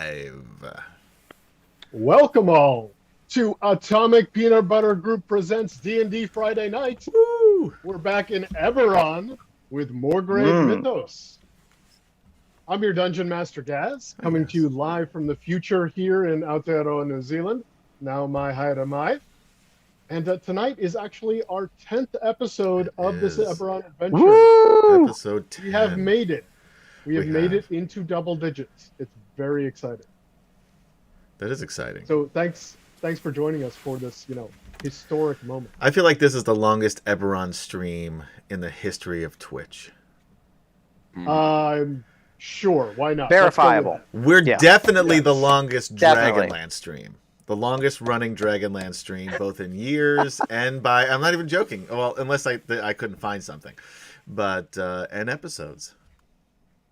live. Welcome all to Atomic Peanut Butter Group presents D&D Friday Night. Woo! We're back in Eberron with Morgrave Mythos. I'm your Dungeon Master Gaz, coming to you live from the future here in Aotearoa, New Zealand. Now mai haere mai. And tonight is actually our 10th episode of this Eberron adventure. Woo! Episode 10. We have made it. We have made it into double digits. It's very exciting. That is exciting. So thanks for joining us for this, historic moment. I feel like this is the longest Eberron stream in the history of Twitch. I'm sure. Why not? Verifiable. We're definitely the longest Dragonlance stream. The longest running Dragonlance stream, both in years and by, I'm not even joking. Well, unless I couldn't find something, but, and episodes.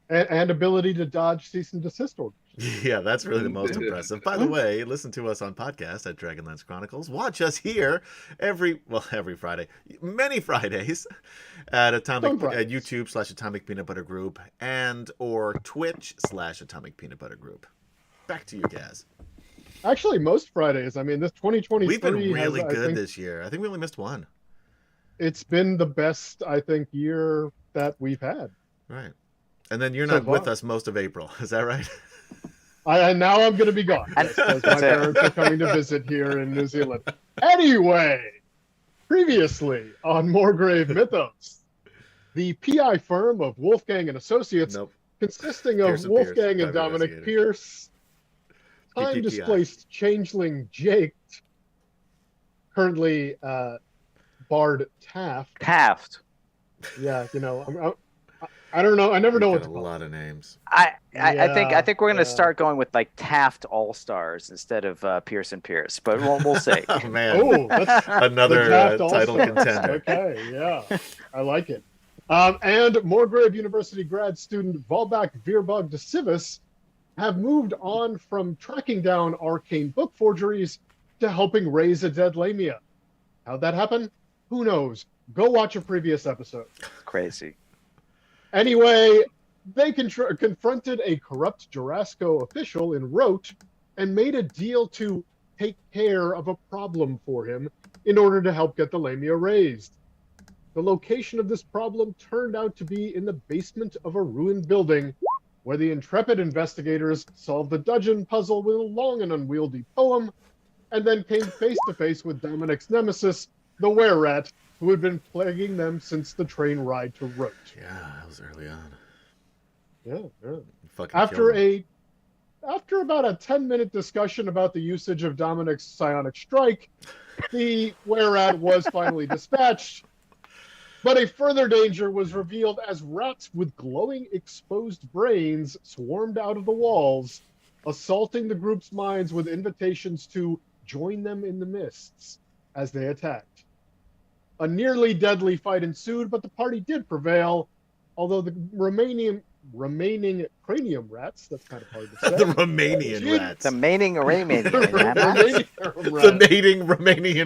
And ability to dodge cease and desist orders. Yeah, that's really the most impressive. By the way, listen to us on podcast at Dragonlance Chronicles. Watch us here every Friday, many Fridays at YouTube /Atomic Peanut Butter Group and or Twitch /Atomic Peanut Butter Group. Back to you, Gaz. Actually, most Fridays. I mean, this 2023 we've been really good this year. I think we only missed one. It's been the best, I think, year that we've had. Right. And then you're not with us most of April. Is that right? Now I'm going to be gone because my parents are coming to visit here in New Zealand. Anyway, previously on Morgrave Mythos, the PI firm of Wolfgang and Associates, consisting of Wolfgang and Dominic Pierce, time-displaced changeling Jake, currently Bard Taft. Yeah, I don't know. I never know what to call. A lot of names. I think we're gonna start going with like Taft All Stars instead of Pierce and Pierce, but we'll see. Oh man, that's another title contender. Okay, yeah, I like it. And Morgrave University grad student Volbak Veerbug de Civis have moved on from tracking down arcane book forgeries to helping raise a dead Lamia. How'd that happen? Who knows? Go watch a previous episode. Crazy. Anyway, they confronted a corrupt Jurasco official in Rote and made a deal to take care of a problem for him in order to help get the Lamia raised. The location of this problem turned out to be in the basement of a ruined building, where the intrepid investigators solved the dungeon puzzle with a long and unwieldy poem, and then came face to face with Dominic's nemesis, the were-rat, who had been plaguing them since the train ride to Rote. Yeah, that was early on. Yeah. After about a 10-minute discussion about the usage of Dominic's psionic strike, the were-rat was finally dispatched, but a further danger was revealed as rats with glowing exposed brains swarmed out of the walls, assaulting the group's minds with invitations to join them in the mists as they attacked. A nearly deadly fight ensued, but the party did prevail, although the remaining cranium rats, that's kind of hard to say. The Romanian rats. The mating Romanian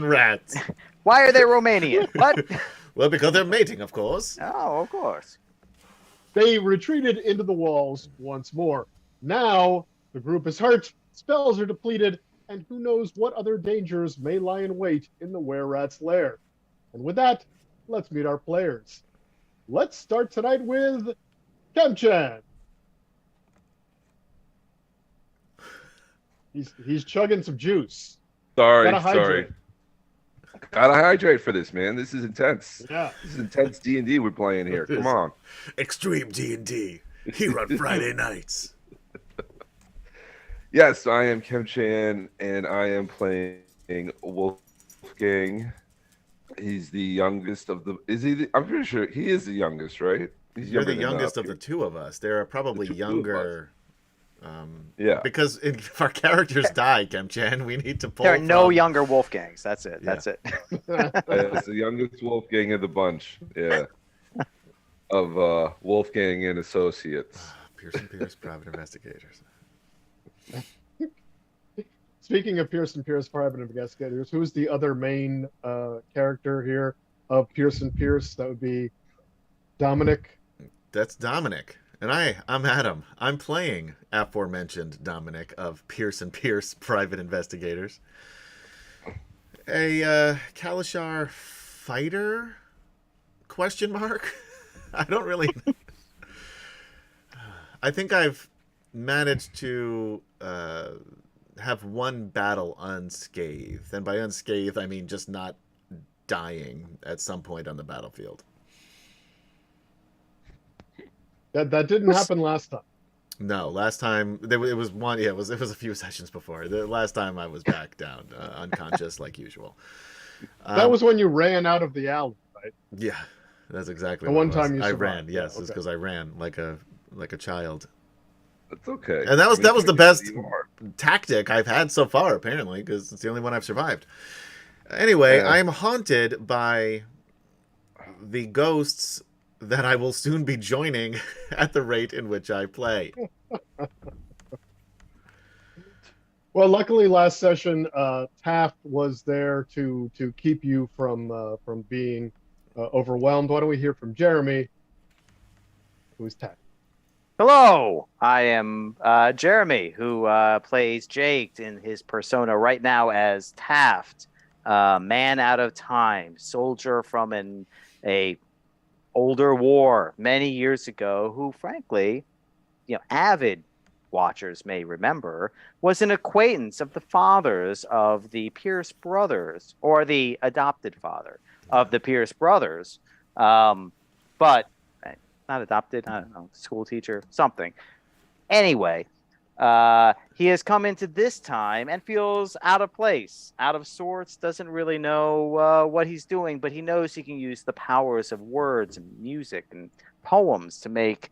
rats. Why are they Romanian? What? Well, because they're mating, of course. Oh, of course. They retreated into the walls once more. Now, the group is hurt, spells are depleted, and who knows what other dangers may lie in wait in the were-rat's lair. And with that, let's meet our players. Let's start tonight with Kemchan. He's chugging some juice. Sorry. Gotta hydrate for this, man. This is intense. Yeah. This is intense D&D we're playing here. Come on. Extreme D&D here on Friday nights. Yes, I am Kemchan, and I am playing Wolfgang. He's the youngest of the. I'm pretty sure he is the youngest, right? You're the youngest of the two of us. There are probably younger. Yeah. Because if our characters die, Kemchan, we need to pull. There are no younger Wolfgangs. That's it. Yeah. That's it. It's the youngest Wolfgang of the bunch. Yeah. Of Wolfgang and Associates. Pierce and Pierce, private investigators. Speaking of Pierce and Pierce, private investigators, who's the other main character here of Pierce and Pierce? That would be Dominic. That's Dominic. And I'm Adam. I'm playing aforementioned Dominic of Pierce & Pierce Private Investigators. A Kalashar fighter? Question mark? I don't really... I think I've managed to have one battle unscathed. And by unscathed, I mean just not dying at some point on the battlefield. That didn't happen last time. No, last time it was one. Yeah, it was a few sessions before. The last time I was back down, unconscious like usual. That was when you ran out of the alley, right? Yeah, that's exactly. The one time you I survived. ran. Yes, Yeah, it's because I ran like a child. That's okay. And that was the best tactic I've had so far, apparently, because it's the only one I've survived. Anyway, I'm haunted by the ghosts that I will soon be joining at the rate in which I play. Well, luckily last session, Taft was there to keep you from being overwhelmed. Why don't we hear from Jeremy, who's Taft? Hello, I am Jeremy, who plays Jake in his persona right now as Taft, man out of time, soldier from a older war many years ago, who frankly, avid watchers may remember, was an acquaintance of the fathers of the Pierce brothers, or the adopted father of the Pierce brothers, but not adopted, I don't know, school teacher, something. Anyway, he has come into this time and feels out of place, out of sorts, doesn't really know what he's doing, but he knows he can use the powers of words and music and poems to make,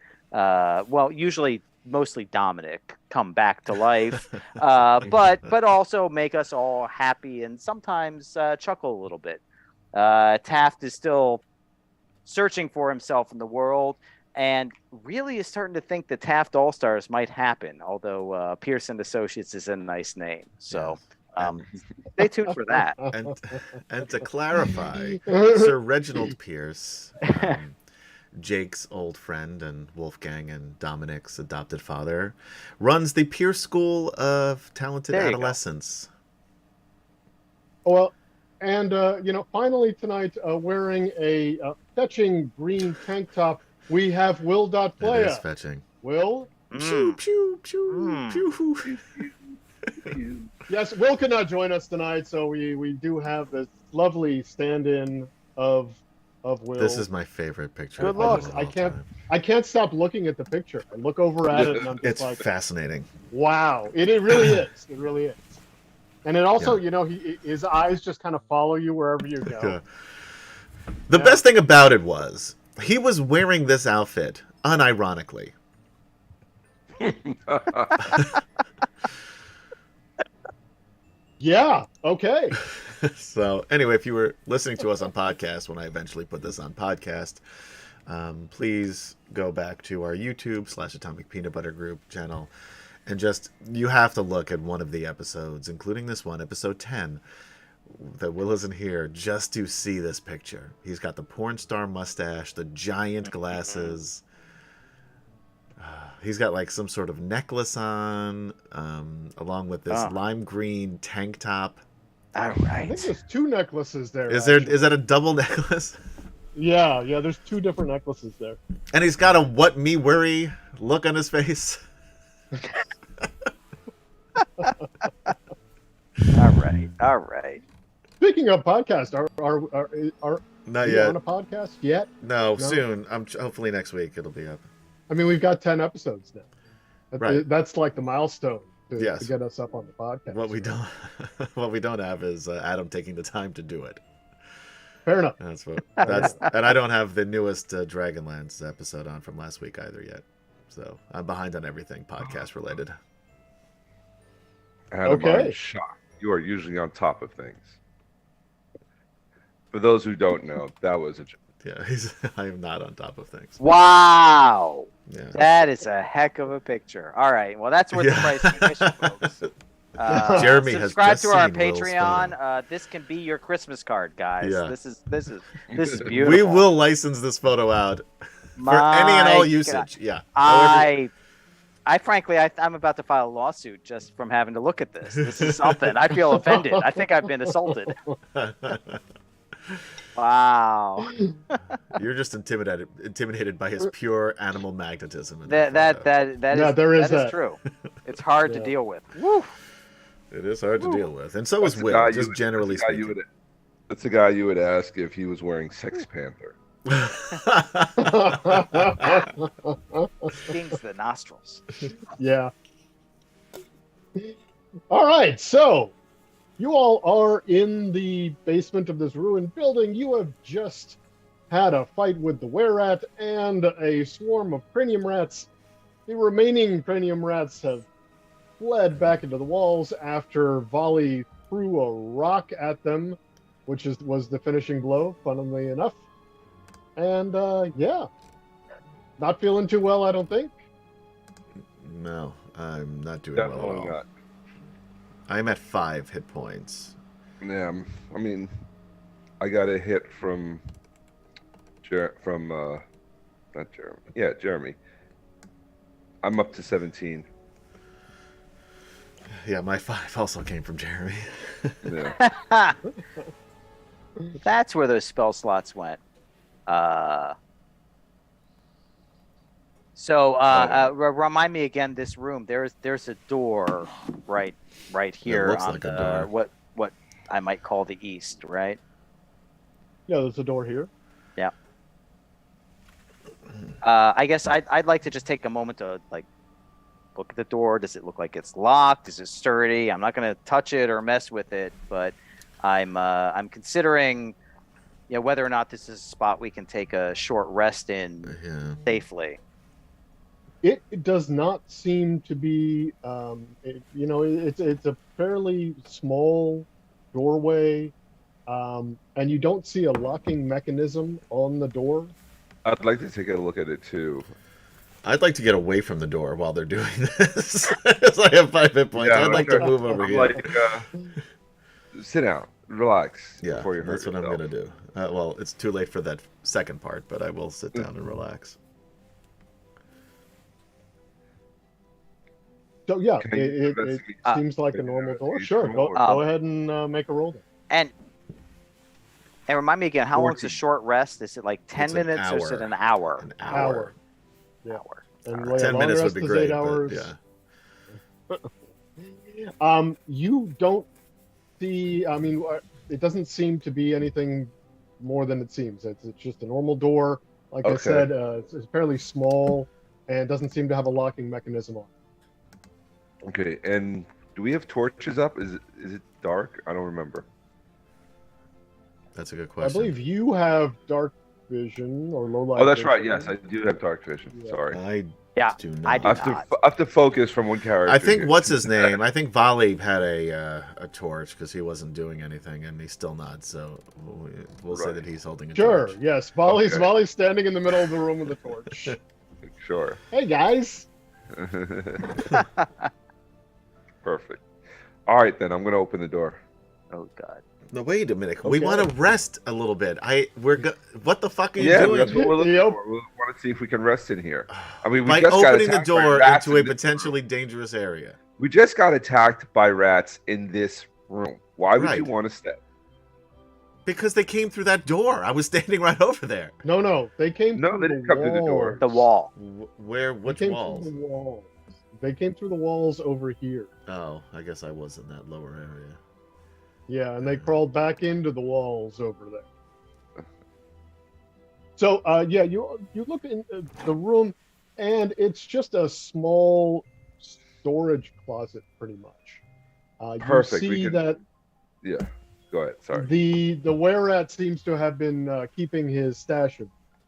usually mostly Dominic come back to life, but also make us all happy and sometimes chuckle a little bit. Taft is still searching for himself in the world, and really is starting to think that Taft All-Stars might happen, although Pearson Associates is a nice name. So stay tuned for that. And to clarify, Sir Reginald Pierce, Jake's old friend and Wolfgang and Dominic's adopted father, runs the Pierce School of Talented Adolescents. Well, and finally tonight, wearing a fetching green tank top, we have Will.Playa. It is fetching. Will? Pew, pew, pew, pew. Yes, Will cannot join us tonight, so we do have this lovely stand-in of Will. This is my favorite picture. Good luck. I can't stop looking at the picture. I look over at it and I'm just it's fascinating. Wow. It really is. It really is. And it also, his eyes just kind of follow you wherever you go. The best thing about it was he was wearing this outfit unironically. Yeah. Okay. So anyway, if you were listening to us on podcast when I eventually put this on podcast, please go back to our YouTube/Atomic Peanut Butter Group channel, and you have to look at one of the episodes, including this one, episode 10, that Will isn't here, just to see this picture. He's got the porn star mustache, the giant glasses. He's got like some sort of necklace on, along with this lime green tank top. All right. I think there's two necklaces there. Is that a double necklace? Yeah, there's two different necklaces there. And he's got a "what me worry" look on his face. All right. Speaking of podcast, are not you yet on a podcast yet? No, soon. Hopefully next week it'll be up. I mean, we've got 10 episodes now. Right. That's like the milestone to Yes. get us up on the podcast. What we don't have is Adam taking the time to do it. Fair enough. And I don't have the newest Dragonlance episode on from last week either yet. So I'm behind on everything podcast related. Adam, I'm shocked. You are usually on top of things. For those who don't know, that was a joke. Yeah, I am not on top of things. Wow. Yeah. That is a heck of a picture. All right. Well, that's worth the price of admission, folks. Jeremy subscribe has to our Patreon. This can be your Christmas card, guys. Yeah. This is beautiful. We will license this photo out. For any and all usage, yeah. I frankly, I'm about to file a lawsuit just from having to look at this. This is something. I feel offended. I think I've been assaulted. Wow. You're just intimidated by his pure animal magnetism. That is true. It's hard to deal with. Woo. It is hard to deal with, and so is Will. Just generally speaking. That's the guy you would ask if he was wearing Sex Panther. Stings the nostrils. Yeah. All right, so you all are in the basement of this ruined building. You have just had a fight with the were-rat and a swarm of cranium rats. The remaining cranium rats have fled back into the walls after Volley threw a rock at them, which was the finishing blow, funnily enough. And yeah, not feeling too well, I don't think. No, I'm not doing well at all. Not. I'm at 5 hit points. Yeah, I mean, I got a hit from not Jeremy. Yeah, Jeremy. I'm up to 17. Yeah, my 5 also came from Jeremy. Yeah. That's where those spell slots went. Remind me again. This room. There's a door right here. It looks on like a door. What I might call the east, right? Yeah, there's a door here. Yeah. I guess I'd like to just take a moment to look at the door. Does it look like it's locked? Is it sturdy? I'm not going to touch it or mess with it, but I'm considering, whether or not this is a spot we can take a short rest in safely. It does not seem to be, it's a fairly small doorway, and you don't see a locking mechanism on the door. I'd like to take a look at it too. I'd like to get away from the door while they're doing this. Because I have 5 hit points. I'd like to move over here. Sit down, relax. Yeah, before you hurt that's what yourself. I'm going to do. Well, it's too late for that second part, but I will sit down and relax. So yeah, it seems like a normal door. Sure, go ahead and make a roll. And remind me again, how long is a short rest? Is it like 10 minutes or is it an hour? An hour. Yeah. Hour. And 10 minutes would be great. 8 hours. Yeah. You don't see. I mean, it doesn't seem to be anything more than it seems. It's just a normal door. Like I said, it's fairly small and doesn't seem to have a locking mechanism on. Okay, and do we have torches up? Is it dark? I don't remember. That's a good question. I believe you have dark vision or low light. Oh, that's vision. right. Yes, I do have dark vision. Yeah. Sorry. I do not. I do I have to focus from one character. I think what's his name? I think Volley had a torch because he wasn't doing anything, and he's still not. So we'll say that he's holding a torch. Sure. Yes. Volley's standing in the middle of the room with a torch. Sure. Hey guys. Perfect. All right, then I'm going to open the door. Oh God. No, wait a minute. Okay. We want to rest a little bit. What the fuck are you Yeah, doing? that's what we're looking for. We want to see if we can rest in here. I mean, we By just got opening the attacked by door rats into a in this potentially room. dangerous area. We just got attacked by rats in this room. Why would you Right. want to stay? Because they came through that door. I was standing right over there. No, they came. No, through they didn't come through the door. The wall. Which They came walls? through the walls. They came through the walls over here. Oh, I guess I was in that lower area. Yeah, and they crawled back into the walls over there. So, yeah, you look in the room, and it's just a small storage closet, pretty much. Perfect. You see that Yeah. Go ahead. Sorry. the were-rat seems to have been keeping his stash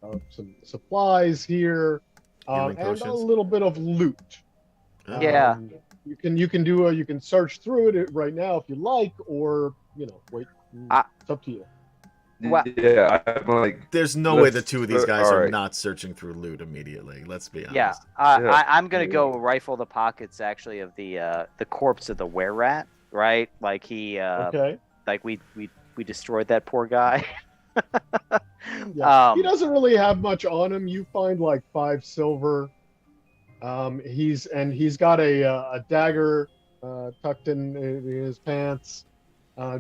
of some supplies here, Healing and a potions? little bit of loot. Oh. Yeah. You can search through it right now if you like, or wait. It's up to you. What? Yeah, I'm like. There's no way the two of these guys are alright. not searching through loot immediately. Let's be honest. Yeah. Yeah. I'm gonna go rifle the pockets actually of the corpse of the were-rat. Right. Like he. Okay. Like we destroyed that poor guy. Yeah. He doesn't really have much on him. You find like 5 silver. He's got a dagger tucked in his pants.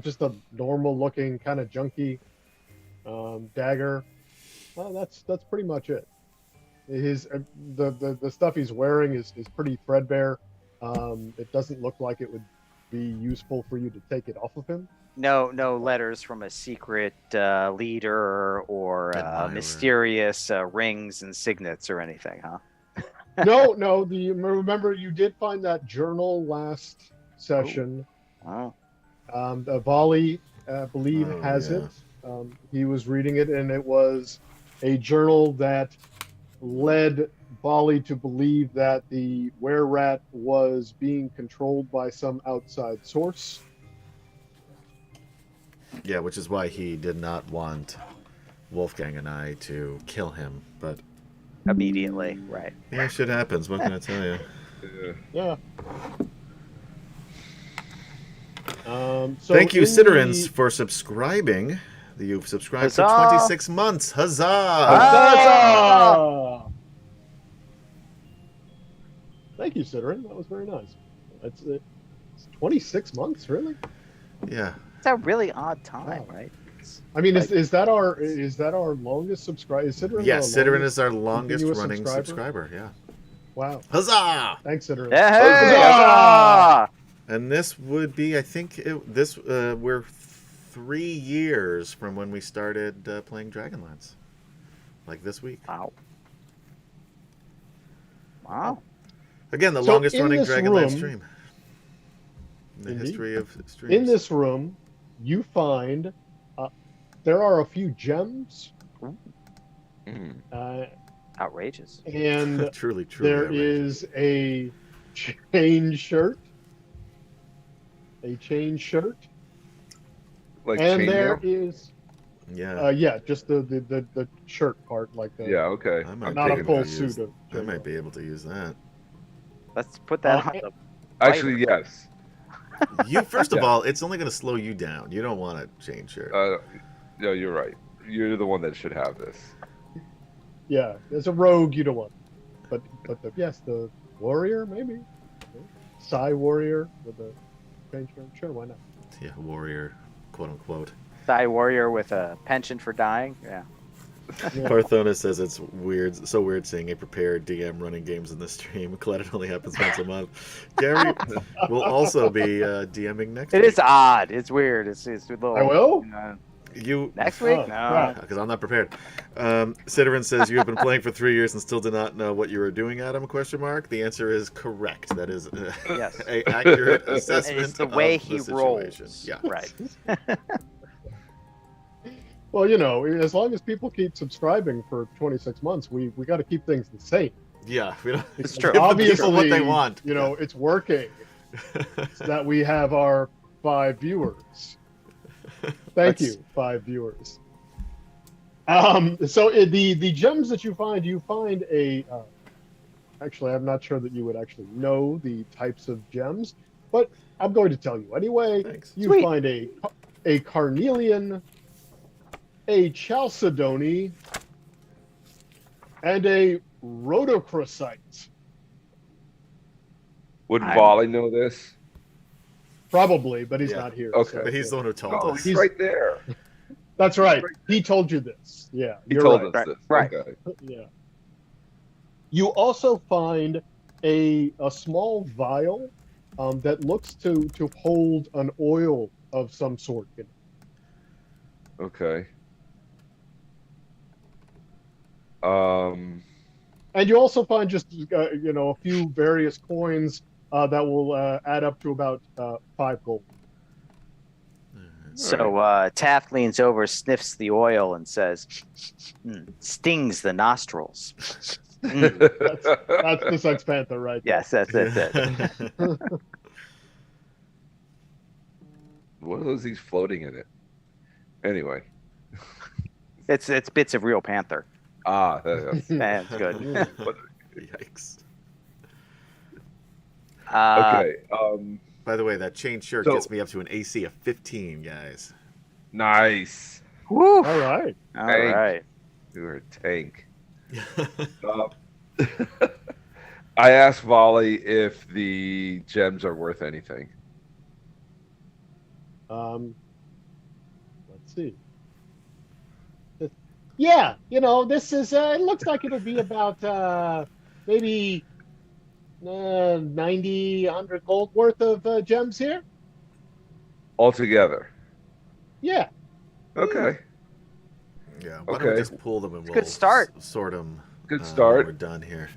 Just a normal looking kind of junky dagger. That's pretty much it. His the stuff he's wearing is pretty threadbare. It doesn't look like it would be useful for you to take it off of him. No letters from a secret leader or mysterious rings and signets or anything, huh? No. Remember, you did find that journal last session. Oh. Volley, I believe, has it. He was reading it, and it was a journal that led Volley to believe that the were-rat was being controlled by some outside source. Yeah, which is why he did not want Wolfgang and I to kill him, but immediately, right? Yeah, shit happens. What can I tell you? Yeah. So thank you, Citterins, for subscribing. You've subscribed for 26 months. Huzzah! Huzzah! Thank you, Citterin. That was very nice. It's 26 months, really? Yeah. It's a really odd time, right? I mean, is that our longest subscriber? Yes, Citterin is our longest running subscriber. Yeah. Wow. Huzzah! Thanks, Citterin. Hey, huzzah! And this would be, I think, we're 3 years from when we started playing Dragonlance. Like this week. Wow. Again, the longest running Dragonlance stream in the history of streams. In this room, you find there are a few gems. Outrageous. And truly there outrageous. Is a chain shirt. A chain shirt. Like and chain there mail? is just the shirt part, like the okay. not a full suit of. I might be able to use that. Let's put that on the. Actually, yes. You first of all, it's only going to slow you down. You don't want a chain shirt. No, you're right. You're the one that should have this. Yeah, as a rogue, you don't want. But the warrior maybe. Psy warrior with a chain shirt. Sure, why not? Yeah, warrior, quote unquote. Thigh warrior with a penchant for dying. Yeah. Parthona says it's weird, so weird seeing a prepared DM running games in the stream. Glad it only happens once a month. Gary will also be DMing next week. It is odd. It's weird. It's a little. I will? You next week? No, because I'm not prepared. Citterin says you have been playing for 3 years and still do not know what you were doing, Adam? ? The answer is correct. That is yes. an accurate assessment. It's the way he rolls. Yeah, right. Well, as long as people keep subscribing for 26 months, we got to keep things the same. Yeah, we don't. It's true. Obviously, what they want. It's working. That we have our 5 viewers. Thank you, 5 viewers. So the gems that you find a. Actually, I'm not sure that you would actually know the types of gems, but I'm going to tell you anyway. Thanks. You find a carnelian, a chalcedony, and a rhodochrosite. Would Volley know this? Probably, but he's not here. Okay. But he's the one who told us. He's right there. That's right. He told you this. Yeah. He told us this. Right. Okay. Yeah. You also find a small vial that looks to hold an oil of some sort in it. Okay. And you also find just a few various coins that will add up to about 5 gold. So Taft leans over, sniffs the oil, and says, "Stings the nostrils." That's the Sex Panther, right? Yes, that's it. What are those things floating in it? Anyway. It's bits of real panther. That's That's good. Yikes. Okay. By the way, that chain shirt gets me up to an AC of 15, guys. Nice. Woo! All right. All Tank. right. You're a tank. I asked Volley if the gems are worth anything. Let's see. Yeah, this is. It looks like it'll be about maybe 90, 100 gold worth of gems here. Altogether. Yeah. Okay. Yeah. Why don't we Okay. just pull them and It's a we'll good start. sort them Good when start. we're done here.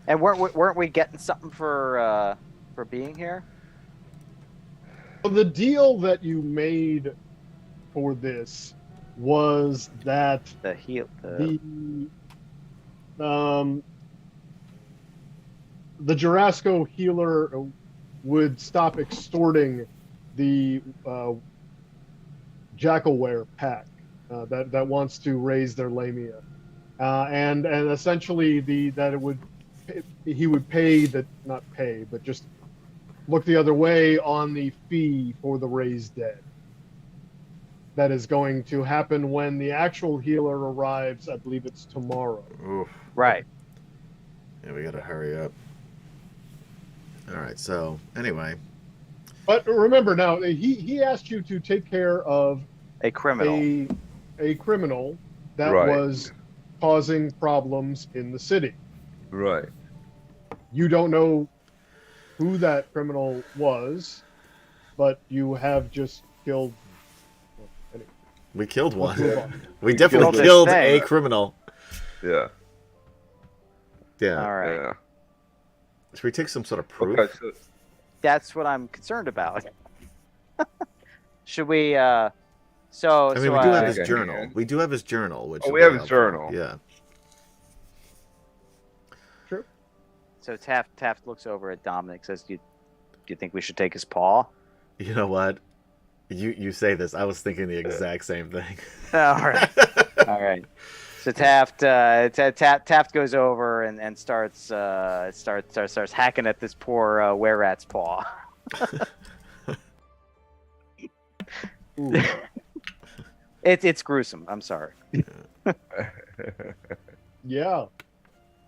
And weren't we getting something for being here? So the deal that you made for this was that the Jurassico healer would stop extorting the Jackalware pack that wants to raise their lamia, and essentially he would pay that, not pay, but just look the other way on the fee for the raised dead. That is going to happen when the actual healer arrives. I believe it's tomorrow. Oof. Right. Yeah, we gotta hurry up. All right. So anyway, But remember now, he asked you to take care of A criminal. a criminal that Right. was causing problems in the city. Right. You don't know who that criminal was, but you have just killed. Anyway, we killed one. move on. We definitely killed this killed thing. a criminal. Yeah. Yeah. All right. Yeah. Should we take some sort of proof? Okay. So, That's what I'm concerned about. Should we? So I mean, so we do have uh, his Okay. journal. We do have his journal, which. Oh, will we be have his helpful. journal. Yeah. So Taft looks over at Dominic, says, "Do you think we should take his paw?" You know what? You say this. I was thinking the exact same thing. All right. All right. So Taft goes over and starts hacking at this poor were-rat's paw. Ooh. It's gruesome. I'm sorry. Yeah.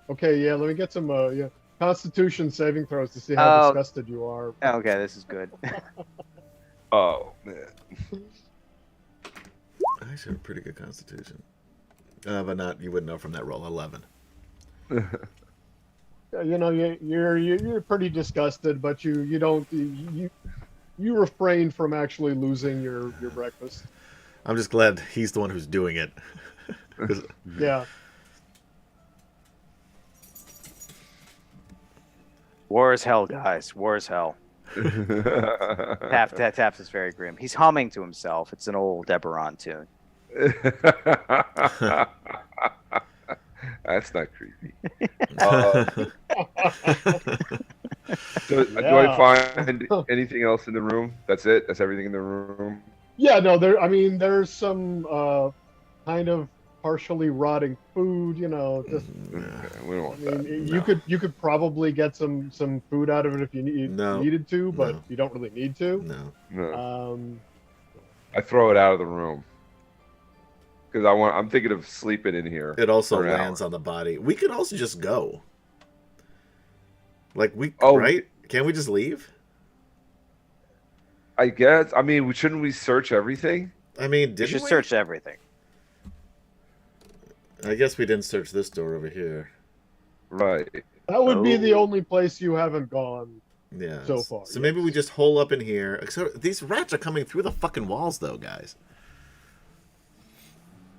Okay. Yeah. Let me get some Constitution saving throws to see how disgusted you are. Okay, this is good. oh man. I actually have a pretty good constitution. But not, you wouldn't know from that roll. 11. You're pretty disgusted, but you don't you refrain from actually losing your breakfast. I'm just glad he's the one who's doing it. 'Cause- Yeah. War is hell, guys. War is hell. Taft is very grim. He's humming to himself. It's an old Eberron tune. That's not creepy. So, do Yeah. I find anything else in the room? That's it? That's everything in the room? Yeah, no, there's some kind of partially rotting food, just Okay, we don't want I that. mean, No. you could probably get some food out of it if you No. needed to, but No. you don't really need to. No. No. I throw it out of the room. Because I'm thinking of sleeping in here. It also for an lands hour. on the body. We could also just go. Like, Oh. right? Can't we just leave? I guess. I mean, shouldn't we search everything? I mean, You didn't should we? search everything. I guess we didn't search this door over here. Right. That would be the Oh. only place you haven't gone. Yeah. So far, So maybe we yes. just hole up in here. Except these rats are coming through the fucking walls, though, guys.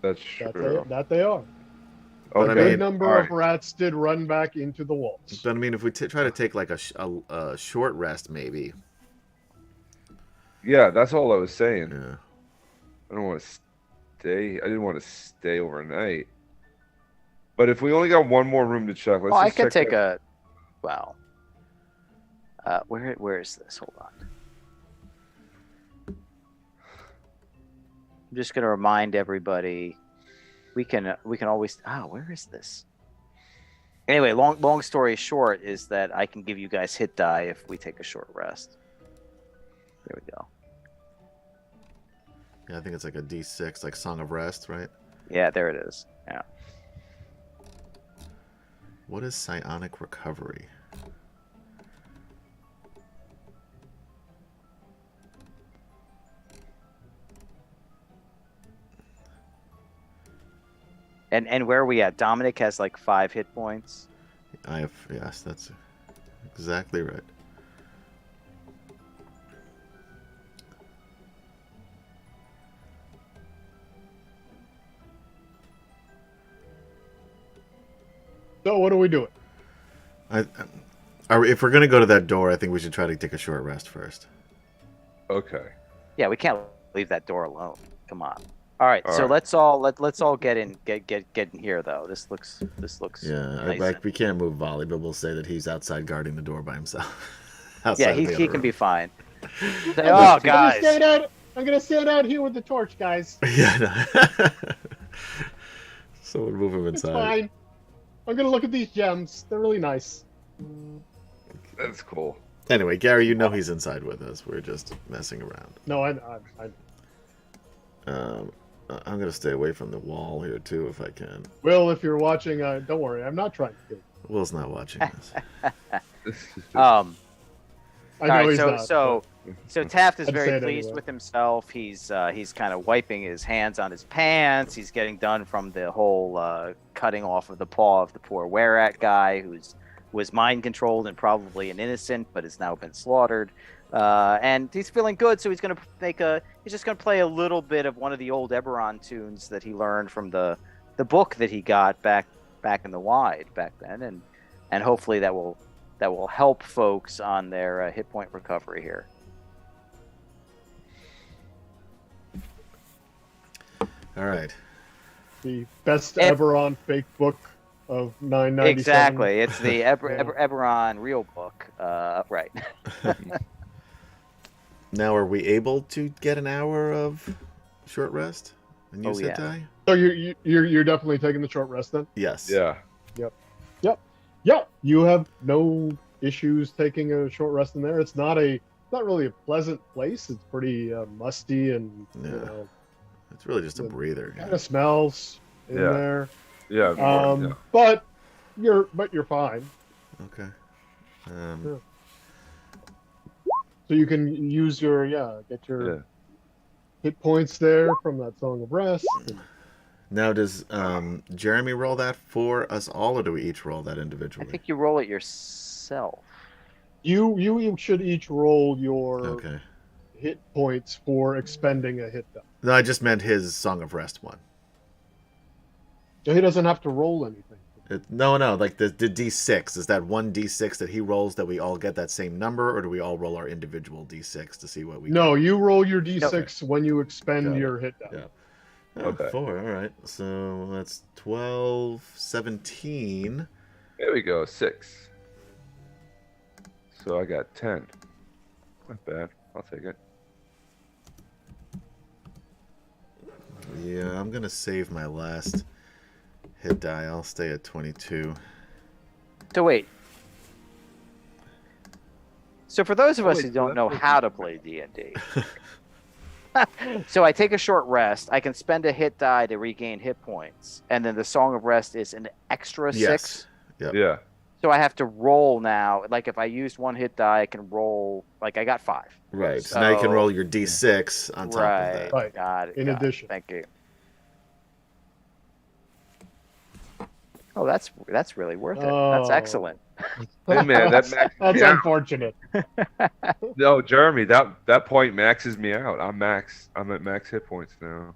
That's That true. they are. But A I good mean, number all of rats did run back into the walls. But I mean, if we try to take like a short rest, maybe. Yeah, that's all I was saying. Yeah. I don't want to stay. I didn't want to stay overnight. But if we only got one more room to check, let's Oh, I just could check take that. Well. Where is this? Hold on. I'm just gonna remind everybody. We can always. Where is this? Anyway, long story short is that I can give you guys hit die if we take a short rest. There we go. Yeah, I think it's like a D6, like Song of Rest, right? Yeah, there it is. Yeah. What is psionic recovery? And where are we at? Dominic has like 5 hit points. Yes, that's exactly right. So what are we doing? If we're gonna go to that door, I think we should try to take a short rest first. Okay. Yeah, we can't leave that door alone. Come on. All right, All so right. let's all get in here though. This looks Yeah, nice. we can't move Volley, but we'll say that he's outside guarding the door by himself. Yeah, outside of the he other can be room. fine. I'm Oh, gonna guys. I'm gonna stand out here with the torch, guys. Yeah. No. Someone move him It's inside. fine. I'm gonna look at these gems. They're really nice. That's cool. Anyway, Gary, you know he's inside with us. We're just messing around. No, I I'm gonna stay away from the wall here too, if I can. Will, if you're watching, don't worry. I'm not trying to. Will's not watching this. I All know right, he's not. so Taft is I'd say very it pleased anyway. with himself. He's kind of wiping his hands on his pants. He's getting done from the whole cutting off of the paw of the poor Werat guy was mind controlled and probably an innocent, but has now been slaughtered. And he's feeling good, so he's just gonna play a little bit of one of the old Eberron tunes that he learned from the book that he got back in the Wide back then, and hopefully that will help folks on their hit point recovery here. All right. The best Eberron fake book of 997. Exactly, it's the Eberron real book, right? Now, are we able to get an hour of short rest and use hit yeah. die? So you're definitely taking the short rest then? Yes. Yeah. Yeah. You have no issues taking a short rest in there. It's not really a pleasant place. It's pretty musty and Yeah. It's really just a breather. kind of smells in Yeah. there. Yeah. Yeah. But you're fine. Okay. So you can use get your Yeah. hit points there from that Song of Rest. Now, does Jeremy roll that for us all, or do we each roll that I individually? think you roll it yourself. You should each roll your Okay. hit points for expending a hit die. No, I just meant his Song of Rest one. So he doesn't have to roll anything. No, like the D6. Is that one D6 that he rolls that we all get that same number, or do we all roll our individual D6 to see what we No, get? you roll your d6 when you expend Got it. your hit die. Yeah. Oh, Okay. 4. All right. So that's 12, 17. There we go. 6. So I got 10. Not bad. I'll take it. Yeah, I'm going to save my last hit die. I'll stay at 22. So wait. So for those of us Wait, who so don't that know was- how to play D&D, so I take a short rest. I can spend a hit die to regain hit points, and then the Song of Rest is an extra 6. Yes. Yep. Yeah. So I have to roll now. Like if I used one hit die, I can roll. Like I got 5. Right. So now you can So- roll your D6 on top Right. of that. Right. Got it. In got it. addition. Thank you. Oh, that's really worth it. That's Oh. excellent. Hey man, that maxes That's me out. unfortunate. No, Jeremy, that point maxes me out. I'm at max hit points now.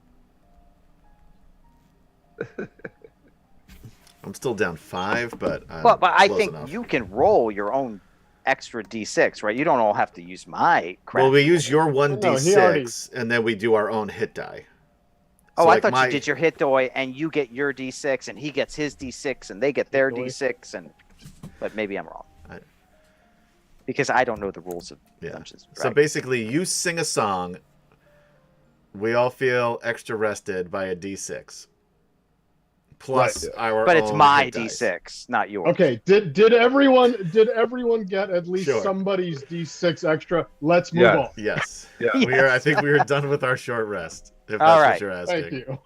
I'm still down 5, but I'm But I close think enough. you can roll your own extra D6, right? You don't all have to use my crap. Well, we use your one No, he D6, already- and then we do our own hit die. Oh, So, I like, thought my- you did your hit die, and you get your D6, and he gets his D6, and they get their Hit die. D6, but maybe I'm wrong. I- Because I don't know the rules of Yeah. dungeons. So Right? basically, you sing a song. We all feel extra rested by a D6. plus our But it's own my hit dice. D6, not yours. Okay. Did everyone get at least Sure. somebody's D6 extra? Let's move on. Yes. Yeah. I think we are done with our short rest. If that's All what right. you're asking. Thank you.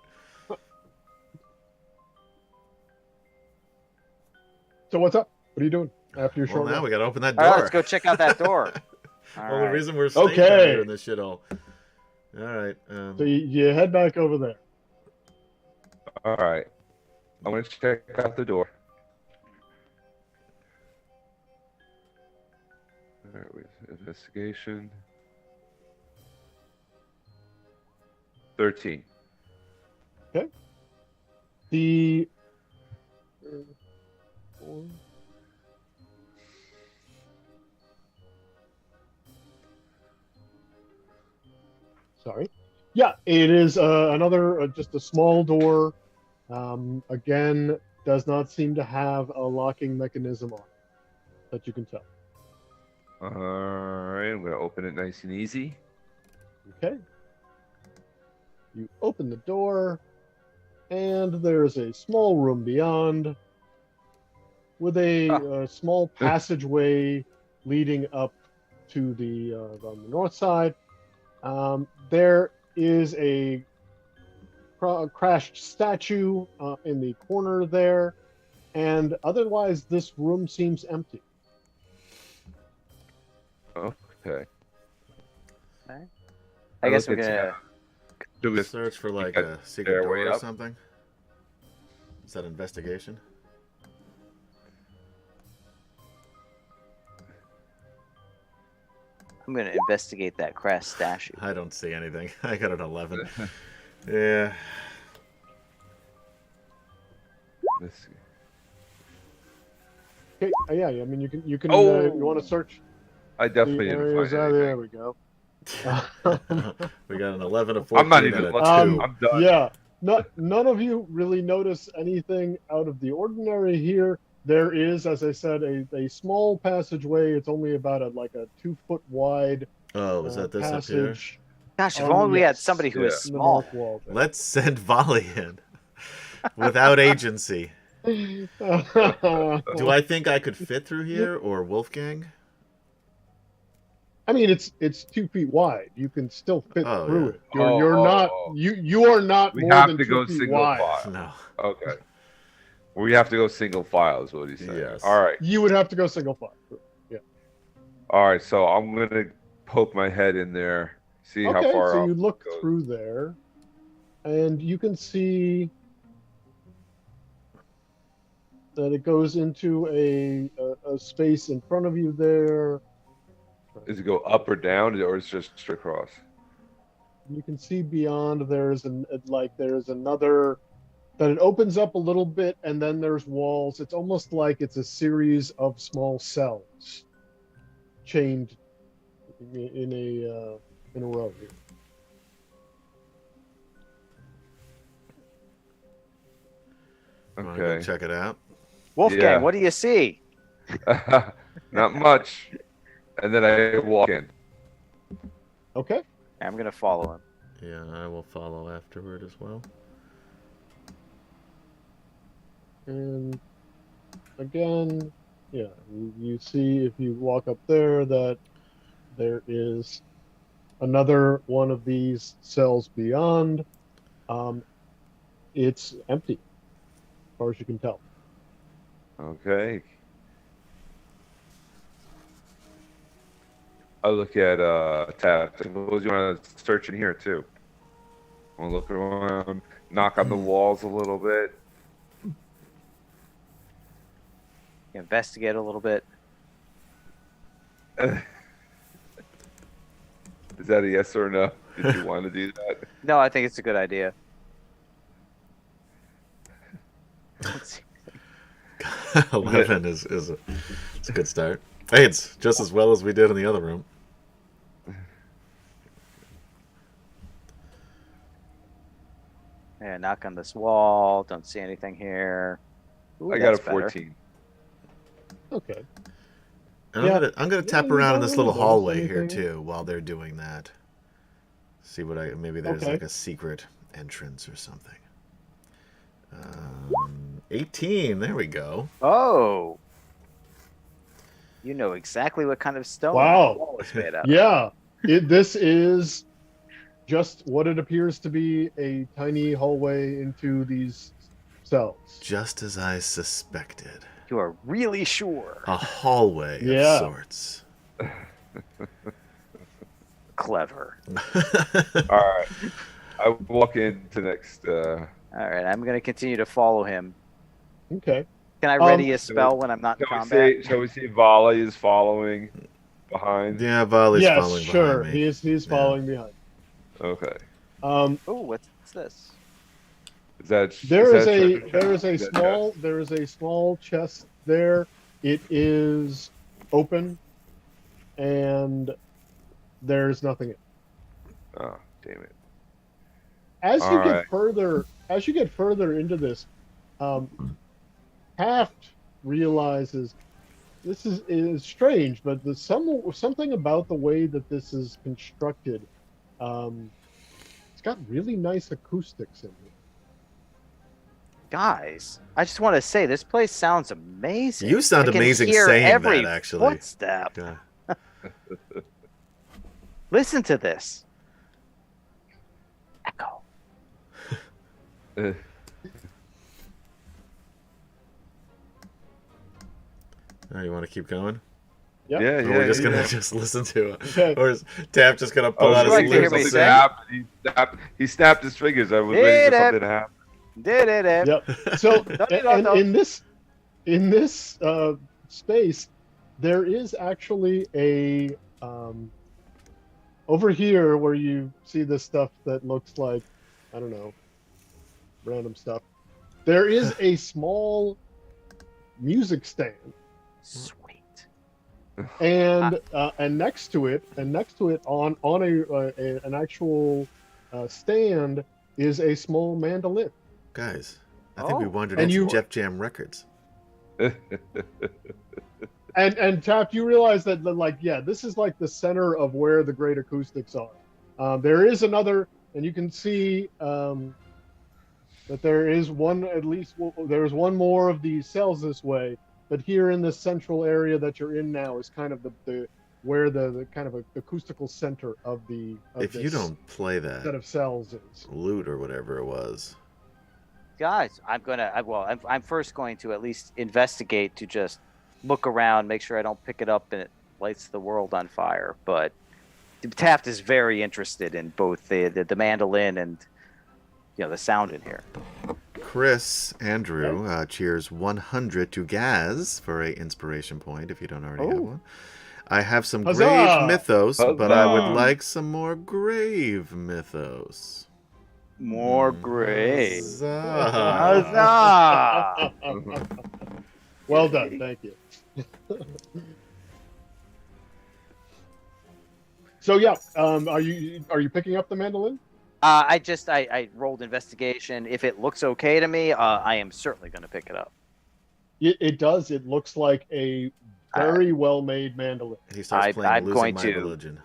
So what's up? What are you doing after your Well, short now rest? we got to open that All door. right, let's go check out that door. All Well, right. the reason we're staying down here in this shithole. All right. So you head back over there. All right. I'm going to check out the door. All right, investigation. 13. The sorry. Yeah, it is another just a small door. Again, does not seem to have a locking mechanism on it that you can tell. All right, I'm going to open it nice and easy. Okay. You open the door, and there's a small room beyond with a small passageway leading up to on the north side. There is a crashed statue in the corner there, and otherwise this room seems empty. Okay. I guess we're gonna do this. Search for like got a secret door stairway or up. something. Is that investigation? I'm gonna investigate that crashed statue. I don't see anything. I got an 11. Yeah. Let's see. Okay. Yeah. I mean, you can. Oh! You want to search I definitely the didn't areas? find anything. There we go. We got an 11, a 14, I'm not even and a looking. 2. I'm done. Yeah. None of you really notice anything out of the ordinary here. There is, as I said, a small passageway. It's only about a 2-foot wide Oh, is that this up here? passage. Gosh, if only we had Yes. somebody who is in the small. north wall there. Let's send Volley in. Without agency. Do I think I could fit through here, or Wolfgang? I mean, it's 2 feet wide. You can still fit Oh, through yeah. it. You're not. You are not We more have than to 2 go feet single wide. file. No. Okay. We have to go single file, is what he's saying. Yes. All right. You would have to go single file. Yeah. All right. So I'm going to poke my head in there, see how Okay, far so up you look it goes. through there, and you can see that it goes into a space in front of you there. Does it go up or down, or is it just straight across? You can see beyond there's another that it opens up a little bit, and then there's walls. It's almost like it's a series of small cells chained in a row here. Wanna go Okay. check it out. Wolfgang, Yeah. what do you see? Not much. And then I walk in. Okay. I'm gonna follow him. Yeah, I will follow afterward as well. And again, yeah, you see if you walk up there that there is another one of these cells beyond. It's empty, as far as you can tell. Okay. I look at tab. Suppose you want to search in here too. I'll look around, knock on the walls a little bit. Investigate a little bit. Is that a yes or no? Did you want to do that? No, I think it's a good idea. Let's see. 11 is it's a good start. Hey, it's just as well as we did in the other room. Yeah, knock on this wall. Don't see anything here. Ooh, I got a that's better. 14. Okay. And Yeah. I'm gonna Yeah, tap you around in don't this really little notice hallway here anything. too while they're doing that. See what maybe there's Okay. like a secret entrance or something. 18. There we go. Oh. You know exactly what kind of stone Wow. the wall is made out of. Yeah, this is just what it appears to be, a tiny hallway into these cells. Just as I suspected. You are really sure. A hallway of Yeah. sorts. Clever. All right. I walk into next. All right, I'm going to continue to follow him. Okay. Can I ready a spell when I'm not in combat? Shall we see Volley is following behind? Yeah, Volley's Yes, following sure. behind me. He's following behind. Okay. Oh, what's this? Is that There is a a small chest there. It is open, and there's nothing in it. Oh, damn it. As you All get right. further into this, Taft realizes this is strange, but there's something about the way that this is constructed. It's got really nice acoustics in it. Guys, I just want to say this place sounds amazing. You sound I can amazing hear saying every that, actually. footstep. Yeah. Listen to this. Echo. Oh, you want to keep going? Yep. Yeah, Or yeah. we're just yeah. gonna just listen to it. Okay. Or is Taft just gonna pull Oh, out would his you like to hear lips me and say? He snapped his fingers. I was Did waiting for it. something to happen. Did it? Yep. So, No. in this space, there is actually a over here where you see this stuff that looks like, I don't know, random stuff. There is a small music stand, Sweet. and next to it, on an actual stand is a small mandolin. Guys, I think we Oh. wandered And into you- Jeff Jam Records. And Taft, you realize that, like, yeah, this is like the center of where the great acoustics are. There is another, and you can see that there is there's one more of these cells this way. But here in this central area that you're in now is kind of the where the kind of acoustical center of If you this don't play set that of cells is. loot or whatever it was. Guys, I'm first going to at least investigate, to just look around, make sure I don't pick it up and it lights the world on fire. But Taft is very interested in both the mandolin and the sound in here. Chris Andrew cheers 100 to Gaz for a inspiration point if you don't already have Oh. one. I have some Huzzah! grave mythos, but I would Huzzah! like some more grave mythos. More grave. Huzzah. Huzzah! Well done, thank you. So yeah, are you picking up the mandolin? I rolled investigation. If it looks okay to me, I am certainly going to pick it up. It does. It looks like a very well-made mandolin. He starts playing I'm Losing going My to- Religion.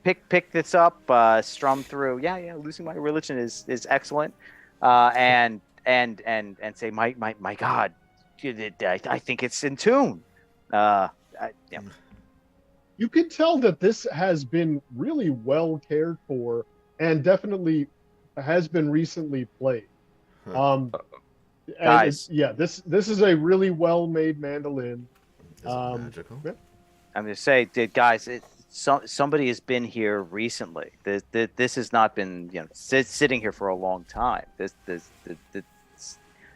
Pick this up, strum through. Yeah, losing my religion is excellent, and say my God, I think it's in tune. Yeah. You can tell that this has been really well cared for and definitely has been recently played. Huh. And Guys. this is a really well-made mandolin. Is it magical? yeah. I'm going to say, guys, somebody has been here recently. This has not been sitting here for a long time.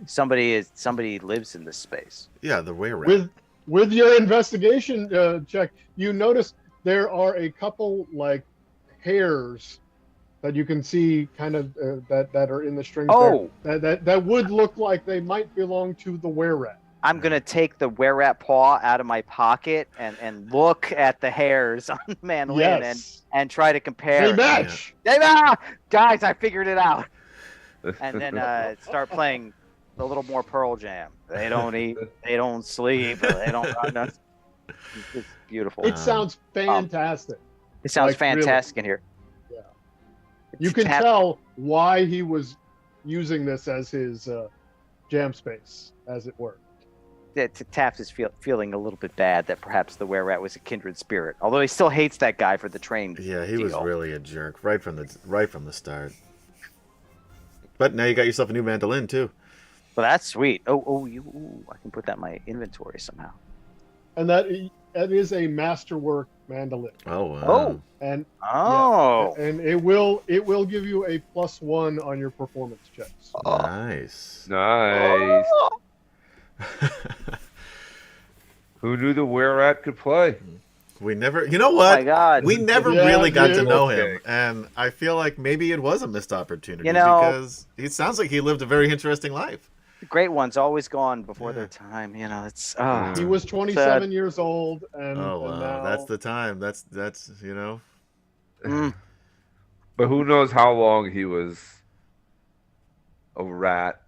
Somebody lives in this space. Yeah, the way around. With your investigation check, you notice there are a couple like hairs that you can see kind of that are in the strings. Oh. there, that would look like they might belong to the were-rat. I'm gonna take the were-rat paw out of my pocket and look at the hairs on the mandolin Yes, and try to compare. they match. Guys, I figured it out. And then start playing a little more Pearl Jam. They don't eat, they don't sleep, they don't run. It's beautiful. It sounds fantastic. It sounds like, really. fantastic in here. You can tell why he was using this as his jam space, as it were. Taft is feeling a little bit bad that perhaps the were-rat was a kindred spirit, although he still hates that guy for the train. Yeah, he was really a jerk right from the start. But now you got yourself a new mandolin too. Well, that's sweet. I can put that in my inventory somehow. And that is a masterwork mandolin. Oh wow. Oh. And Oh. yeah, and it will give you a +1 on your performance checks. Nice. Nice. Who knew the were-rat could play? We never, you know what? Oh my God. We never Yeah, really got to dude. know him, and I feel like maybe it was a missed opportunity You know- because it sounds like he lived a very interesting life. The great ones always gone before their time. You know, it's He was 27 years old, and Oh wow, and now, that's the time. That's you know. But who knows how long he was a were-rat.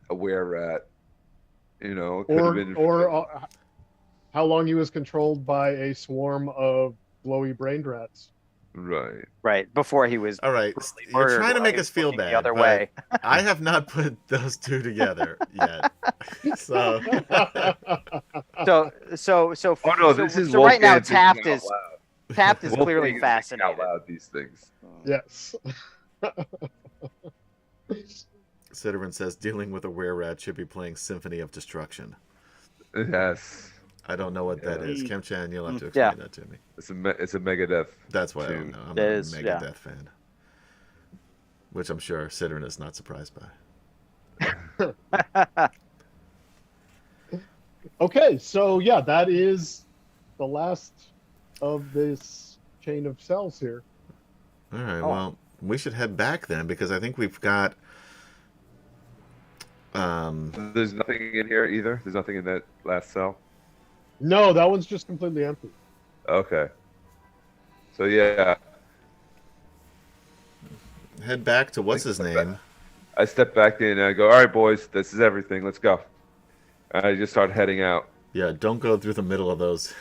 You know, it could have been how long he was controlled by a swarm of glowy brained rats. right. before he was. All right, brutally you're murdered trying to while make he us was feel looking bad. the other but way. I have not put those two together yet. So So Oh no, this is so right now Wolfgang Taft thinking is out loud. Taft is Wolfgang clearly thinking out fascinated. loud these things. Yes. Citterin says dealing with a were-rat should be playing Symphony of Destruction. Yes, I don't know what that Yeah. is. Kemchan, you'll have to Yeah. explain that to me. it's a Megadeth. That's why I tune. don't know. I'm It not is, a yeah. Megadeth fan. Which I'm sure Citterin is not surprised by. Okay, so yeah, that is the last of this chain of cells here. All right, Oh. well, we should head back then because I think we've got. There's nothing in here either. There's nothing in that last cell. No, that one's just completely empty. Okay. So yeah, Head back to what's his name? I step back in and I go, "All right, boys, this is everything. Let's go." And I just start heading out. Yeah, don't go through the middle of those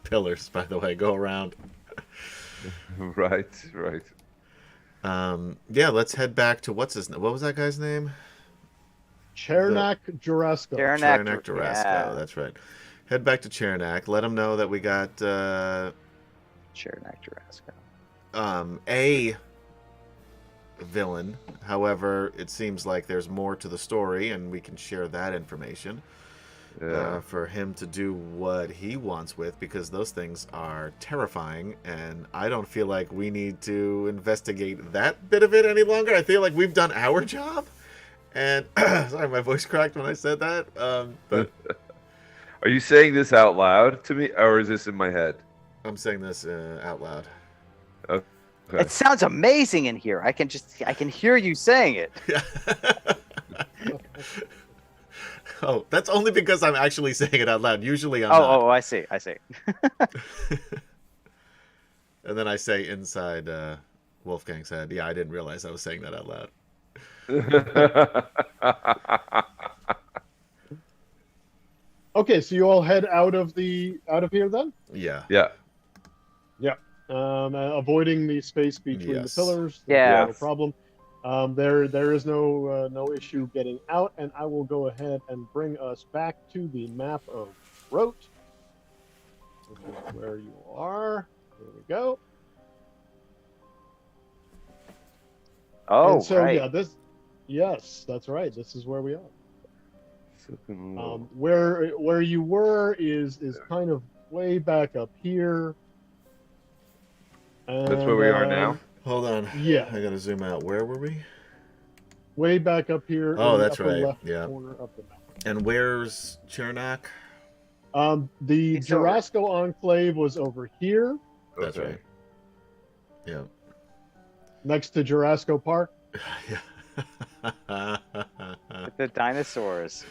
pillars. By the way, go around. Right. Yeah, let's head back to what's his name? What was that guy's name? Chernak Jurasko. Chernak Jurasko. Yeah. That's right. Head back to Chernak. Let him know that we got Chernak Jurasko. a villain. However, it seems like there's more to the story, and we can share that information for him to do what he wants with, because those things are terrifying, and I don't feel like we need to investigate that bit of it any longer. I feel like we've done our job. And sorry, my voice cracked when I said that. But Are you saying this out loud to me, or is this in my head? I'm saying this out loud. Okay. It sounds amazing in here. I can hear you saying it. Oh, that's only because I'm actually saying it out loud. Usually I'm not. Oh, I see. And then I say inside Wolfgang's head, yeah, I didn't realize I was saying that out loud. Okay, so you all head out of here then? Yeah. Yeah. Avoiding the space between Yes. the pillars. Yeah. No problem. There is no issue getting out, and I will go ahead and bring us back to the map of Rote, which is where you are. There we go. Oh, And so right. yes, that's right. This is where we are. Sipping Where you were is kind of way back up here. That's where we are now. Hold on. Yeah. I gotta zoom out. Where were we? Way back up here. Oh, in the that's upper right. Left Yeah. corner of the map. And where's Chernak? The It's over. Jurasko Enclave was over here, That's Okay. right. Yeah. next to Jurasko Park. Yeah. The dinosaurs.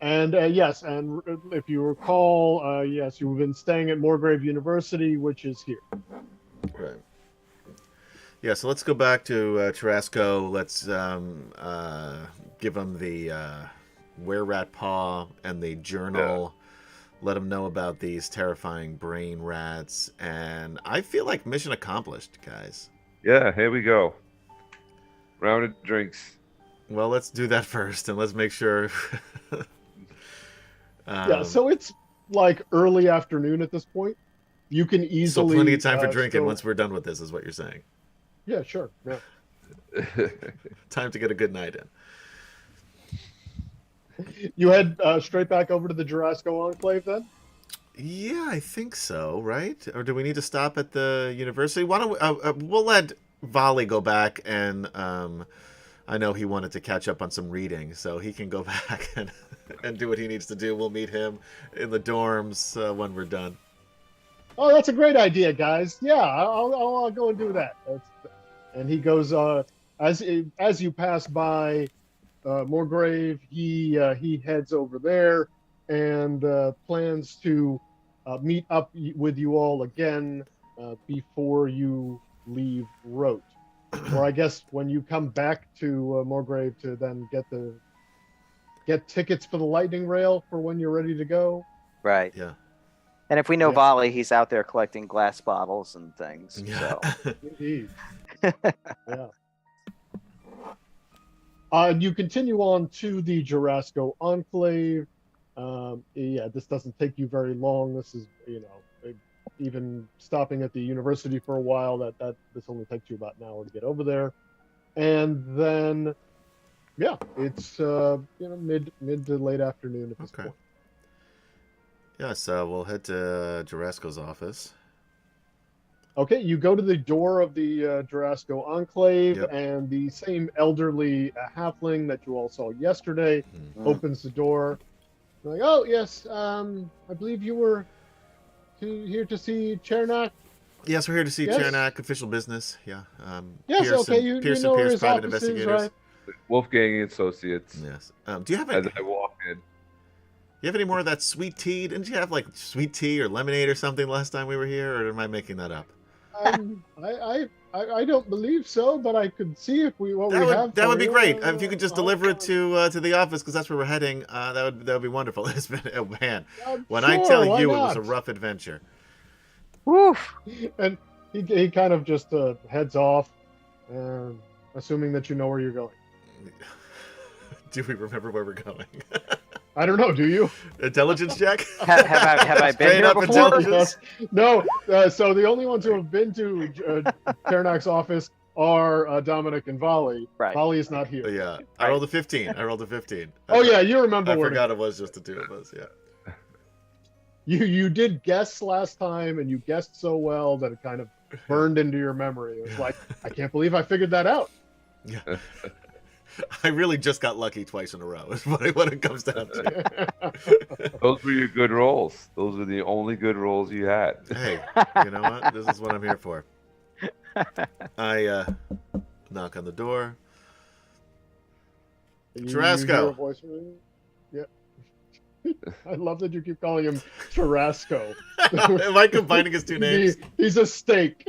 Yes, and if you recall, yes, you've been staying at Morgrave University, which is here. Right. Yeah, so let's go back to Tarasco. Let's give him the were-rat paw and the journal. Let him know about these terrifying brain rats. And I feel like mission accomplished, guys. Yeah, here we go. Round of drinks. Well, let's do that first, and let's make sure. Yeah, so it's like early afternoon at this point. You can easily. So plenty of time for drinking still... once we're done with this, is what you're saying. Yeah, sure. Yeah. Time to get a good night in. You head straight back over to the Jurassico Enclave then? Yeah, I think so, right? Or do we need to stop at the university? Why don't we, we'll let Volley go back, and I know he wanted to catch up on some reading, so he can go back and do what he needs to do. We'll meet him in the dorms when we're done. Oh, that's a great idea, guys. Yeah, I'll go and do that. And he goes as you pass by Morgrave, he heads over there and plans to meet up with you all again before you leave Rote. Or I guess when you come back to Morgrave to then get tickets for the lightning rail for when you're ready to go. Right. Yeah. And if we know Volley, he's out there collecting glass bottles and things. Yeah. So. Indeed. Yeah. You continue on to the Jurassico Enclave. Yeah, this doesn't take you very long. This is, even stopping at the university for a while, this only takes you about an hour to get over there. And then, yeah, it's mid to late afternoon at this point. Yes, we'll head to Jurassico's office. Okay, you go to the door of the Jurassico Enclave, and the same elderly halfling that you all saw yesterday opens the door. Like, oh, yes, I believe you were here to see Chernak? Yes, we're here to see Chernak, official business. Yeah. Yes, Pearson, okay, you know where his private office is, investigators. right? Wolfgang Associates. Yes. Do you have any? As I walk in. You have any more of that sweet tea? Didn't you have like sweet tea or lemonade or something last time we were here, or am I making that up? I don't believe so, but I could see if we have. That would be great if you could just deliver it to the office, because that's where we're heading. That would be wonderful. It's been man. When I tell you, it was a rough adventure. Woof. And he kind of just heads off, assuming that you know where you're going. Do we remember where we're going? I don't know. Do you? Intelligence check? Have I been here before? No. So the only ones who have been to Chernak's office are Dominic and Volley. Right. Volley is not here. Yeah. I rolled a 15. Oh, yeah. You remember I forgot it was just the two of us. Yeah. You did guess last time, and you guessed so well that it kind of burned into your memory. It was like, I can't believe I figured that out. Yeah. I really just got lucky twice in a row, is what it comes down to. Those were your good rolls. Those were the only good rolls you had. Hey, you know what? This is what I'm here for. I knock on the door. Jurassico. Yeah. I love that you keep calling him Jurassico. Am I combining his two names? He's a steak.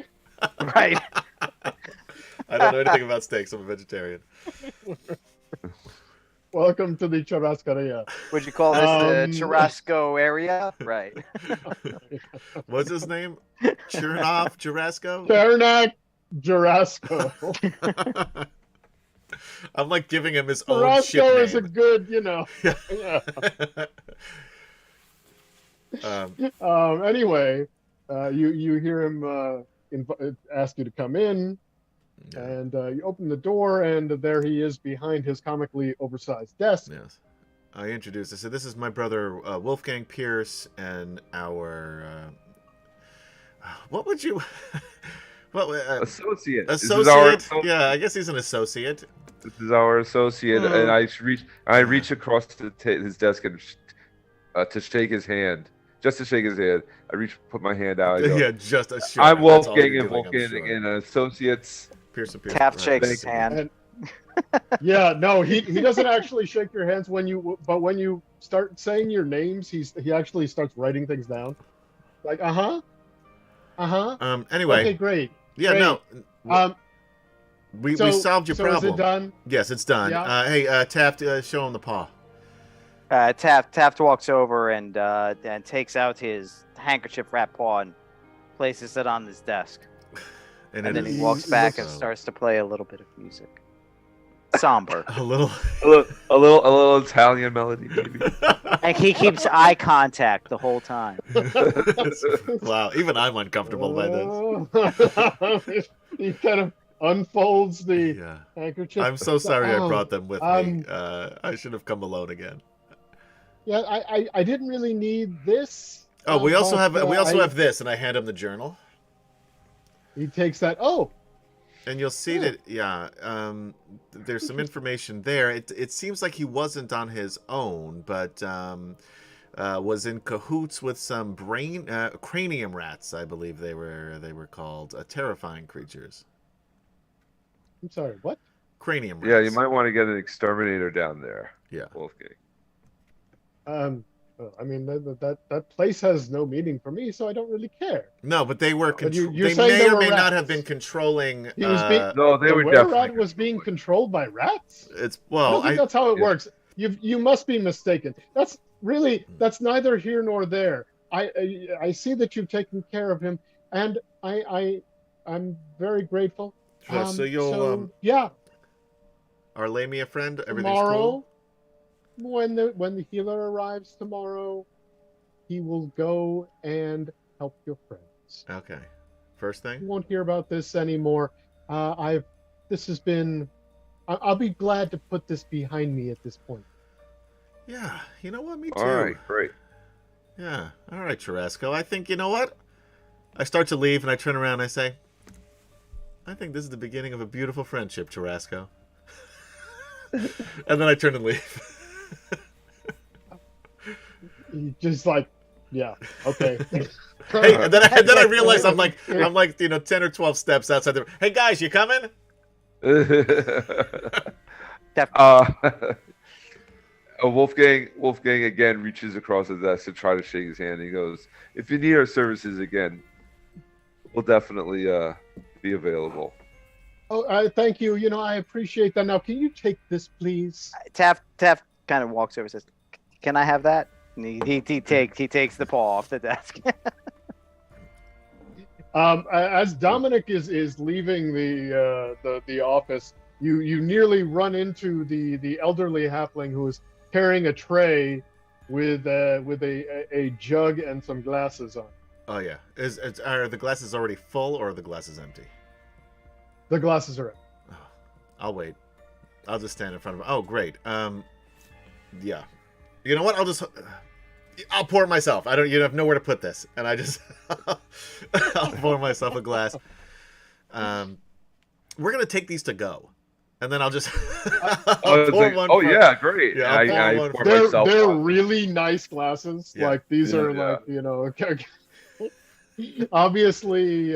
Right. I don't know anything about steaks. I'm a vegetarian. Welcome to the Churrascaria. Would you call this the Churrasco area? Right. What's his name? Chernoff Jurasco? Chernak Jurasco. I'm like giving him his own ship name. Jurasco is a good, Yeah. Anyway, you hear him ask you to come in. Yeah. And you open the door, and there he is behind his comically oversized desk. Yes. I introduced. I said, "This is my brother Wolfgang Pierce, and our what would you? Associate. Associate. Yeah, I guess he's an associate. This is our associate, and I reach across his desk and to shake his hand. Just to shake his hand, put my hand out. I go, Yeah, just a shot. I'm Wolfgang and associates. Pearson. Taft shakes his hand. Yeah, no, he doesn't actually shake your hands when you start saying your names, he actually starts writing things down. Like, Anyway. Okay, great. Yeah, great. no. We solved your problem. Is it done? Yes, it's done. Yeah. Hey, Taft, show him the paw. Taft walks over and takes out his handkerchief wrapped paw and places it on his desk. And then he walks back and starts to play a little bit of music. Somber. A little Italian melody, maybe. And he keeps eye contact the whole time. Wow, even I'm uncomfortable by this. He kind of unfolds the handkerchief. I'm so sorry I brought them with me. I should have come alone again. Yeah, I didn't really need this. Oh, we also have have this, and I hand him the journal. He takes that. Oh. And you'll see that, there's some information there. It seems like he wasn't on his own, but was in cahoots with some cranium rats, I believe they were called, terrifying creatures. I'm sorry, what? Cranium rats. Yeah, you might want to get an exterminator down there. Yeah. Wolfgang. I mean, that place has no meaning for me, so I don't really care. No, but they were. You're they saying may or may rats. not have been controlling. No, they were definitely. rat was being controlled by rats. It's I don't think that's how it works. You must be mistaken. That's neither here nor there. I see that you've taken care of him, and I'm very grateful. So you'll our Lamia friend. Everything's tomorrow. Cool? When the healer arrives tomorrow, he will go and help your friends. Okay. First thing? You won't hear about this anymore. This has been. I'll be glad to put this behind me at this point. Yeah, you know what? Me too. All right, great. Yeah, all right, Tarasco. I think you know what? I start to leave, and I turn around and I say, "I think this is the beginning of a beautiful friendship, Tarasco." And then I turn and leave. Just like, yeah, okay. Hey, and then I realize I'm like 10 or 12 steps outside the. Hey guys, you coming? Wolfgang again reaches across the desk to try to shake his hand. He goes, "If you need our services again, we'll definitely be available." Oh, thank you. I appreciate that. Now, can you take this, please? Taft kind of walks over and says, "Can I have that?" And he takes the paw off the desk. As Dominic is leaving the office, you nearly run into the elderly halfling who is carrying a tray with a jug and some glasses on. Oh yeah, are the glasses already full or are the glasses empty? The glasses are empty. Oh, I'll wait. I'll just stand in front of him. Oh great. Yeah. You know what? I'll pour it myself. You have nowhere to put this, and I just I'll pour myself a glass. We're gonna take these to go, and then I'll just pour one. Oh yeah, great. Yeah, I pour myself they're one. really nice glasses. Yeah. Like these are obviously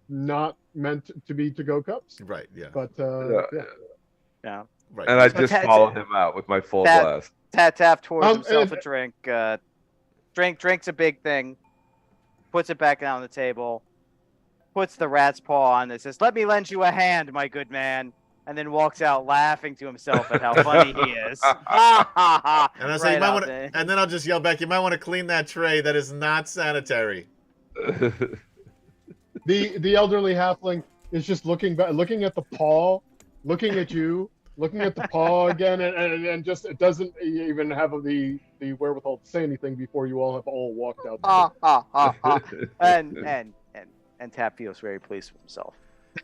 not meant to be to-go cups. Right. Yeah. But Yeah. Right. And I just follow him out with my full glass. Taft pours himself a drink. Drink's a big thing. Puts it back down on the table. Puts the rat's paw on and says, "Let me lend you a hand, my good man." And then walks out laughing to himself at how funny he is. And I say, and then I'll just yell back, "You might want to clean that tray. That is not sanitary." The elderly halfling is just looking at the paw, looking at you, looking at the paw again, and just it doesn't even have the wherewithal to say anything before you all have all walked out. And Tap feels very pleased with himself.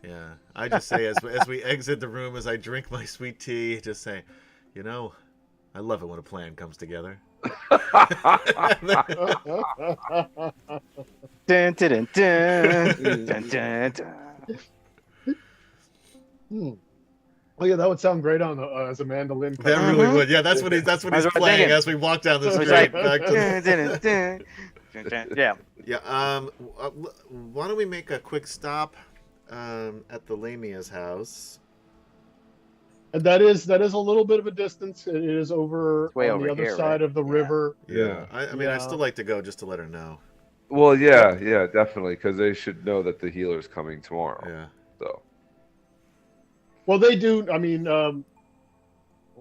Yeah, I just say as we exit the room, as I drink my sweet tea, just say, I love it when a plan comes together. Dun, dun, dun, dun, dun, dun, dun. Oh yeah, that would sound great on as a mandolin. That really would. Yeah, that's what he's playing as we walk down the street. Back to yeah. Yeah. Why don't we make a quick stop at the Lamia's house? And that is a little bit of a distance. It is on the other side of the river. Yeah. I mean, I'd still like to go just to let her know. Well, yeah, definitely, because they should know that the healer's coming tomorrow. Yeah. So. Well, they do. I mean, what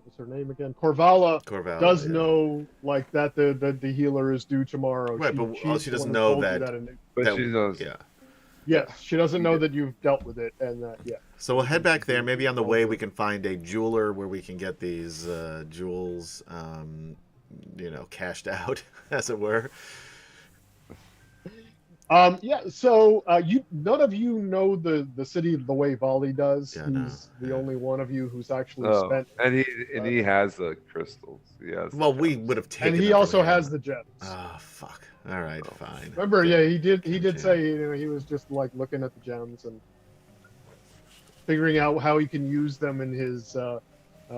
was her name again? Corvala does know like that the healer is due tomorrow. Right, but she doesn't know that. But she knows. Yeah. Yes, she doesn't know that you've dealt with it, and yeah. So we'll head back there. Maybe on the way we can find a jeweler where we can get these jewels, cashed out, as it were. Yeah. So none of you know the city the way Volley does. Yeah, He's the only one of you who's actually spent. And he has the crystals. Yes. Well, we would have taken. And he also has the gems. Oh fuck! All right, fine. Remember, yeah, he did say he was just like looking at the gems and figuring out how he can use them in his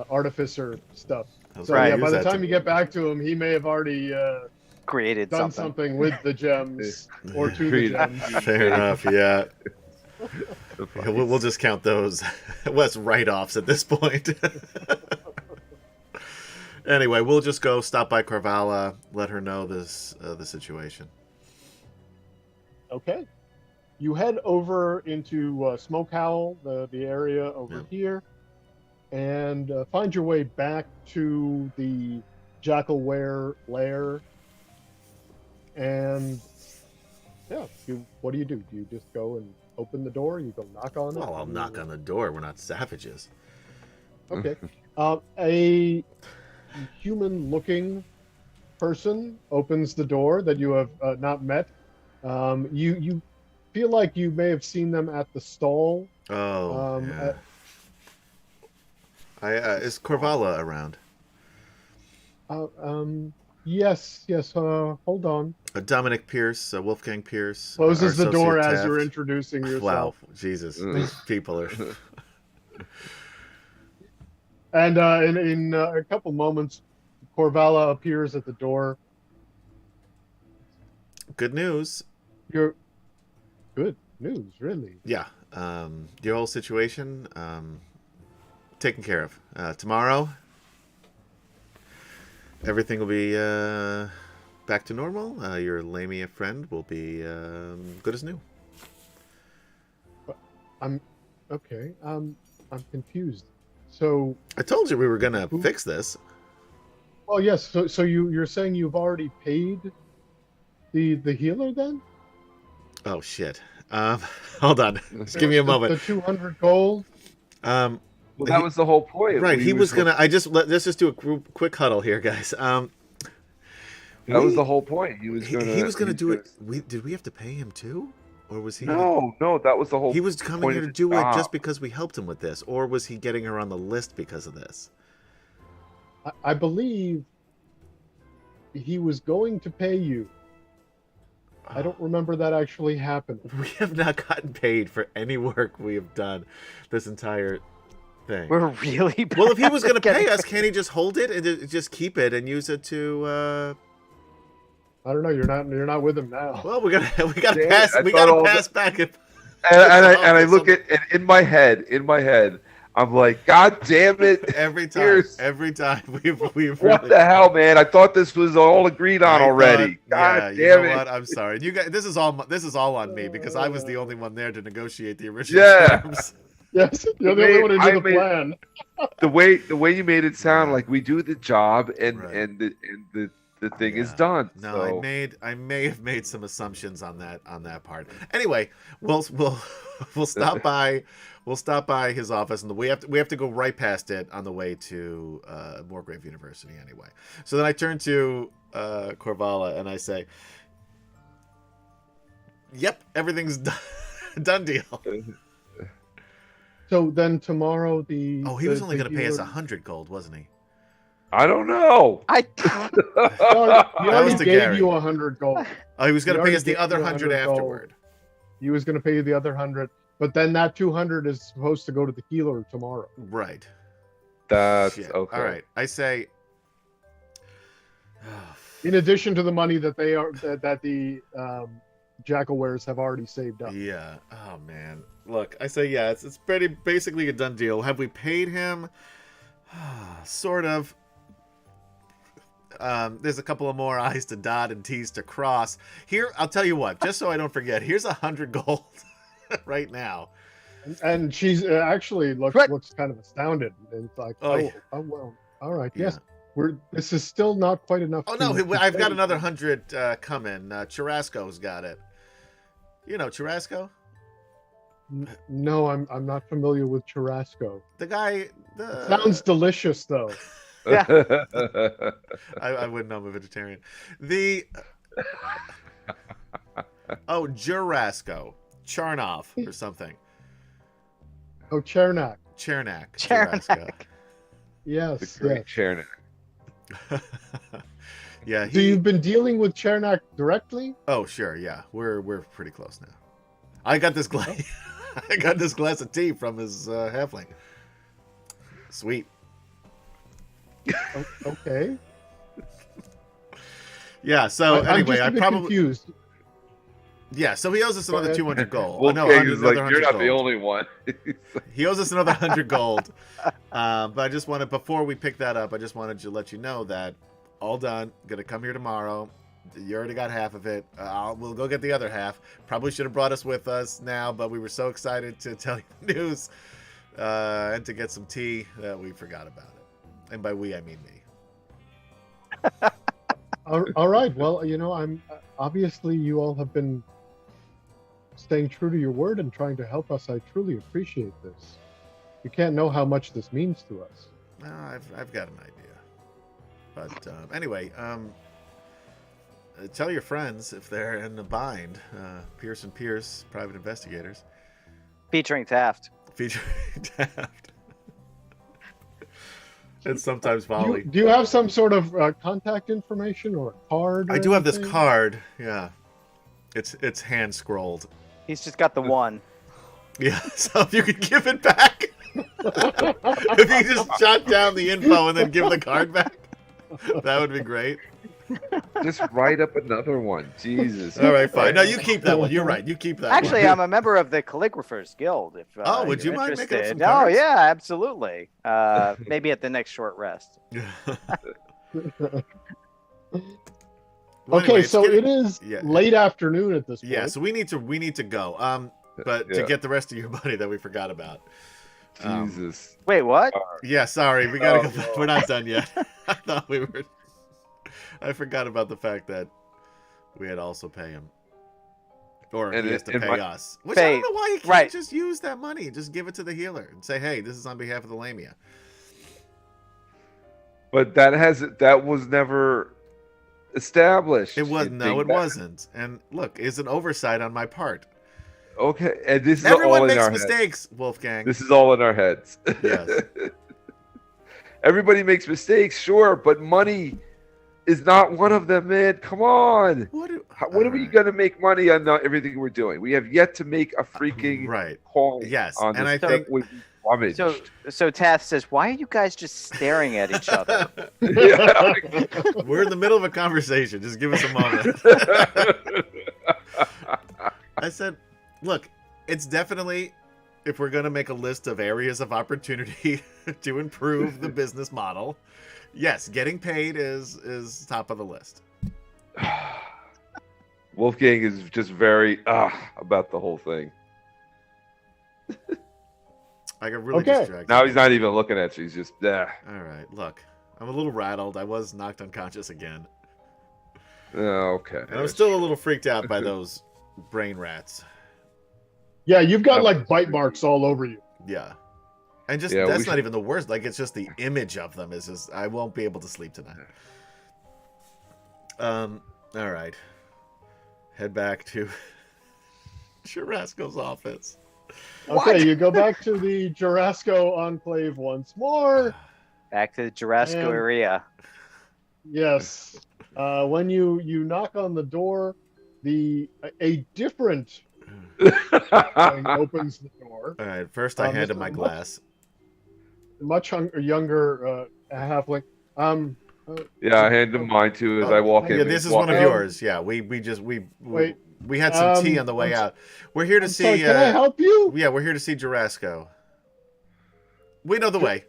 artificer stuff. So right. yeah, by the time you get back to him, he may have already created done something with the gems or to the gems. Fair enough. Yeah. We'll just count those as write-offs at this point. Anyway, we'll just go stop by Carvala, let her know the situation. Okay. You head over into Smoke Howl, the area over here, and find your way back to the Jackalware lair. And yeah, what do you do? Do you just go and open the door? You go knock on it? Well, I'll knock on the door. We're not savages. Okay. A human-looking person opens the door that you have not met. You feel like you may have seen them at the stall. Oh, is Corvala around? Yes. Hold on. Dominic Pierce, Wolfgang Pierce. Closes the door as Taft. you're introducing yourself. Wow, Jesus. These people are... And in a couple moments, Corvala appears at the door. Good news. Good news, really. Yeah. Your whole situation taken care of. Tomorrow, everything will be back to normal. Your Lamia friend will be good as new. I'm confused. So I told you we were gonna fix this. Well, yes. So you're saying you've already paid the healer then? Oh shit. Hold on. Just give me a moment. The 200 gold. Well, that was the whole point. Right. He was gonna. Let's just do a quick huddle here, guys. That was the whole point. He was gonna do it. Did we have to pay him too? Or was he? No, that was the whole. He was coming here to do it just because we helped him with this, or was he getting her on the list because of this? I believe he was going to pay you. I don't remember that actually happening. We have not gotten paid for any work we have done this entire thing. We're really bad. Well, if he was going to pay us, can't he just hold it and just keep it and use it to? I don't know. You're not with him now. Well, we gotta pass back. And I look at and in my head, I'm like, God damn it! Every time we've what really... the hell, man? I thought this was all agreed on already. God damn it! What? I'm sorry. You guys, this is all on me because I was the only one there to negotiate the original terms. Yes, you're the only one who did the plan. The way you made it sound like we do the job and the thing is done. No, so. I may have made some assumptions on that part. Anyway, we'll stop by. We'll stop by his office, and we have to go right past it on the way to Morgrave University anyway. So then I turn to Corvala and I say, "Yep, everything's done deal." So then tomorrow he was only going to pay us 100 gold, wasn't he? I don't know. He already gave you 100 gold. Oh, he was going to pay us the other 100 afterward. He was going to pay you the other 100, but then that 200 is supposed to go to the healer tomorrow. Right. That's Shit. okay. All right. I say, in addition to the money that the Jackalwares have already saved up. Yeah. Oh man. Look, I say it's basically a done deal. Have we paid him? Sort of. There's a couple of more I's to dot and T's to cross. Here, I'll tell you what, just so I don't forget, here's 100 gold right now. And she's actually looks kind of astounded. And it's like, oh well, all right, yes. This is still not quite enough. Oh no, I've got another 100 coming. Churrasco's got it. You know Churrasco? No, I'm not familiar with churrasco. The guy. It sounds delicious, though. Yeah. I wouldn't know. I'm a vegetarian. The Jurasco, Charnov or something. Oh, Chernak. Chernak. Chernak. Yes. The great Chernak. Yeah. So you've been dealing with Chernak directly? Oh, sure. Yeah, we're pretty close now. I got this glass. I got this glass of tea from his halfling. Sweet. Okay. Yeah. So anyway, I'm just confused. Yeah. So he owes us another 200 gold. Well, no, is like, another you're not gold. the only one. He owes us another 100 gold. But I just wanted, before we pick that up, I just wanted to let you know that all done. Gonna come here tomorrow. You already got half of it. We'll go get the other half. Probably should have brought us with us now, but we were so excited to tell you the news and to get some tea that we forgot about it. And by we, I mean me. All right. Well, I'm obviously you all have been staying true to your word and trying to help us. I truly appreciate this. You can't know how much this means to us. I've got an idea. But anyway, tell your friends if they're in a bind. Pierce and Pierce, private investigators. Featuring Taft. Featuring Taft. And sometimes Volley. Do you have some sort of contact information or a card? I do have this card. Yeah, it's hand scrolled. He's just got the one. Yeah, so if you could give it back, if you just jot down the info and then give the card back, that would be great. Just write up another one. Jesus. All right, fine. No, you keep that one. You're right. You keep that Actually, one. I'm a member of the Calligraphers Guild. If would you you're mind making up interested. some cards? Oh, yeah, absolutely. Maybe at the next short rest. Well, Okay, anyway, so it is late afternoon at this point. Yeah, so we need to go. But to get the rest of your money that we forgot about. Jesus. Wait, what? Yeah, sorry, we gotta go. We're not done yet. I thought we were. I forgot about the fact that we had to also pay him, or he has to pay us. Which I don't know why you can't just use that money. Just give it to the healer and say, "Hey, this is on behalf of the Lamia." But that was never established. It was it wasn't. And look, it's an oversight on my part. Okay, and this is everyone all in makes our mistakes, heads. Wolfgang. This is all in our heads. Yes. Everybody makes mistakes, sure, but money is not one of them, man. Come on. What are we going to make money on everything we're doing? We have yet to make a freaking call. Yes, on and this I think so Taft says, "Why are you guys just staring at each other?" We're in the middle of a conversation. Just give us a moment. I said, look, it's definitely, if we're going to make a list of areas of opportunity to improve the business model, yes, getting paid is top of the list. Wolfgang is just very about the whole thing. I got really distracted. Now he's not even looking at you. He's just, All right, look, I'm a little rattled. I was knocked unconscious again. Okay. And I'm still a little freaked out by those brain rats. Yeah, you've got like bite marks all over you. Yeah. And just that's not even the worst. Like, it's just the image of them is just, I won't be able to sleep tonight. All right. Head back to Churrasco's office. Okay, you go back to the Jurasco Enclave once more. Back to the Jurasco area. Yes. When you knock on the door, a different opens the door. All right, first I hand him my glass. Much younger halfling. I hand him mine too as I walk in. Yeah, this is one of yours. Yeah, we had some tea on the way out. We're here to see. Sorry, can I help you? Yeah, we're here to see Jurasco. We know the way.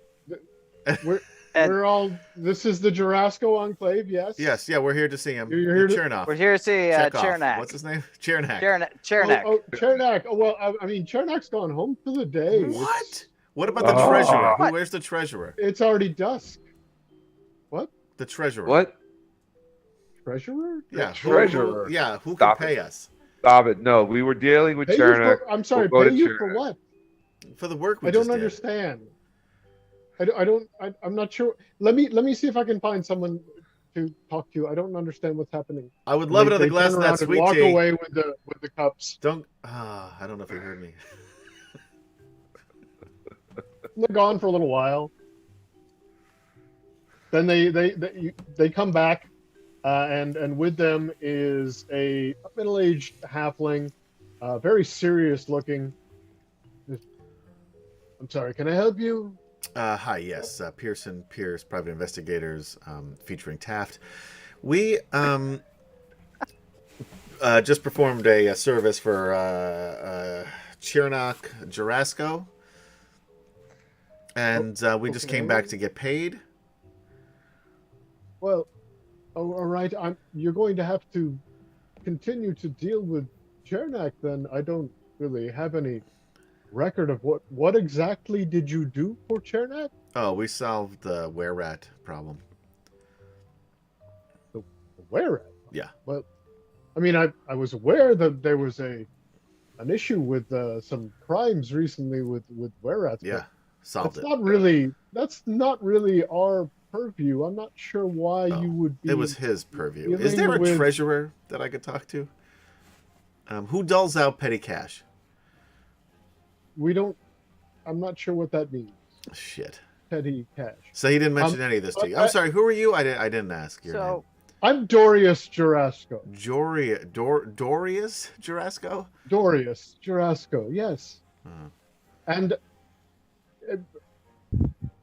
We're all. This is the Jurasco Enclave. Yes. Yes. Yeah, we're here to see him. You're here We're here to see Chernak. What's his name? Chernak. Chernak. Chernak. Oh, well, I mean, Chernak's gone home for the day. What? What about the treasurer? Where's the treasurer? It's already dusk. What? The treasurer. What? Treasurer? Yeah, treasurer. Who can pay us? Stop it. No, we were dealing with Chernak. I'm sorry, We'll pay you for what? For the work we I don't just understand. I'm not sure. Let me see if I can find someone to talk to. I don't understand what's happening. I would love another glass of that sweet tea. Walk away with the cups. I don't know if you heard me. They're gone for a little while. Then they come back, and with them is a middle-aged halfling, very serious looking. I'm sorry, can I help you? Hi, yes, Pearson Pierce, private investigators, featuring Taft. We just performed a service for Chernak Jarasco, and we just came back to get paid. Well, all right. You're going to have to continue to deal with Chernak then. I don't really have any record of what exactly did you do for Chernak? Oh, we solved the were-rat problem. The were-rat? Yeah. Well, I mean, I was aware that there was an issue with some crimes recently with were-rats. Yeah, solved it. That's not really our purview. I'm not sure why you would be. It was his purview. Is there a treasurer that I could talk to? Who doles out petty cash? We don't. I'm not sure what that means. Shit. Petty cash. So he didn't mention any of this to you. I'm sorry. Who are you? I didn't ask your name. I'm Dorius Jarasco. Dorius Jarasco? Dorius Jarasco. Yes. And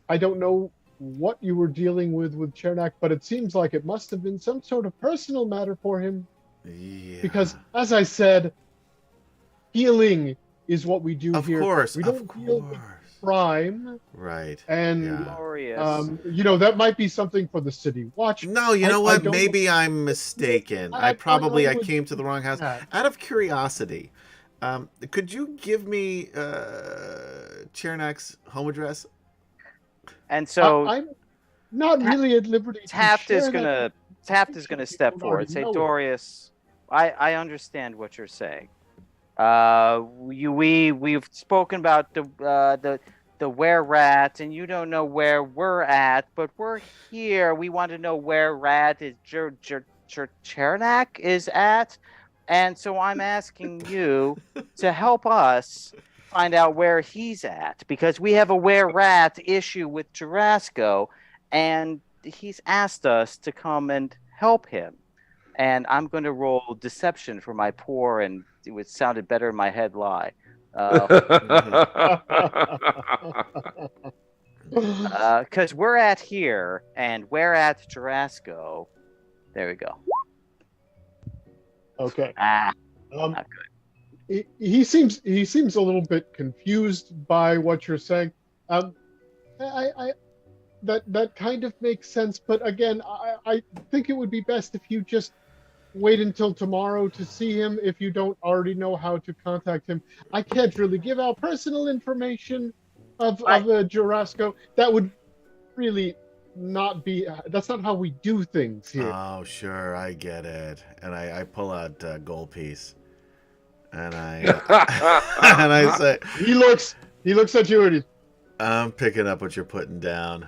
I don't know what you were dealing with Chernak, but it seems like it must have been some sort of personal matter for him. Yeah. Because, as I said, healing is what we do here. Of course, we don't deal with crime. Right. And that might be something for the city watch. No, you know what? Maybe I'm mistaken. I came to the wrong house. Out of curiosity, could you give me Chernak's home address? And so I'm not really at liberty. Taft is gonna step forward. Say, Dorius, I understand what you're saying. We've spoken about the were-rat, and you don't know where we're at, but we're here. We want to know where rat is Chernak is at, and so I'm asking you to help us find out where he's at, because we have a were-rat issue with Jarasco, and he's asked us to come and help him. And I'm going to roll deception for my poor, and it sounded better in my head, lie. Because we're at here, and we're at Jarasco. There we go. Okay. Not good. He seems a little bit confused by what you're saying. That kind of makes sense, but again, I think it would be best if you just wait until tomorrow to see him if you don't already know how to contact him. I can't really give out personal information of Jarasco. That would really not be. That's not how we do things here. Oh, sure, I get it. And I pull out gold piece, and I and I say, he looks at you and I'm picking up what you're putting down.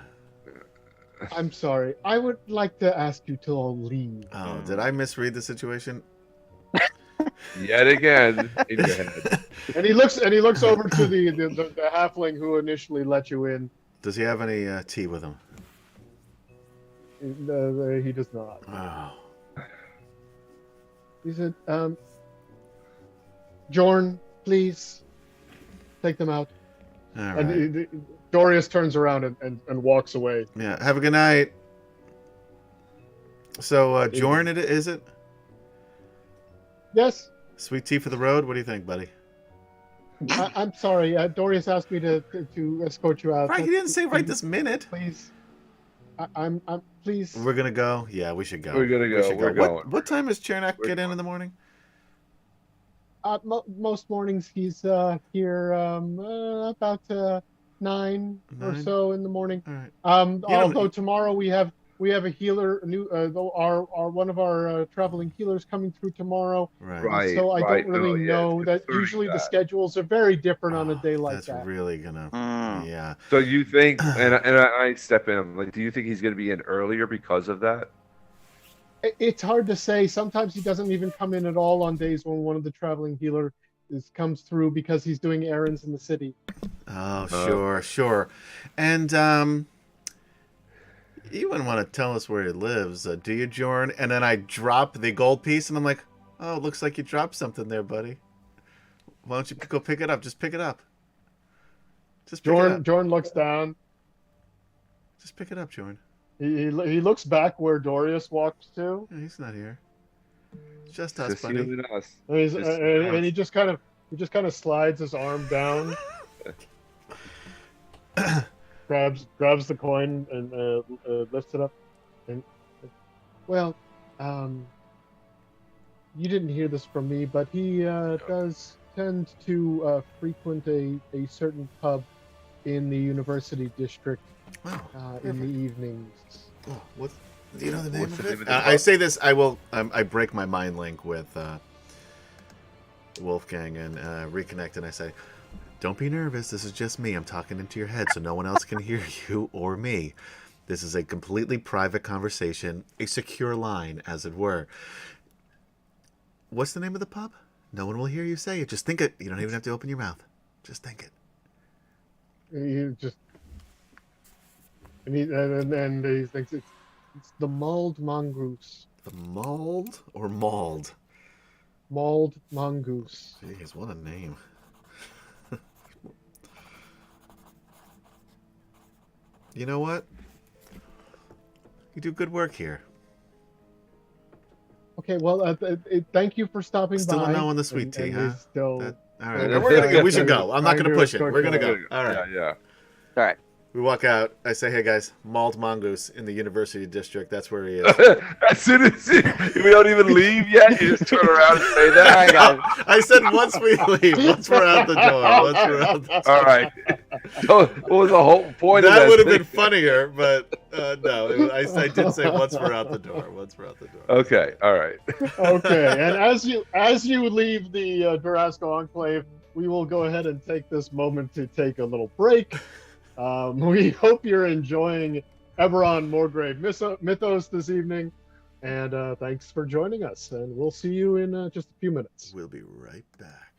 I'm sorry. I would like to ask you to all leave. Oh, did I misread the situation? Yet again in your head. And he looks over to the halfling who initially let you in. Does he have any tea with him? He does not. Oh. He said, Jorn, please take them out. All right. And Dorius turns around and walks away. Yeah, have a good night. So, Jorn, is it? Yes. Sweet tea for the road? What do you think, buddy? I'm sorry. Dorius asked me to escort you out. Right, he didn't say right this minute. Please. I'm please. We're gonna go. Yeah, we should go. We're gonna go. We're going. What time does Chernak get in the morning? Most mornings he's here about 9 or so in the morning. All right. Although tomorrow we have we have a healer, one of our traveling healers coming through tomorrow. Right. So I don't really know that. Usually the schedules are very different on a day like that. That's really gonna, yeah. So you think, and I step in, I'm like, do you think he's going to be in earlier because of that? It's hard to say. Sometimes he doesn't even come in at all on days when one of the traveling healer comes through because he's doing errands in the city. Oh, sure. And you wouldn't want to tell us where he lives, do you, Jorn? And then I drop the gold piece, and I'm like, oh, it looks like you dropped something there, buddy. Why don't you go pick it up? Just pick it up. Jorn looks down. Just pick it up, Jorn. He looks back where Dorius walks to. Yeah, he's not here. It's just us, buddy. And he just kind of slides his arm down, grabs the coin and lifts it up. And well, you didn't hear this from me, but he does tend to frequent a certain pub in the university district in the evenings. Oh, what? Do you know the name of it? I say this. I break my mind link with Wolfgang and reconnect, and I say, "Don't be nervous. This is just me. I'm talking into your head, so no one else can hear you or me. This is a completely private conversation, a secure line, as it were." What's the name of the pub? No one will hear you say it. Just think it. You don't even have to open your mouth. Just think it. You just. And he thinks it's the Mauled Mongoose. The Mauled or Mauled? Mauled Mongoose. Jeez, what a name. You know what? You do good work here. Okay, well, thank you for stopping by. Still a no on the sweet tea, huh? All right, we're gonna go. We should go. I'm not gonna push it. We're gonna go. All right. Yeah. All right. We walk out. I say, "Hey guys, Mauled Mongoose in the University District. That's where he is." As soon as we don't even leave yet, you just turn around and say that. All right, guys. I said once we leave, once we're out the door. All right. So what was the whole point of that? That would have been funnier, but no. I did say once we're out the door. Okay. All right. Okay. And as you leave the Durasco Enclave, we will go ahead and take this moment to take a little break. We hope you're enjoying Eberron Morgrave Mythos this evening, and thanks for joining us, and we'll see you in just a few minutes. We'll be right back.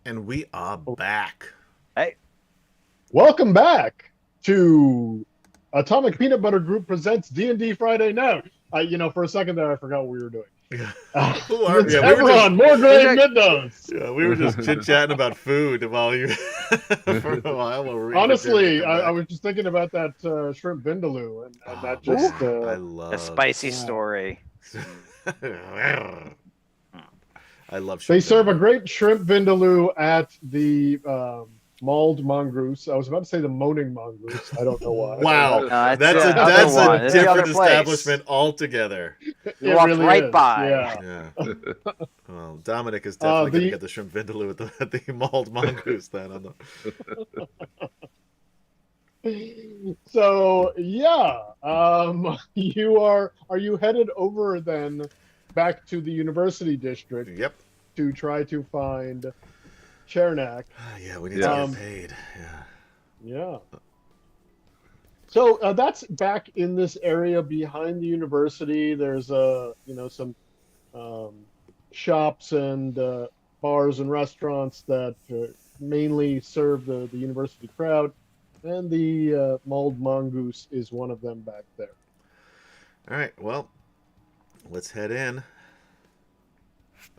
And we are back. Hey. Welcome back to Atomic Peanut Butter Group presents D&D Friday Night. For a second there, I forgot what we were doing. Who are it's Eberron, Morgrave, Mythos. Yeah, we were just chit-chatting about food while you for a while. Honestly, I was just thinking about that shrimp vindaloo, and that just... I love a spicy story. I love shrimp. They serve a great shrimp vindaloo at the mauled mongoose. I was about to say the moaning mongoose. I don't know why. Wow, No, that's a different establishment altogether. You walked really right by. Yeah. Well, Dominic is definitely going to get the shrimp vindaloo at the mauled mongoose then. So yeah, are you headed over then back to the university district? Yep. To try to find Chernak. Yeah, we need to get paid. Yeah. So that's back in this area behind the university. There's some shops and bars and restaurants that mainly serve the university crowd, and the mauled mongoose is one of them back there. All right. Well, let's head in.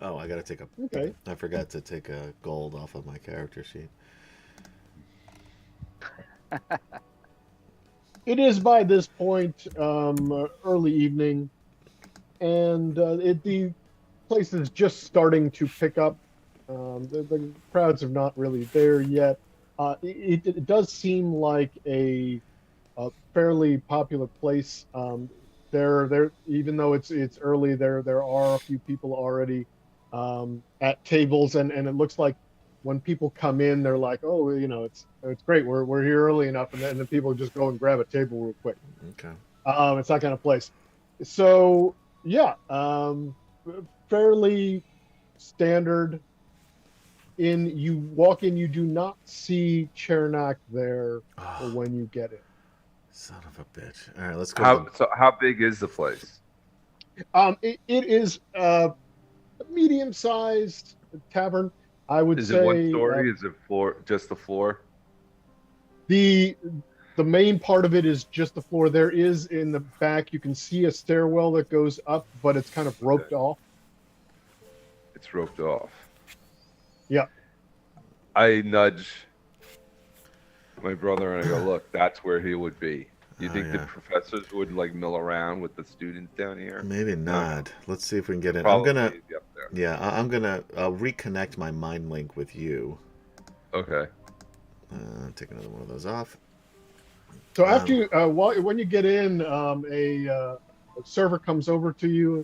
Oh, I gotta take a. Okay. I forgot to take a gold off of my character sheet. It is by this point early evening, and the place is just starting to pick up. The crowds are not really there yet. It does seem like a fairly popular place. There, even though it's early, there are a few people already at tables, and it looks like when people come in, they're like, oh, it's great, we're here early enough, and then people just go and grab a table real quick. Okay. It's that kind of place. So yeah, fairly standard. You walk in, you do not see Chernak there when you get in. Son of a bitch! All right, let's go. How big is the place? It is a medium-sized tavern. I would say. Is it one story? Is it floor? Just the floor? The main part of it is just the floor. There is in the back. You can see a stairwell that goes up, but it's kind of roped off. It's roped off. Yeah. I nudge my brother and I go, look, that's where he would be. You think the yeah. professors would like mill around with the students down here? Maybe not. Let's see if we can get in. I'll reconnect my mind link with you. Okay. Take another one of those off. So after you, when you get in, a server comes over to you,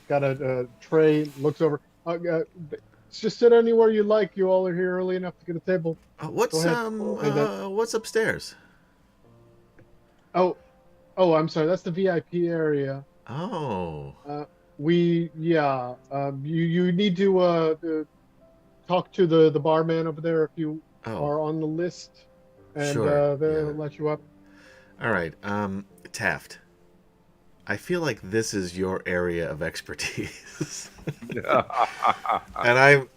got a tray, looks over. Just sit anywhere you like. You all are here early enough to get a table. What's upstairs? Oh, I'm sorry. That's the VIP area. Oh. You need to talk to the barman over there if you are on the list, and sure. they'll let you up. All right, Taft. I feel like this is your area of expertise. And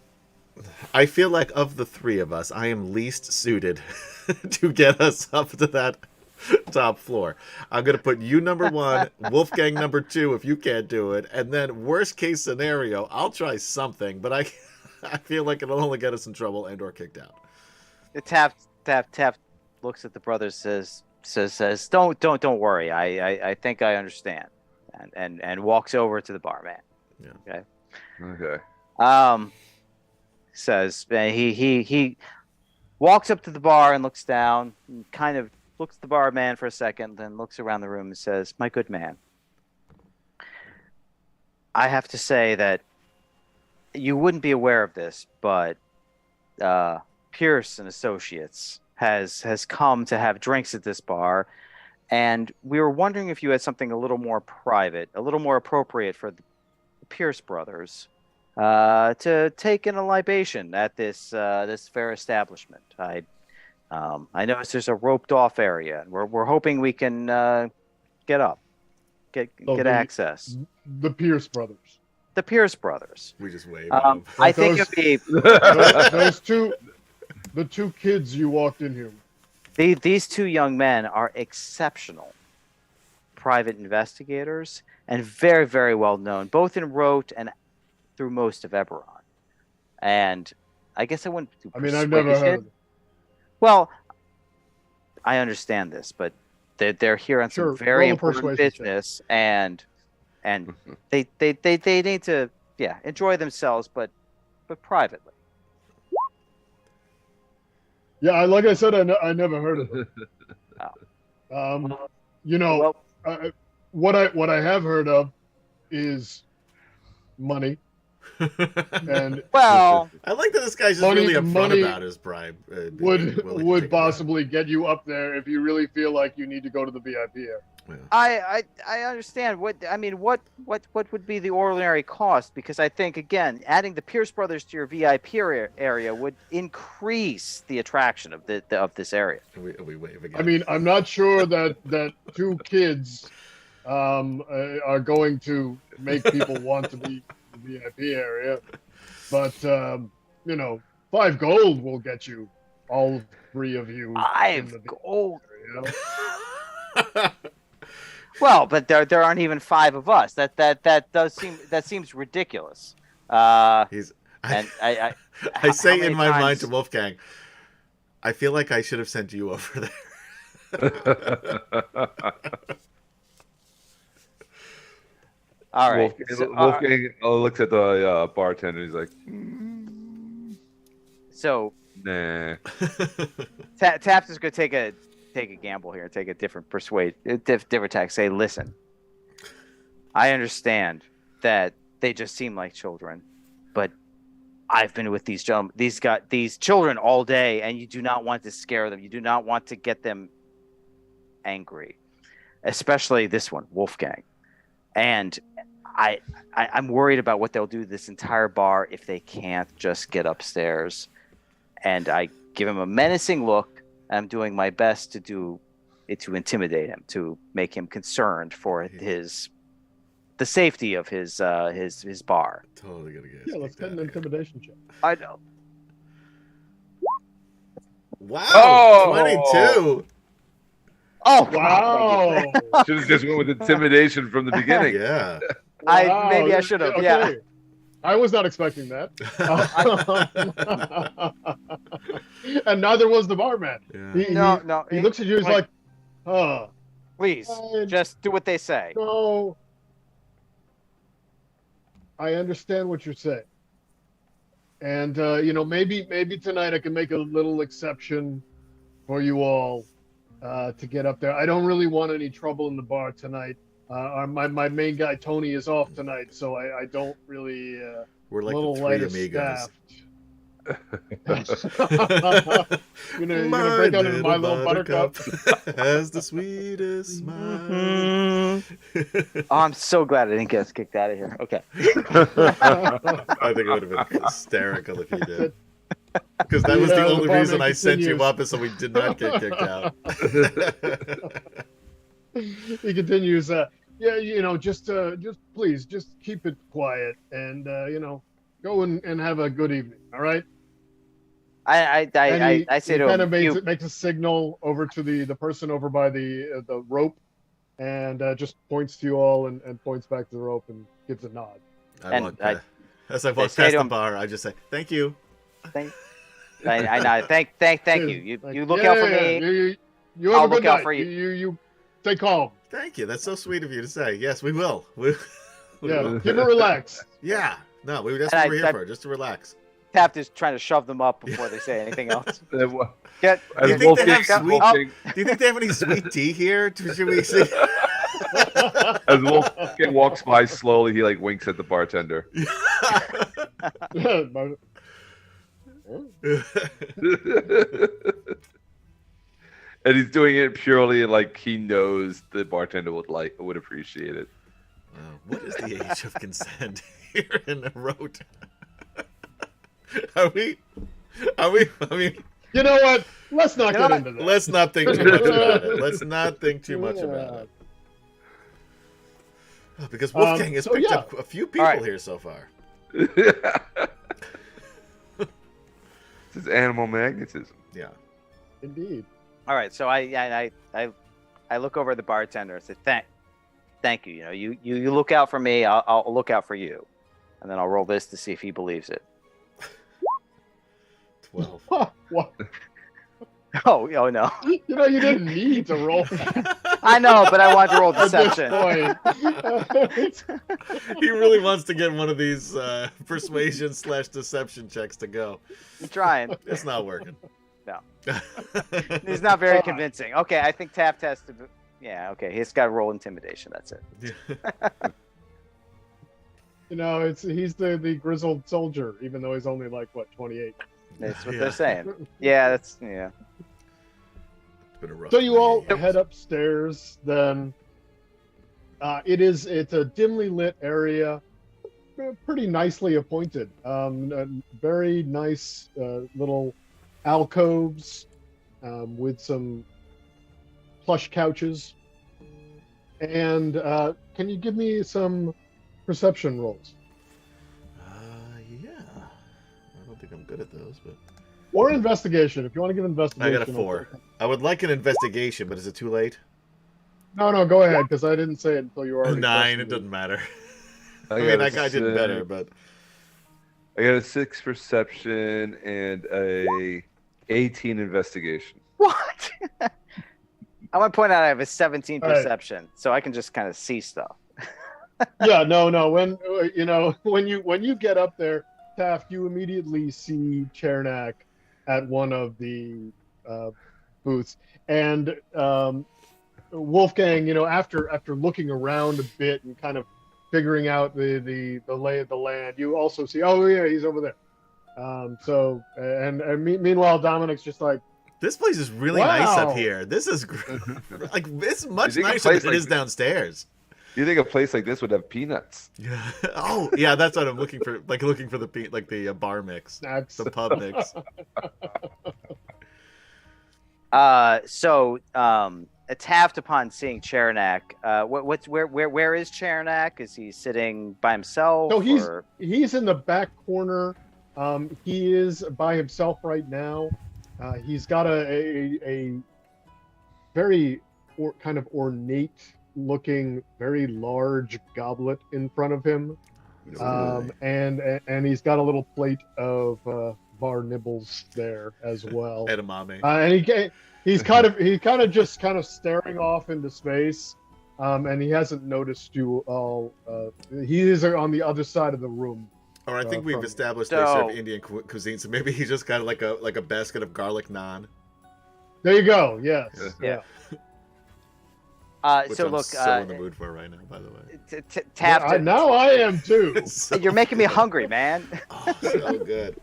I feel like of the three of us, I am least suited to get us up to that top floor. I'm going to put you number 1, Wolfgang number 2 if you can't do it, and then worst case scenario, I'll try something, but I feel like it'll only get us in trouble and or kicked out. Taft looks at the brothers, says, don't worry. I think I understand, and walks over to the barman. Yeah. Okay. Says he walks up to the bar and looks down, and kind of looks at the barman for a second, then looks around the room and says, "My good man, I have to say that you wouldn't be aware of this, but Pierce and Associates has come to have drinks at this bar, and we were wondering if you had something a little more private, a little more appropriate for the Pierce brothers to take in a libation at this fair establishment. I noticed there's a roped off area, and we're hoping we can get access. The Pierce brothers. The Pierce brothers. We just wave. I think it'd be the two kids you walked in here with. These two young men are exceptional private investigators and very, very well known, both in Rote and through most of Eberron. And I guess I wouldn't do persuasion. I've never heard of it. Well, I understand this, but they're here on some very important business, and they need to enjoy themselves, but privately. Yeah, like I said, I never heard of it. What I have heard of is money. And I like that this guy's just really upfront about his bribe. Would possibly get you up there if you really feel like you need to go to the VIP area. Yeah. I understand. What would be the ordinary cost? Because I think, again, adding the Pierce brothers to your VIP area would increase the attraction of this area. We wave again. I mean, I'm not sure that two kids are going to make people want to be in the VIP area, but 5 gold will get you all 3 of you. 5 gold. Well, but there aren't even 5 of us. That seems ridiculous. I say in my mind to Wolfgang, I feel like I should have sent you over there. All right. Wolfgang looks at the bartender. He's like, So, nah. Taft is going to take a gamble here, take a different different tack. Say, listen, I understand that they just seem like children, but I've been with these children all day, and you do not want to scare them. You do not want to get them angry, especially this one, Wolfgang. And I'm worried about what they'll do to this entire bar if they can't just get upstairs. And I give him a menacing look. I'm doing my best to intimidate him, to make him concerned for the safety of his bar. Totally gonna get. Yeah, let's get an intimidation check. I know. Wow, 22. Oh wow! Should have just went with intimidation from the beginning. Yeah. Maybe I should have. Okay. Yeah. I was not expecting that. And neither was the barman. Yeah. He looks at you, he's like, oh. Please, just do what they say. No. I understand what you're saying. And, maybe tonight I can make a little exception for you all to get up there. I don't really want any trouble in the bar tonight. My main guy, Tony, is off tonight, so I don't really... We're like a little the three lighter amigos. You're gonna break out into My Little Buttercup. Has the sweetest smile. Mm-hmm. Oh, I'm so glad I didn't get kicked out of here. Okay. I think it would have been hysterical if you did. Because that was the only reason I sent you up, is so we did not get kicked out. He continues, just please, just keep it quiet and, go and have a good evening, all right? I say to him, makes a signal over to the person over by the rope, and just points to you all and points back to the rope and gives a nod. As I walk past the bar, I just say, thank you. Thank you. You look out for me. You have I'll a good look out night. for you. You stay calm. Thank you. That's so sweet of you to say. Yes, we will. Keep it relaxed. Yeah. No, that's what we're here for, just to relax. Taft is trying to shove them up before they say anything else. Do you think they have any sweet tea here? Should we see? As Wolfgang walks by slowly, he winks at the bartender. And he's doing it purely he knows the bartender would appreciate it. What is the age of consent here in the road? Are we? I mean, you know what? Let's not get into that. Let's not think too much about it. Let's not think too much about it. Because Wolfgang has picked up a few people here so far. This is animal magnetism. Yeah. Indeed. All right, so I look over at the bartender and say, thank you. You look out for me. I'll look out for you, and then I'll roll this to see if he believes it. 12. What? Oh no. You didn't need to roll. I know, but I wanted to roll deception. He really wants to get one of these persuasion/deception checks to go. I'm trying. It's not working. No. It's not very convincing. Okay, I think Taft has to. Yeah. Okay, he's got to roll intimidation. That's it. He's the grizzled soldier, even though he's only 28. That's what they're saying. Yeah, that's. It's been a rough so you all head upstairs. Then it's a dimly lit area, pretty nicely appointed. Very nice little alcoves with some plush couches. And can you give me some perception rolls? Yeah. I don't think I'm good at those, but... Or investigation, if you want to give investigation. I got a 4. I would like an investigation, but is it too late? No, go ahead, because I didn't say it until you were already... 9, it doesn't matter. That guy did better, but... I got a 6 perception and a 18 investigation. What? I want to point out I have a 17 perception, so I can just kind of see stuff. Yeah, no. When you get up there, Taft, you immediately see Chernak at one of the booths, and Wolfgang, after looking around a bit and kind of figuring out the lay of the land, you also see, oh yeah, he's over there. Meanwhile, Dominic's just like, this place is really nice up here. This is it's much nicer than it is downstairs. You think a place like this would have peanuts? Yeah. Oh, yeah. That's what I'm looking for. Looking for the bar mix, snacks. The pub mix. Taft, upon seeing Chernak, where is Chernak? Is he sitting by himself? No, he's in the back corner. He is by himself right now. He's got a very kind of ornate looking, very large goblet in front of him, And he's got a little plate of bar nibbles there as well. Edamame. And he's kind of just staring off into space, and he hasn't noticed you all. He is on the other side of the room. Or I think we've established they serve Indian cuisine, so maybe he's just got like a basket of garlic naan. There you go. Yes. Yeah. Which so I'm look, so in the mood for right now. By the way, Taft. Now I am too. You're making me hungry, man. Oh, so good.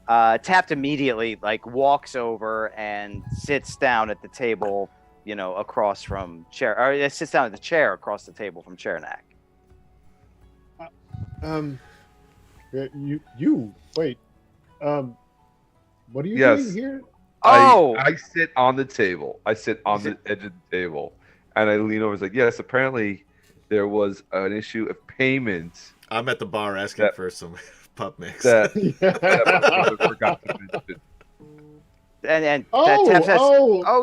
Taft immediately walks over and sits down at the table, across from sits down at the chair across the table from Chernak. You wait. What are you doing here? I sit on the table. I sit on the edge of the table, and I lean over. It's yes. Apparently, there was an issue of payment. I'm at the bar asking for some pup mix. That I forgot to mention. And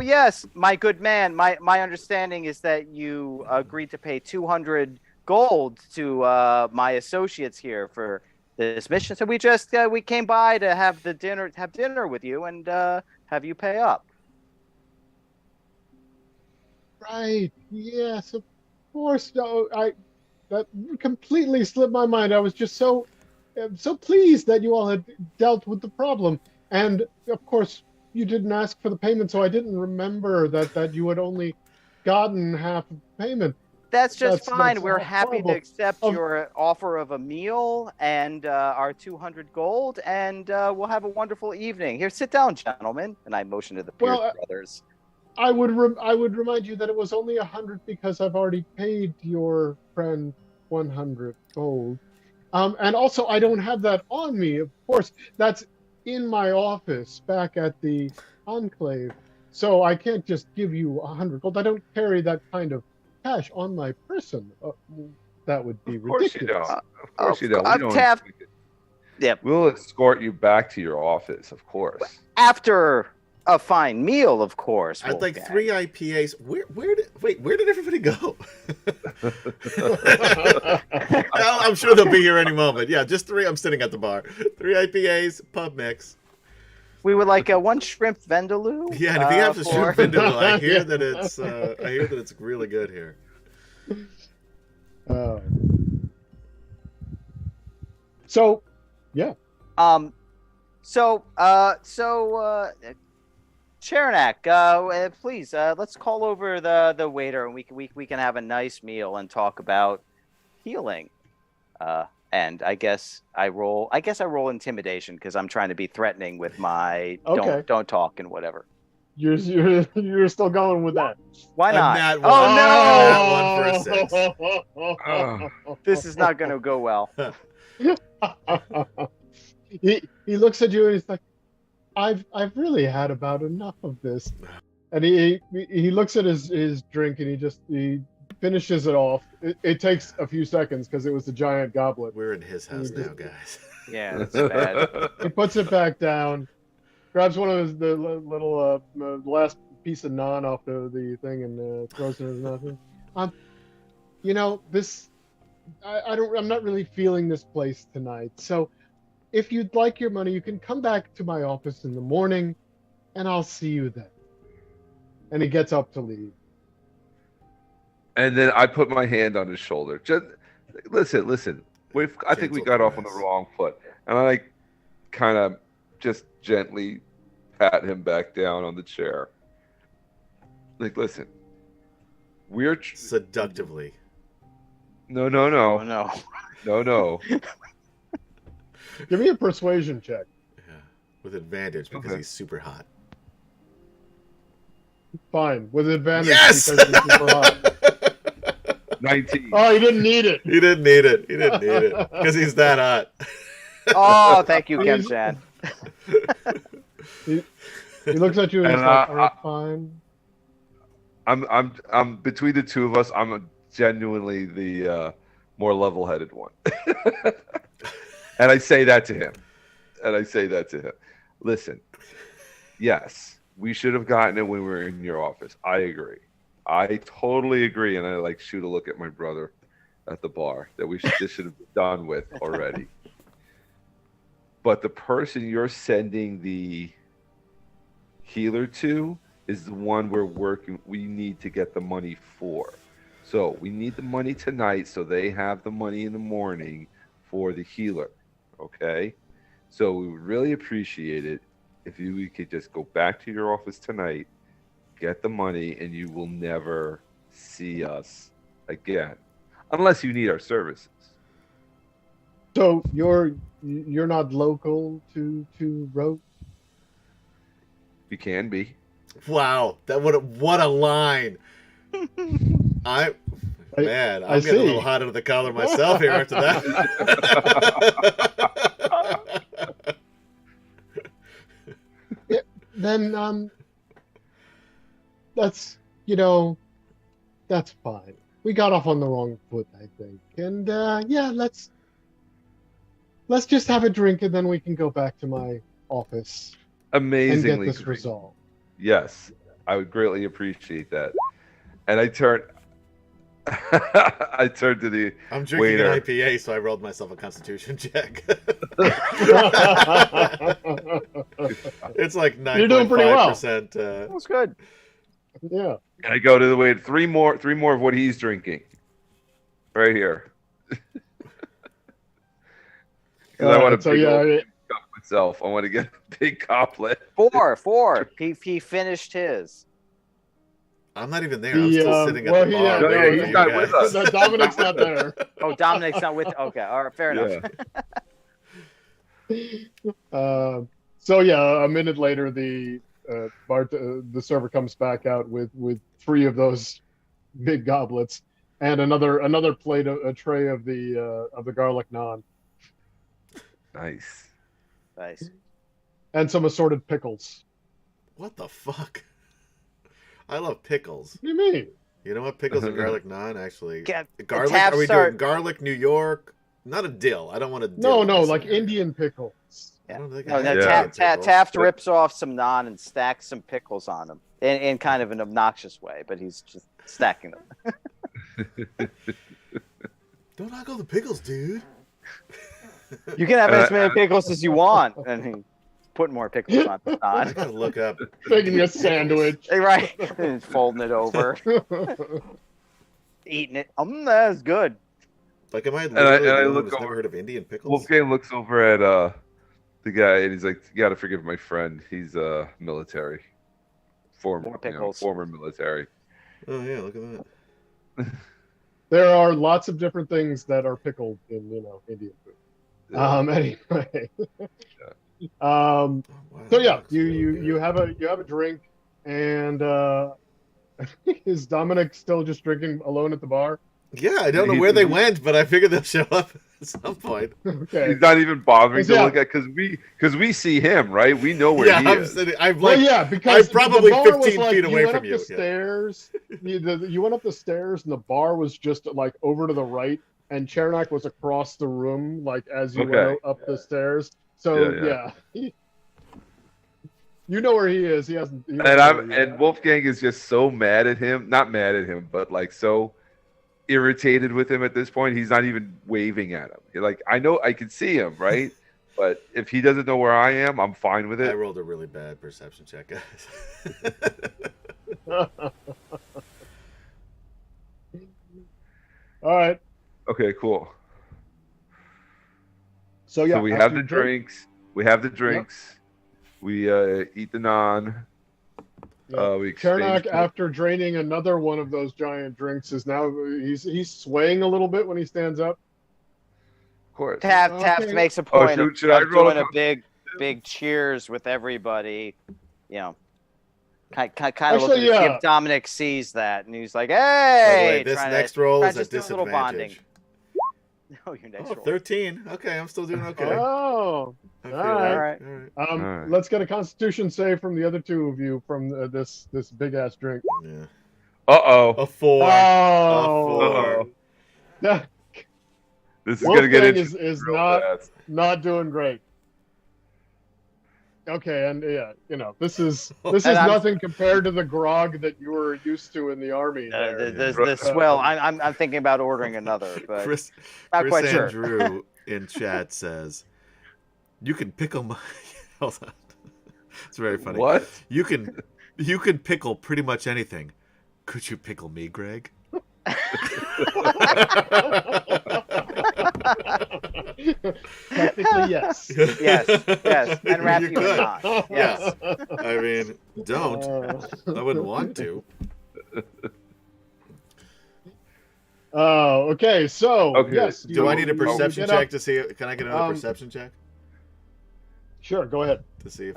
yes, my good man. My understanding is that you agreed to pay 200 gold to my associates here for this mission. So we came by to have dinner with you and have you pay up. Right. Yes, of course. No, that completely slipped my mind. I was just so pleased that you all had dealt with the problem, and of course you didn't ask for the payment, so I didn't remember that you had only gotten half of the payment. That's fine. We're happy to accept your offer of a meal and our 200 gold, and we'll have a wonderful evening. Here, sit down, gentlemen. And I motion to the Pierce brothers. I would remind you that it was only 100 because I've already paid your friend 100 gold. And also, I don't have that on me. Of course, that's in my office back at the Enclave. So I can't just give you 100 gold. I don't carry that kind of cash on my person. That would be ridiculous. Of course you don't. Yep. We'll escort you back to your office, of course. After a fine meal, of course. I'd like 3 IPAs. Where did everybody go? I'm sure they'll be here any moment. Yeah, just 3. I'm sitting at the bar. 3 IPAs, pub mix. We would like 1 shrimp vindaloo. Yeah, and if you have the shrimp vindaloo, I hear that it's really good here. So, yeah. Chernak, please, let's call over the waiter, and we can have a nice meal and talk about healing. And I guess I roll intimidation because I'm trying to be threatening with my don't talk and whatever. You're still going with that. Why not? Oh no! This is not going to go well. He looks at you and he's like, I've really had about enough of this. And he looks at his drink and he finishes it off. It takes a few seconds because it was a giant goblet. We're in his house now, guys. Yeah, that's bad. He puts it back down, grabs one of the little last piece of naan off the thing and throws it in his mouth. This I'm not really feeling this place tonight. So if you'd like your money, you can come back to my office in the morning and I'll see you then. And he gets up to leave. And then I put my hand on his shoulder. Just listen. I think we got off on the wrong foot. And I kind of just gently pat him back down on the chair. Listen. We're seductively. No. Give me a persuasion check. Yeah, with advantage because he's super hot. Fine, with advantage because he's super hot. 19. Oh, he didn't need it. He didn't need it because he's that hot. Oh, thank you, Kemchan. He looks at you and he's like, "All right, fine." I'm between the two of us. I'm genuinely the more level-headed one. And I say that to him. Listen, yes, we should have gotten it when we were in your office. I agree. I totally agree. And I shoot a look at my brother. at the bar that this should have been done with already. But the person you're sending the healer to is the one we need to get the money for. So we need the money tonight so they have the money in the morning for the healer. Okay? So we would really appreciate it if we could just go back to your office tonight, get the money, and you will never see us again. Unless you need our services. So you're not local to Rote? You can be. Wow, what a line! I'm getting a little hot under the collar myself here after that. Yeah, then that's fine. We got off on the wrong foot, I think, and let's just have a drink and then we can go back to my office. Amazingly and get this resolved. Yes, I would greatly appreciate that. And I turned to the I'm drinking waiter. an IPA, so I rolled myself a Constitution check. It's like 9.5%. You're doing pretty well. That's good. Yeah. And I go to the waiter. Three more of what he's drinking. Right here. Because I want to cup myself. I want to get a big goblet. Four. He finished his. I'm not even there. I'm still sitting at the bar. No, he's not with us. No, Dominic's not there. Oh, Dominic's not with. Okay, all right, fair enough. So a minute later, the server comes back out with 3 of those big goblets and another plate, a tray of the garlic naan. Nice. And some assorted pickles. What the fuck? I love pickles. What do you mean? You know what? Pickles and garlic naan, actually. Garlic? Are we doing garlic New York? Not a dill. I don't want a dill. No, like Indian pickles. I don't think Taft rips off some naan and stacks some pickles on them in kind of an obnoxious way, but he's just stacking them. Don't knock all the pickles, dude. You can have as many pickles as you want, and he's putting more pickles on the naan. I gotta look up. Making a sandwich. Right. And folding it over. Eating it. That's good. Like, am I? And I look over. Never heard of Indian pickles? Wolfgang looks over at the guy, and he's like, "You got to forgive my friend. He's military, former military." Oh yeah, look at that. There are lots of different things that are pickled in Indian food. Yeah. Anyway. Wow, So you have a drink, and is Dominic still just drinking alone at the bar? Yeah, I don't know where they went, but I figured they'll show up at some point. Okay. He's not even bothering to look at because we see him, right? We know where he is. Because I'm probably the bar 15 was feet away you went from up you. The stairs. You went up the stairs, and the bar was just like over to the right, and Chernak was across the room, like as you went up the stairs. So you know where he is. He hasn't. And Wolfgang is just so mad at him. Not mad at him, but like so irritated with him at this point. He's not even waving at him. Like, I know I can see him, right? But if he doesn't know where I am, I'm fine with it. I rolled a really bad perception check, guys. All right. Okay, cool. So we have the drinks. We have the drinks. Yep. We eat the naan. Yeah. Chernak, after draining another one of those giant drinks, is now he's swaying a little bit when he stands up. Of course. Taft makes a point of doing a big cheers with everybody. Kind of looking to see if Dominic sees that, and he's like, "Hey!" This next roll is a disadvantage. Little bonding. No, your next roll. 13. Okay, I'm still doing okay. Oh, all right. Let's get a Constitution save from the other 2 of you from this big ass drink. Yeah. A 4. Oh. This is gonna get interesting. Is not doing great. Okay, and this is nothing compared to the grog that you were used to in the army. The swill. I'm thinking about ordering another, but not quite sure. Andrew in chat says, "You can pickle my." Hold on, it's very funny. What? You can pickle pretty much anything. Could you pickle me, Greg? Technically, yes. Yes, and wrap you in not. Yes. I mean, don't. I wouldn't want to. Oh, okay. So, yes. Do I need a perception check to see? Can I get another perception check? Sure, go ahead. To see if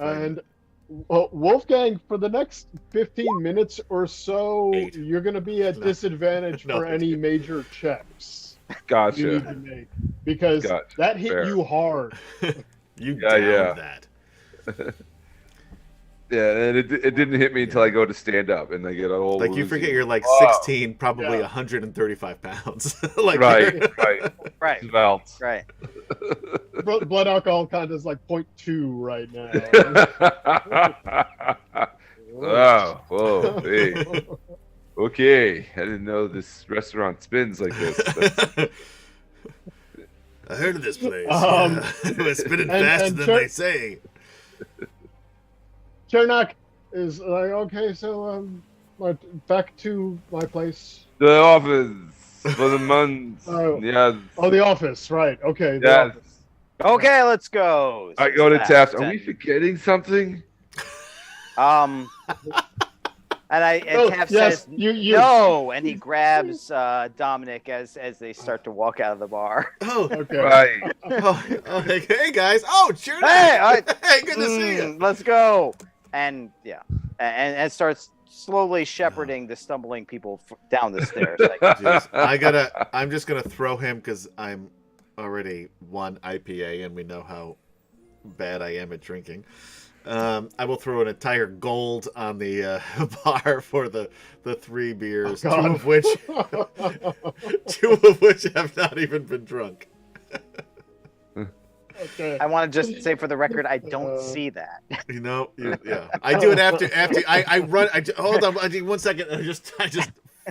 Wolfgang, for the next 15 minutes or so, 8. You're going to be at disadvantage for any major checks. Gotcha. You need to make, because that hit you hard. You downed that. Yeah, and it didn't hit me until I go to stand up and I get all like you forget you're like 16, probably 135 pounds. Like right. Right. Right. Blood alcohol content is like 0.2 right now. Whoa, hey. Okay, I didn't know this restaurant spins like this. I heard of this place. It's spinning faster than they say. Chernak is like, okay, so back to my place. The office for the month. Yes. Oh, the office, right? Okay. The yes. office. Okay, let's go. I go to Taft. Are we forgetting something? And Taft says no, and he grabs Dominic as they start to walk out of the bar. Oh, okay. Right. Hey guys. Oh, cheer! Hey, good to see you. Let's go. And and starts slowly shepherding the stumbling people down the stairs. I'm just gonna throw him because I'm already one IPA, and we know how bad I am at drinking. I will throw an entire gold on the bar for the 3 beers, two of which have not even been drunk. Okay. I want to just say for the record, I don't see that. I do it after I run. Hold on, 1 second. I just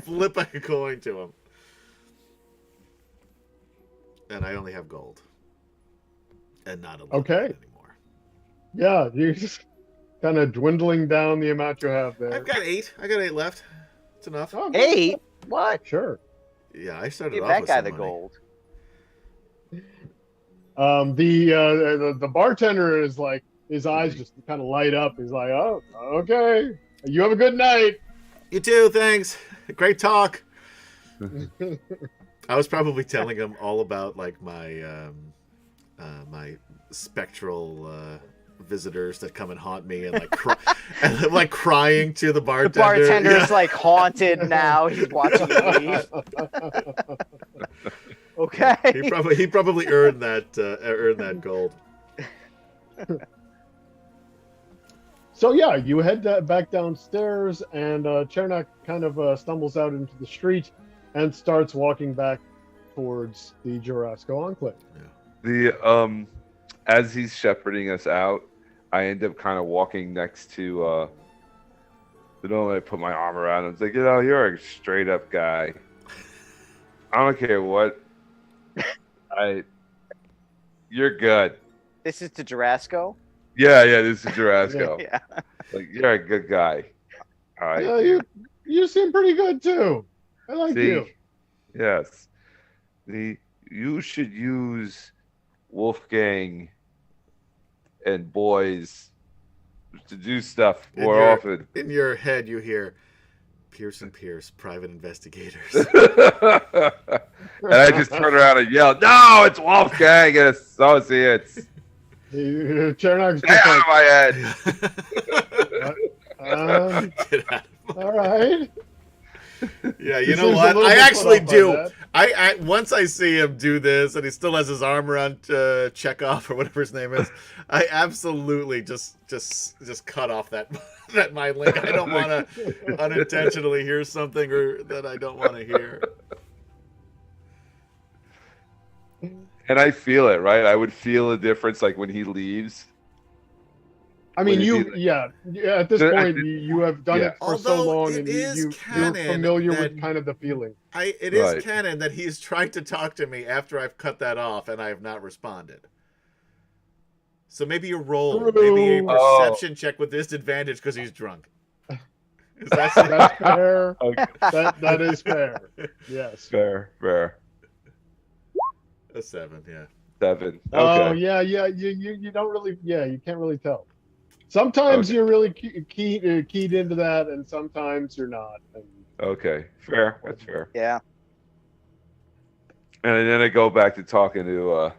flip a coin to him, and I only have gold, and not a little bit anymore. Yeah, you're just kind of dwindling down the amount you have there. I've got 8. I got 8 left. It's enough. 8? What? Sure. Yeah, I started Give off that with guy some the money. gold. The bartender is like, his eyes just kind of light up. He's like, oh, okay. You have a good night. You too, thanks. Great talk. I was probably telling him all about like my my spectral visitors that come and haunt me and like and I'm like crying to the bartender. The bartender's like haunted now. He's watching you leave. Okay. He probably earned that gold. So yeah, you head back downstairs, and Chernak kind of stumbles out into the street and starts walking back towards the Jurassico Enclave. The as he's shepherding us out, I end up kind of walking next to. I put my arm around him. It's like, you're a straight up guy. I don't care what. You're good. This is to Jurassico? Yeah, this is Jurassico. Yeah. Like, you're a good guy. All right. Yeah, you seem pretty good too. I like you. Yes. You should use Wolfgang and boys to do stuff more often. In your head, you hear Pierce and Pierce, private investigators. And I just turn around and yell, "No, it's Wolfgang and Associates." Chernak's Get out of my head. Get out of all right. Yeah, you know what? I actually do. I once I see him do this, and he still has his arm around Chekhov or whatever his name is. I absolutely just cut off that mind link. I don't want to unintentionally hear something or that I don't want to hear. And I feel it, right? I would feel a difference, like when he leaves. I mean, at this point, you have done it for so long, and you're familiar with kind of the feeling. It is canon that he's trying to talk to me after I've cut that off, and I have not responded. So maybe a roll, maybe a perception check with disadvantage because he's drunk. That's fair. Okay. That is fair. Yes. Fair. A 7, yeah. 7. Okay. Oh yeah. You don't really. Yeah, you can't really tell. Sometimes you're really keyed into that, and sometimes you're not. Okay, fair. That's fair. Yeah. And then I go back to talking to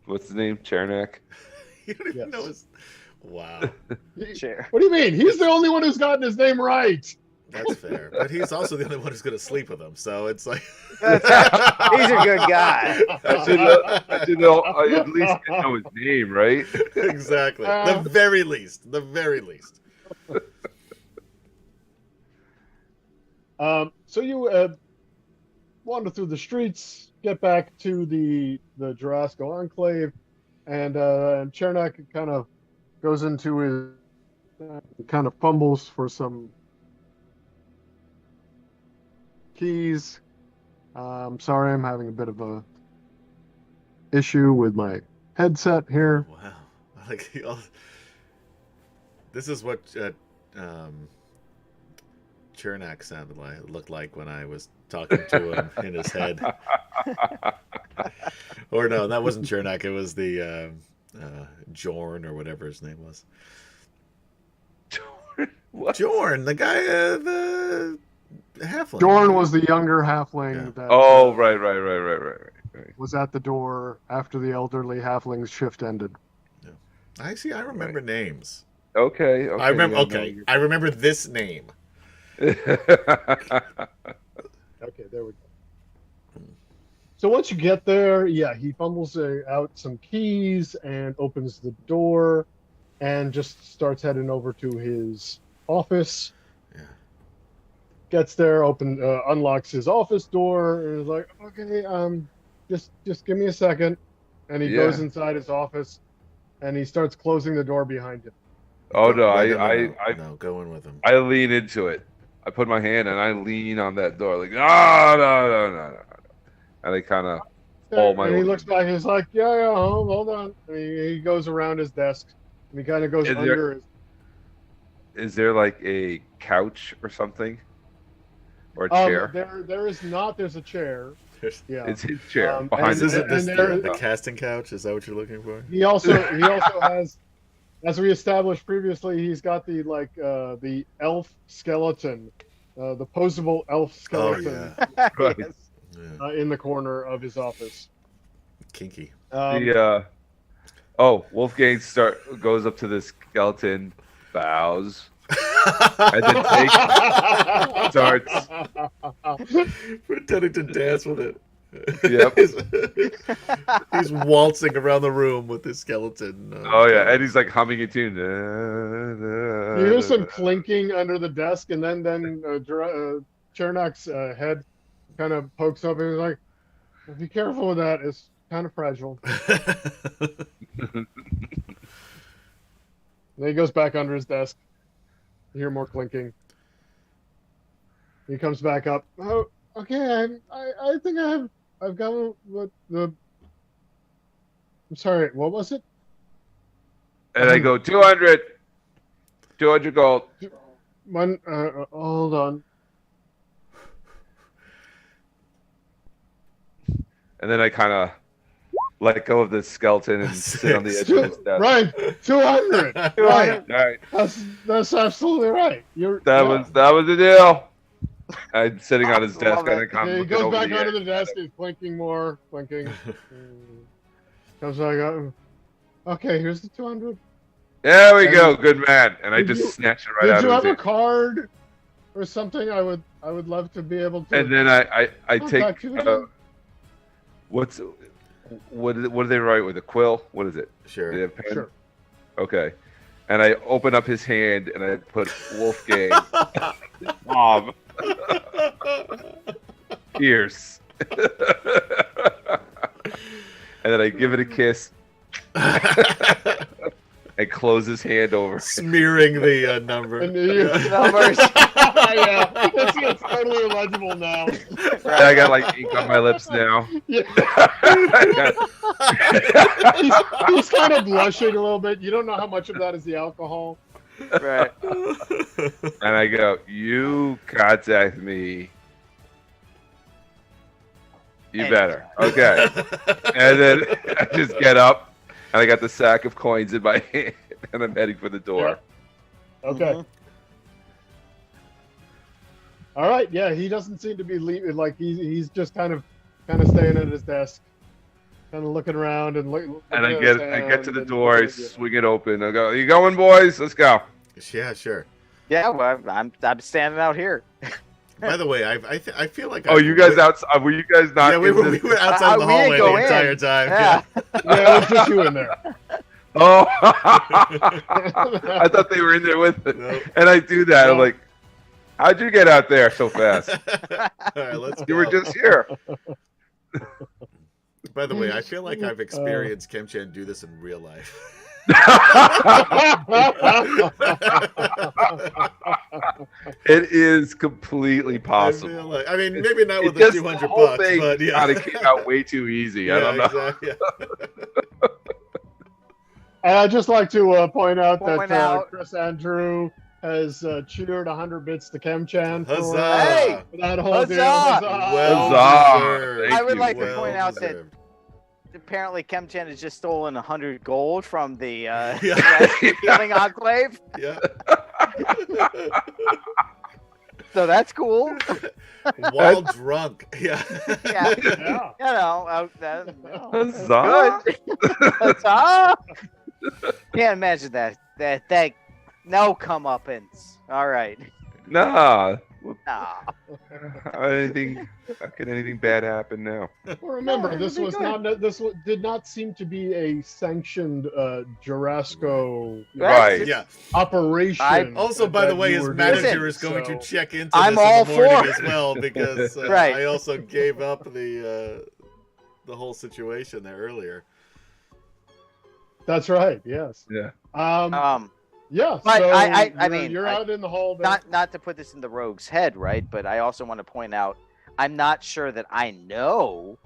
what's his name? Chernak? You don't even know his... Wow. Sure. What do you mean? He's the only one who's gotten his name right. That's fair. But he's also the only one who's going to sleep with him, so it's like... He's a good guy. I should know, at least know his name, right? Exactly. The very least. So you wander through the streets, get back to the Jurassico Enclave, and Chernak kind of goes into his kind of fumbles for some keys. I'm sorry, I'm having a bit of a issue with my headset here. Wow. This is what Chernak looked like when I was talking to him in his head. Or no, that wasn't Chernak. It was the Jorn or whatever his name was. What? Jorn, the guy, the halfling. Jorn was the younger halfling. Yeah. That, Right. was at the door after the elderly halfling's shift ended. Yeah. I see. I remember names. Okay. I remember. I remember this name. Okay, there we go. So once you get there, he fumbles out some keys and opens the door and just starts heading over to his office. Yeah. Gets there, unlocks his office door, and is like, okay, just give me a second. And he goes inside his office and he starts closing the door behind him. Oh no, no, go in with him. I lean into it. I put my hand and I lean on that door, like no. And I kind of hold my. And he looks back and he's like, yeah, hold on. And he goes around his desk and he kind of goes under his. Is there like a couch or something, or a chair? There is not. There's a chair. Yeah, it's his chair behind. The casting couch? Is that what you're looking for? He also has. As we established previously, he's got the elf skeleton, the posable elf skeleton in the corner of his office. Kinky. Wolfgang goes up to the skeleton, bows, and then starts pretending to dance with it. Yep. He's waltzing around the room with his skeleton. And he's like humming a tune. You hear some clinking under the desk, and then Chernak's head kind of pokes up, and he's like, "Be careful with that. It's kind of fragile." Then he goes back under his desk. You hear more clinking. He comes back up. Oh, okay. I think I've got what the. I'm sorry. What was it? And I go 200 gold. Hold on. And then I kind of let go of the skeleton and sit on the edge of his desk. Right, 200. Right. All right. That's absolutely right. That was the deal. I'm sitting on his desk and I kind of he goes back under the desk. He's clinking more, clinking. Comes back up. Okay, here's the 200. There we go, good man. And I just snatch it right out of his hand. Did you have a card or something? I would love to be able to. And then I take what do they write with a quill? What is it? Sure. Do they have pen? Sure. Okay. And I open up his hand and I put Wolfgang mom ears. And then I give it a kiss. And close his hand over. Smearing the number. And Numbers. yeah, it's totally illegible now. I got like ink on my lips now. Yeah. he's kind of blushing a little bit. You don't know how much of that is the alcohol. Right. And I go, you contact me. You better. Okay. And then I just get up, and I got the sack of coins in my hand, and I'm heading for the door. Yeah. Okay. All right. Yeah, he doesn't seem to be leaving. Like he's just kind of staying at his desk, kind of looking around and looking. And I get to the door, I swing it open. I go, "Are you going, boys? Let's go." Yeah, sure. Yeah, well, I'm standing out here. By the way, I feel like. Oh, you guys outside? Were you guys not? Yeah, we were outside the hallway the entire time. Yeah. Yeah, it was just you in there. Oh, I thought they were in there with it. Nope. And I do that. I'm like, how'd you get out there so fast? All right, let's go. You were just here. By the way, I feel like I've experienced Kemchan do this in real life. It is completely possible. I mean, maybe not with the $200, but yeah, kind of came out way too easy. Yeah, I don't know. Exactly, yeah. And I'd just like to point out that Chris Andrew has cheered 100 bits to Kemchan for that whole deal. Well deserved. I would like to point out that deserved. apparently Kemchan has just stolen 100 gold from the Yeah. Healing Enclave. Yeah. So that's cool. While drunk. Yeah. Yeah. Yeah. You know, Huzzah. good. Huzzah. Can't imagine that no comeuppance. All right. Nah. Nah. How could anything bad happen now? Well, remember, this did not seem to be a sanctioned Jurasco Right. Yeah. operation. Also, by the way, his manager is going to check into this I'm in all the morning for as well because Right. I also gave up the whole situation there earlier. That's right. Yes. Yeah. Yeah. But so I mean, you're out in the hall. There. not to put this in the rogue's head, right? But I also want to point out, I'm not sure that I know.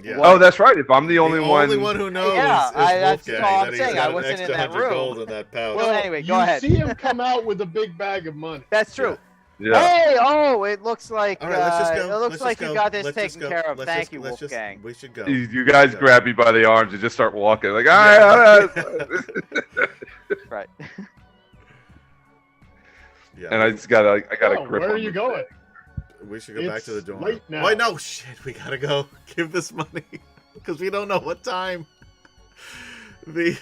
Yeah. Oh, that's right. If I'm the only only one who knows Yeah, is that's Wolfgang, all I'm that he's saying. got I an wasn't in extra that 100 room. gold in that pouch. Well, anyway, go you ahead. see him come out with a big bag of money. That's true. Yeah. Hey, it looks like All right, let's just go. it looks Let's like just you go. got this Let's taken just go. care of. Let's Thank just- you, let's just- Wolfgang. We should go. You guys Yeah. grab me by the arms and just start walking. Like, all right. Right. Yeah. And I just gotta Oh, grip. where are on you the going? We should go back It's to the dorm. late now. Wait, no, shit. We gotta go. Give this money because we don't know what time. The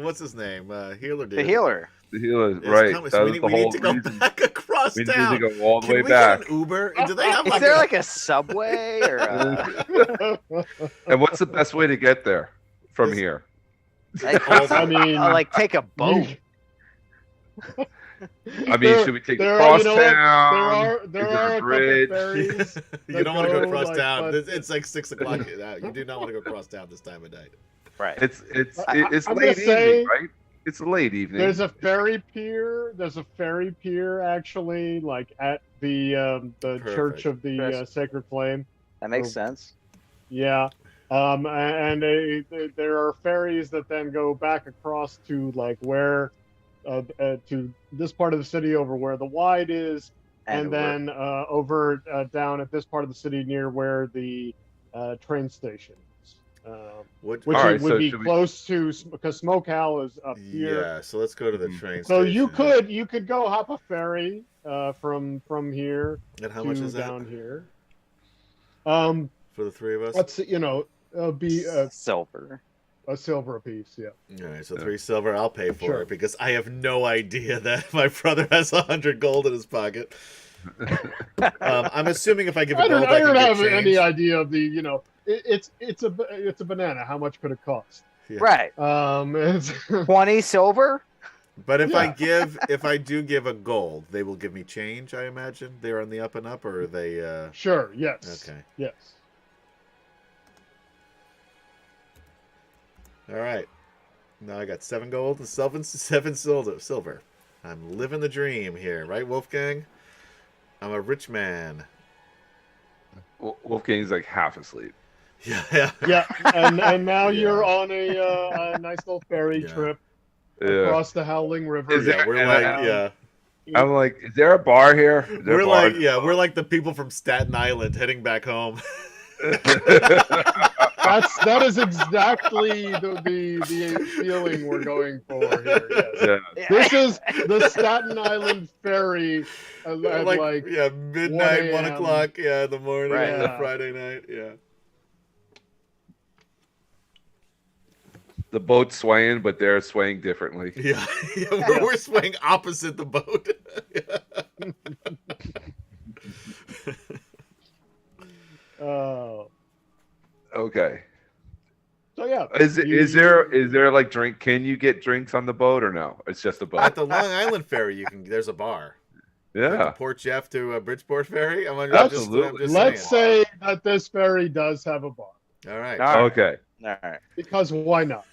what's his name? Healer dude. The healer. The healer, is right? coming, That so was we the need whole to go reason. back across We town. need to go all the Can way we back. get an Uber? Do they have Is like there a, like a subway or And what's the best way to get there from here? I mean, like take a boat? I mean, should we take the cross town? There Is are it a a bridge? couple ferries. You don't want to go go, across like, town. but- It's like 6 o'clock. You do not want to go across town this time of day. Right. It's I'm late gonna say- evening, right? It's a late evening. There's a ferry pier. There's a ferry pier actually, like at the Church of the Perfect. Sacred Flame. That makes sense. Yeah. And there are ferries that then go back across to like where to this part of the city over where the Wide is, and then over down at this part of the city near where the train station is. Which Alright, would so be should we- close to because Smoke Hal is up here. Yeah, so let's go to the train So station. you could go hop a ferry from here And how to much is that down here. for the three of us? Let's it'll be Silver. a silver apiece. Yeah. All right, so 3 silver. I'll pay for Sure. it because I have no idea that my brother has 100 gold in his pocket. I'm assuming if I give a I gold, don't I can get have change. any idea of the it's a banana. How much could it cost? Yeah. Right. It's 20 silver. But if Yeah. I do give a gold, they will give me change. I imagine they're on the up and up, or are they? sure. Yes. Okay. Yes. All right. No, I got 7 gold and 7 silver. I'm living the dream here, right, Wolfgang? I'm a rich man. Wolfgang's like half asleep. Yeah. And now you're on a nice little ferry trip across the Howling River. I'm like, is there a bar here? We're like the people from Staten Island heading back home. That is exactly the feeling we're going for here. Yes. Yeah. This is the Staten Island ferry at like midnight, 1 o'clock, in the morning, Right. Friday night, The boat's swaying, but they're swaying differently. Yeah, we're swaying opposite the boat. Oh. Okay. So yeah. Is there like drink? Can you get drinks on the boat or no? It's just a boat. At the Long Island ferry, there's a bar. Yeah. Like Port Jeff to Bridgeport ferry. Absolutely. Let's say that this ferry does have a bar. All right. Okay. All right. Because why not?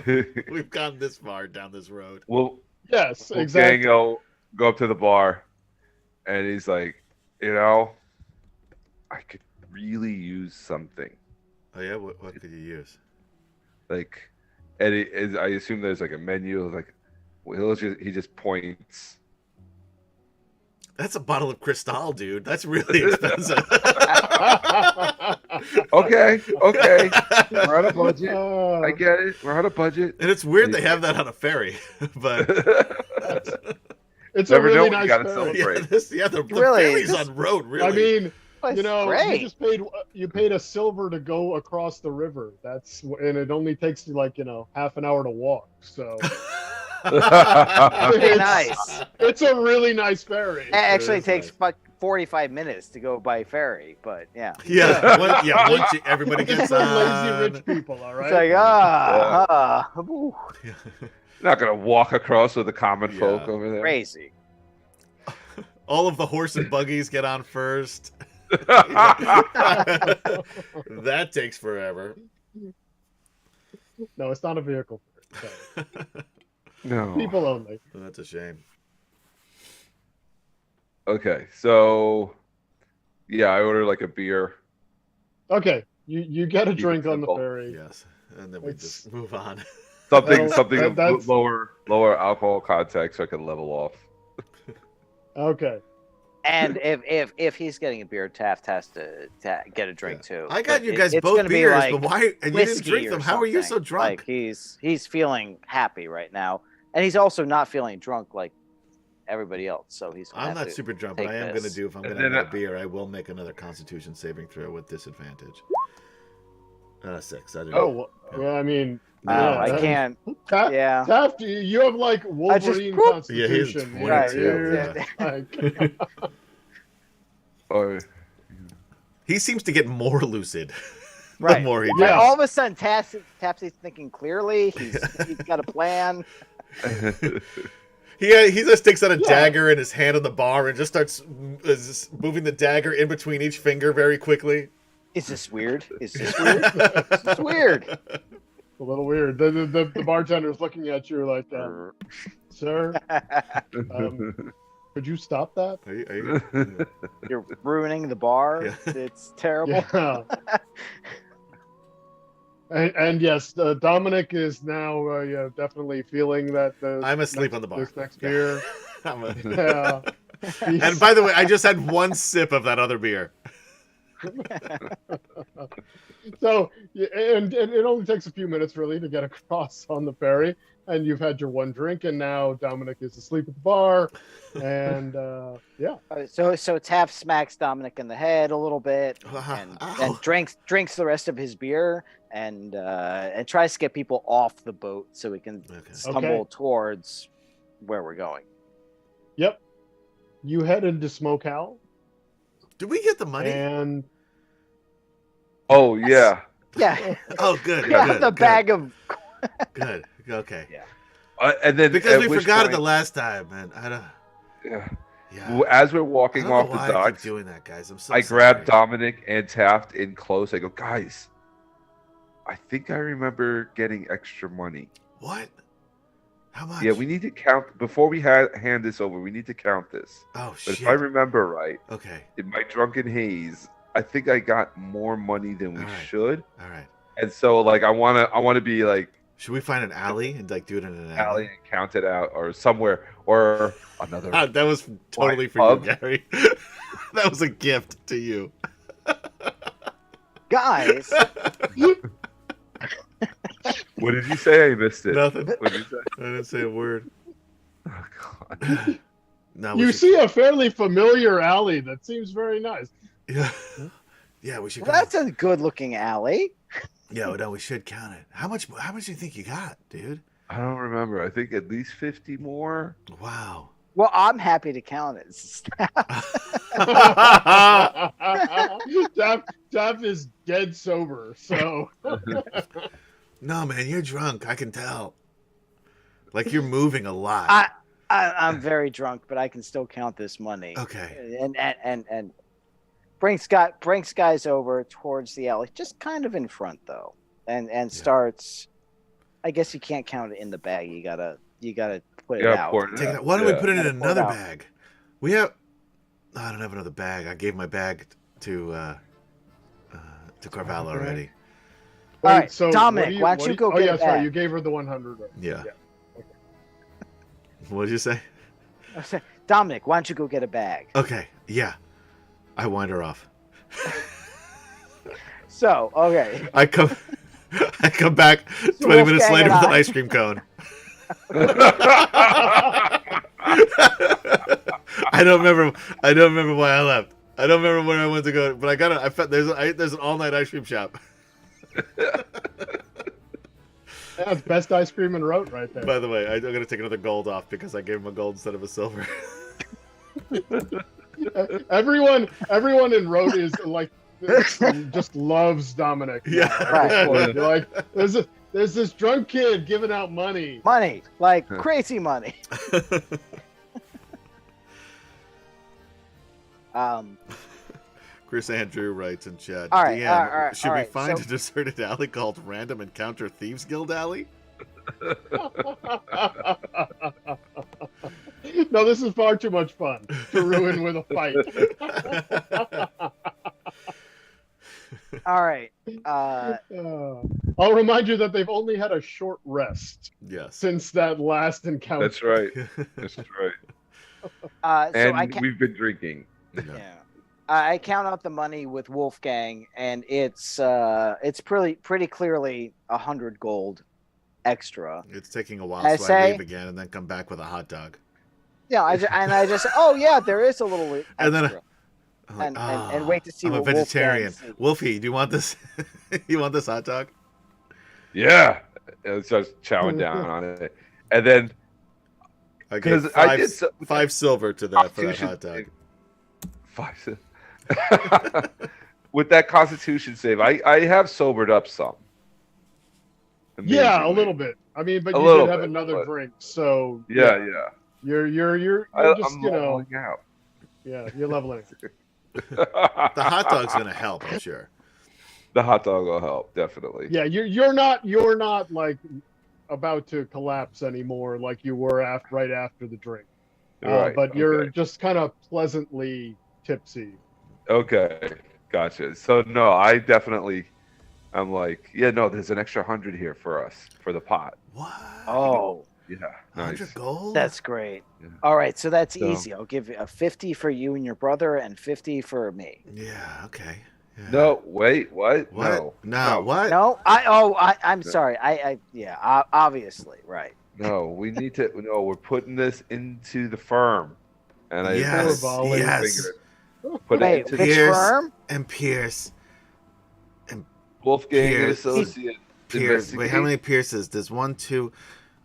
We've gone this far down this road. Well, yes, exactly. Go up to the bar, and he's like, I could really use something. Oh yeah, what could you use? Like, and I assume there's like a menu. Like, he just points. That's a bottle of Cristal, dude. That's really expensive. Okay. We're on a budget. I get it. We're on a budget. And it's weird they have that on a ferry, but it's a really nice ferry. Celebrate. The ferry's on road. Really, I mean, great. you paid a silver to go across the river. And it only takes you like half an hour to walk. So. Nice. It's a really nice ferry. It actually takes like 45 minutes to go by ferry, but yeah. Once everybody gets on. Lazy rich people, all right. It's like Not gonna walk across with the common folk over there. Crazy. All of the horse and buggies get on first. That takes forever. No, it's not a vehicle. No. People only. Oh, that's a shame. Okay, so I order like a beer. Okay, you get a drink on the ferry. Yes, and then we just move on. Something lower alcohol content so I can level off. Okay. And if he's getting a beer, Taft has to get a drink too. I got you guys both beers, but why? And you didn't drink them. How are you so drunk? Like he's feeling happy right now, and he's also not feeling drunk like everybody else. So I'm not super drunk, but I am going to do. If I'm going to have a beer, I will make another Constitution saving throw with disadvantage. 6. I don't know. Yeah, I mean. I can't. Taft, you have like Wolverine Constitution. He seems to get more lucid. Right. The more he does. All of a sudden, Taft is thinking clearly. He's got a plan. He just takes out a dagger in his hand on the bar and just starts moving the dagger in between each finger very quickly. Is this weird? This is weird. A little weird. The bartender's looking at you like, sir, could you stop that? You're ruining the bar. Yeah. It's terrible. Yeah. and yes, Dominic is now definitely feeling that. I'm asleep on the bar. This next beer. And by the way, I just had one sip of that other beer. So, and it only takes a few minutes really to get across on the ferry, and you've had your one drink, and now Dominic is asleep at the bar, and So Taft smacks Dominic in the head a little bit, and drinks the rest of his beer, and tries to get people off the boat so we can stumble towards where we're going. Yep, you head into Smoke Owl. Did we get the money? And oh yeah. Yeah. Oh good. Yeah, the bag of. Good. Okay. Yeah. And then because we forgot it the last time, man. I don't. Yeah. As we're walking off the docks, I keep doing that, guys. I'm so I sorry. grab Dominic and Taft in close. I go, guys, I think I remember getting extra money. What? How much? Yeah, we need to count before we hand this over. We need to count this. Oh But shit. if I remember right, okay. in my drunken haze, I think I got more money than we should. All right. And so, like, I wanna be like. Should we find an alley and like do it in an alley and count it out, or somewhere, or another? That was totally for pub? you, Gary. That was a gift to you, Guys. What did you say? I missed it. Nothing. What did you say? I didn't say a word. Oh, God. No, You see a fairly familiar alley that seems very nice. Yeah. Yeah, we should. Well, that's a good-looking alley. Yeah, no, we should count it. How much do you think you got, dude? I don't remember. I think at least 50 more. Wow. Well, I'm happy to count it. Jeff is dead sober, so. No, man, you're drunk. I can tell. Like you're moving a lot. I'm very drunk, but I can still count this money. Okay. And brings guys over towards the alley, just kind of in front though, and starts. I guess you can't count it in the bag. You gotta put it out. Why don't we put it in another bag? We have. I don't have another bag. I gave my bag to Carvalho already. All right, so Dominic, why don't you go get a bag? Sorry, you gave her the 100. Right? Yeah. Okay. What did you say? I said, Dominic, why don't you go get a bag? Okay, yeah. I wind her off. So, okay. I come back 20 minutes later with an ice cream cone. I don't remember why I left. I don't remember where I went to go, but I found there's an all-night ice cream shop. That's best ice cream in Rote right there. By the way, I'm gonna take another gold off because I gave him a gold instead of a silver. Everyone in Rote is like just loves Dominic. Yeah, right. Like there's this drunk kid giving out money, like crazy money. Chris Andrew writes in chat. All right, DM, should we find a deserted alley called Random Encounter Thieves Guild Alley? No, this is far too much fun to ruin with a fight. All right. I'll remind you that they've only had a short rest. Yes. Since that last encounter. That's right. That's right. And we've been drinking. Yeah. I count out the money with Wolfgang, and it's pretty clearly 100 gold extra. It's taking a while, so I leave again and then come back with a hot dog. Yeah, I just oh yeah, there is a little extra. And then and wait to see. I'm what a vegetarian. Wolfie, do you want this? You want this hot dog? Yeah, and so I was chowing down on it, and then I gave five silver to that for that hot dog. 5. With that Constitution save, I have sobered up some. Amazingly. Yeah, a little bit. I mean, but you did have another drink, so yeah. You're just leveling out. Yeah, you're leveling. The hot dog's gonna help, I'm sure. The hot dog will help, definitely. Yeah, you're not like about to collapse anymore like you were right after the drink. Right. But you're just kind of pleasantly tipsy. Okay, gotcha. So no, I'm like, yeah, no, there's an extra 100 here for us for the pot. What? Oh. Yeah. 100 Nice. gold? That's great. Yeah. All right, so that's easy. I'll give you a 50 for you and your brother and 50 for me. Yeah, okay. Yeah. No, wait, what? No, what? No, I'm sorry. Obviously, right. No, we need to. No, we're putting this into the firm, and yes. Put it into the firm and Pierce and Wolfgang and Associate. Pierce. Wait, how many Pierces? There's 1, 2.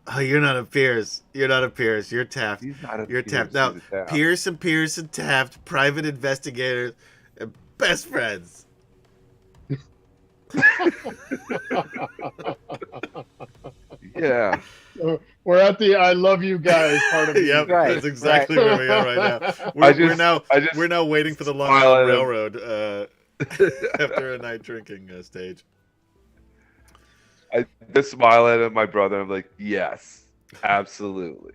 Oh, you're not a Pierce. You're Taft. You're Taft. Now, Pierce and Taft, private investigators, and best friends. Yeah. We're at the "I love you guys" part of it. Yep, right, that's exactly where we are right now. We're now waiting for the Long Island Railroad after a night drinking stage. I just smile at my brother. I'm like, yes, absolutely.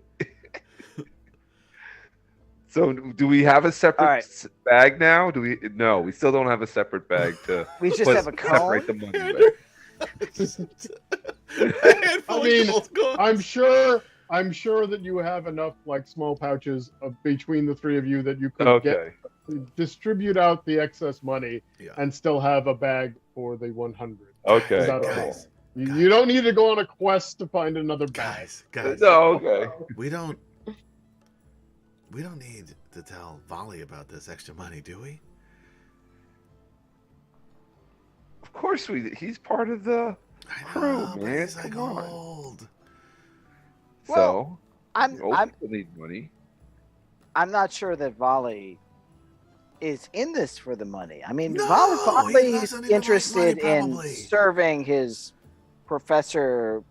So, do we have a separate bag now? Do we? No, we still don't have a separate bag to. We just have a cone. Separate the money bag. I mean, I'm sure that you have enough like small pouches between the three of you that you could distribute out the excess money and still have a bag for the 100. Okay. Guys, you don't need to go on a quest to find another bag. Guys. No, okay. We don't need to tell Volley about this extra money, do we? Of course he's part of the crew, man. He's like old. So, I'm need money. I'm not sure that Volley is in this for the money. I mean, No, Volley's he interested like money, in probably. serving his Professor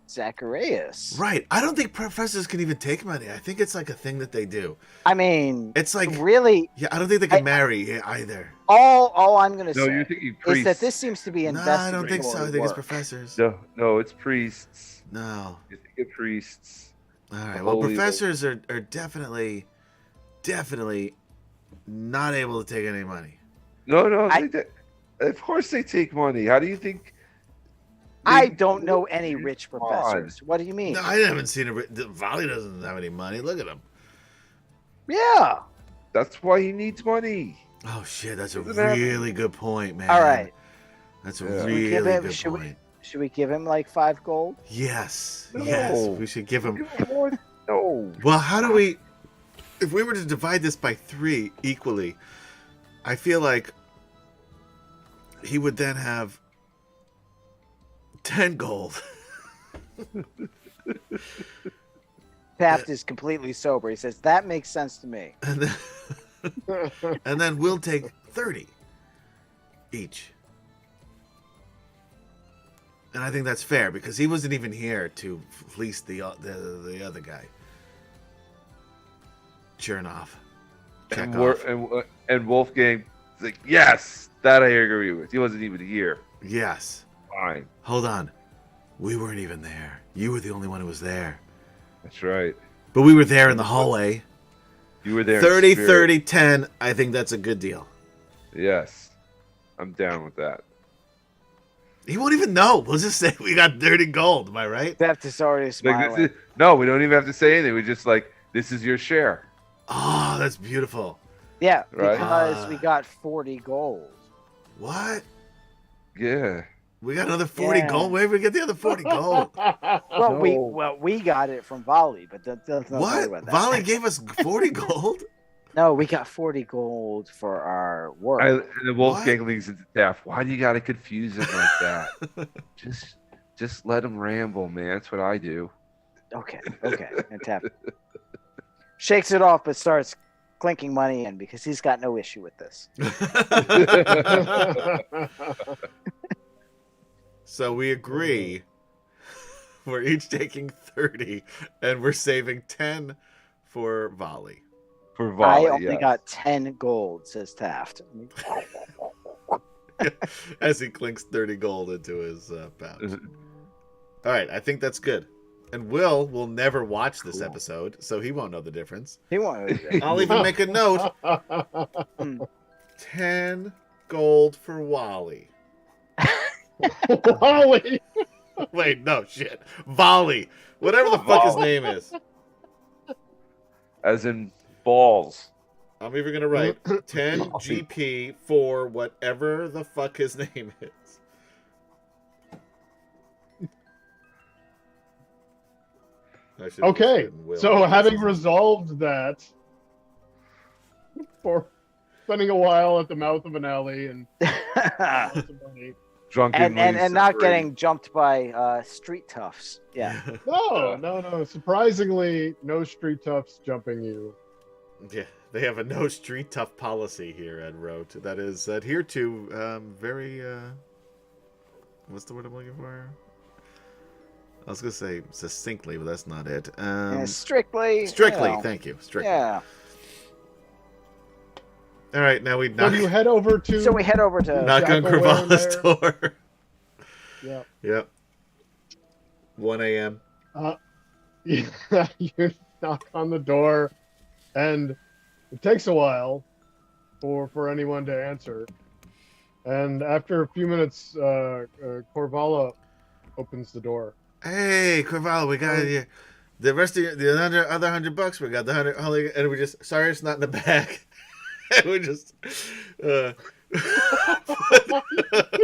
Zacharias. Right. I don't think professors can even take money. I think it's like a thing that they do. I mean, it's like really. Yeah, I don't think they can marry either. All I'm going to say you're thinking is that this seems to be invested. No, I don't think so. I think it's professors. No, it's priests. No. You think it's priests. All right. Well, professors are definitely not able to take any money. No. Of course they take money. How do you think? I don't know any rich professors. What do you mean? No, I haven't seen Volley doesn't have any money. Look at him. Yeah. That's why he needs money. Oh shit, that's a really good point, man. All right. That's a really good point. Should we give him like 5 gold? Yes. No. Yes. We should give him more. No. Well, how do we if we were to divide this by 3 equally, I feel like he would then have 10 gold. Taft is completely sober. He says, that makes sense to me. And then we'll take 30 each. And I think that's fair because he wasn't even here to fleece the other guy. Chernoff. And Wolfgang is like, yes, that I agree with. He wasn't even here. Yes. Fine. Hold on. We weren't even there. You were the only one who was there. That's right. But we were there in the hallway. You were there. 30, 30, 10. I think that's a good deal. Yes. I'm down with that. He won't even know. We'll just say we got 30 gold. Am I right? Taft is already smiling. No, we don't even have to say anything. We just like, this is your share. Oh, that's beautiful. Yeah, right? Because we got 40 gold. What? Yeah. We got another 40 gold? Where did we get the other 40 gold? We got it from Volley, but that's not what? about that. Volley gave us 40 gold? No, we got 40 gold for our work. And the Wolfgang leads into Taft. Why do you got to confuse him like that? just let him ramble, man. That's what I do. Okay. And Taft shakes it off, but starts clinking money in because he's got no issue with this. So we agree we're each taking 30 and we're saving 10 for Volley. For Volley, I only got 10 gold, says Taft. As he clinks 30 gold into his pouch. All right, I think that's good. And will never watch this episode, so he won't know the difference. He won't know the difference. I'll even make a note. 10 gold for Wally. Wally. Wait, no, shit. Volley. Whatever the fuck his name is. As in balls. I'm even going to write 10 GP for whatever the fuck his name is. Okay, so having resolved that, for spending a while at the mouth of an alley and drunkenly and not getting jumped by street toughs. Yeah. No. Surprisingly, no street toughs jumping you. Yeah, they have a no street tough policy here at Rote that is adhered to very. What's the word I'm looking for? I was gonna say succinctly, but that's not it. Strictly. Strictly, thank you. Strictly. Yeah. All right, now we knock. So you head over to. So we head over to knock on Cravala's door. Yeah. Yep. 1 a.m. You knock on the door, and it takes a while for anyone to answer. And after a few minutes, Corvala opens the door. Hey, Corvallo, we got you. The rest of the other $100, we got the 100, and we just sorry it's not in the bag. And we just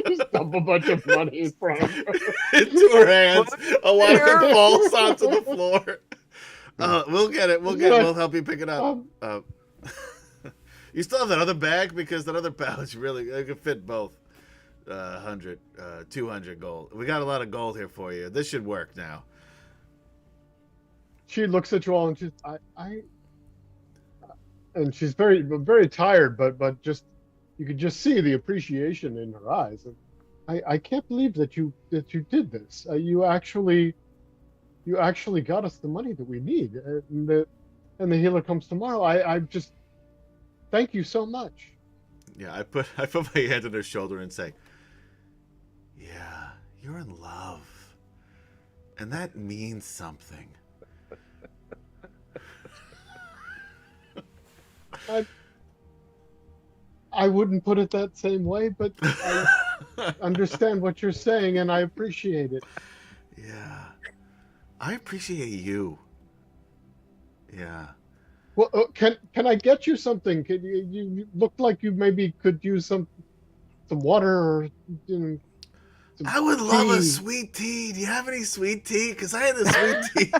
Just dump a bunch of money from into her hands. A lot of it falls onto the floor. We'll get it. We'll help you pick it up. You still have that other bag because that other bag is really it could fit both. 100, 200 gold. We got a lot of gold here for you. This should work now. She looks at you all and she's and she's very very tired, but just you could just see the appreciation in her eyes. I can't believe that you did this. You actually got us the money that we need, and the healer comes tomorrow. I just thank you so much. Yeah, I put my hand on her shoulder and say, "Yeah, you're in love, and that means something." I wouldn't put it that same way, but I understand what you're saying, and I appreciate it. Yeah, I appreciate you. Yeah. Well, can I get you something? Can you look like you maybe could use some water or some I would love a tea. sweet tea. Do you have any sweet tea? Because I had the sweet tea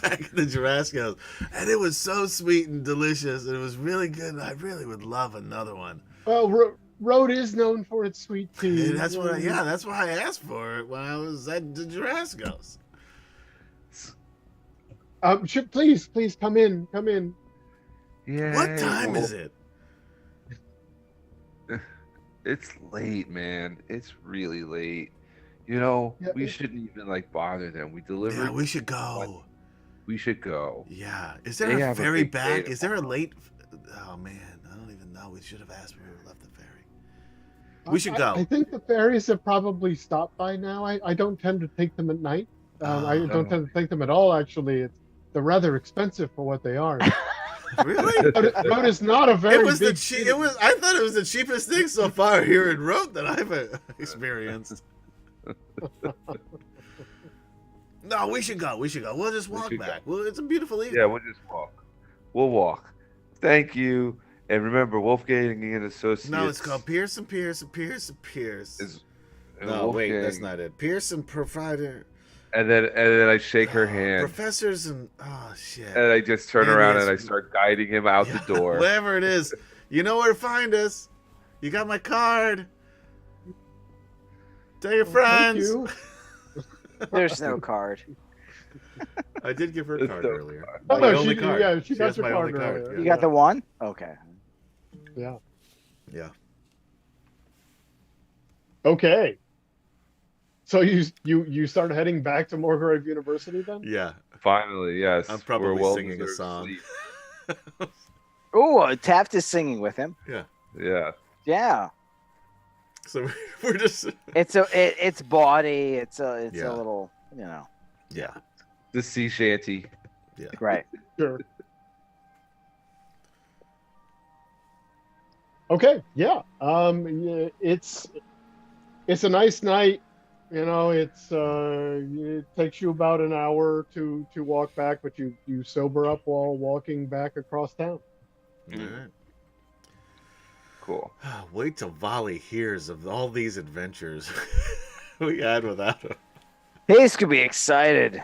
back in the Jurassic, and it was so sweet and delicious, and it was really good. And I really would love another one. Well, Rhode is known for its sweet tea. And that's why I asked for it when I was at the Jurassic. Please come in. Yeah. What time is it? It's late, man. It's really late. You know, Yeah, we shouldn't even bother them. We delivered. Yeah, we should go. We should go. Yeah. Is They there a have a ferry big back? day Is there a late? Oh man, I don't even know. We should have asked when we left the ferry. We should go. I think the ferries have probably stopped by now. I don't tend to take them at night. I don't tend to take them at all. Actually, they're rather expensive for what they are. Really? Rhode is not a very It was big it was. I thought it was the cheapest thing so far here in Rhode that I've experienced. No, we should go. We'll just walk back. Well, it's a beautiful evening. Yeah, we'll just walk. We'll walk. Thank you. And remember, Wolfgang and Associates. No, it's called Pearson. No, wait, that's not it. Pearson Provider. And then I shake her hand. Professors and shit. And I just turn around and I start guiding him out the door. Whatever it is, you know where to find us. You got my card. Tell your friends. Thank you. There's no card. I did give her a card earlier. Oh, My no, only card. yeah, she got has your my only card card. earlier. You got the one? Okay. Yeah. Yeah. Okay. So you start heading back to Morgrave University then? Yeah. Finally, yes. I'm probably We're singing a well-deserved song. sleep. Oh, Taft is singing with him. Yeah. Yeah. Yeah. So we're just. It's bawdy. It's a Yeah. little, you know. Yeah. The sea shanty. Yeah. Right. Sure. Okay, yeah. It's a nice night. You know, it takes you about an hour to walk back, but you sober up while walking back across town. All right. Cool. Wait till Volley hears of all these adventures we had without him. He's gonna be excited.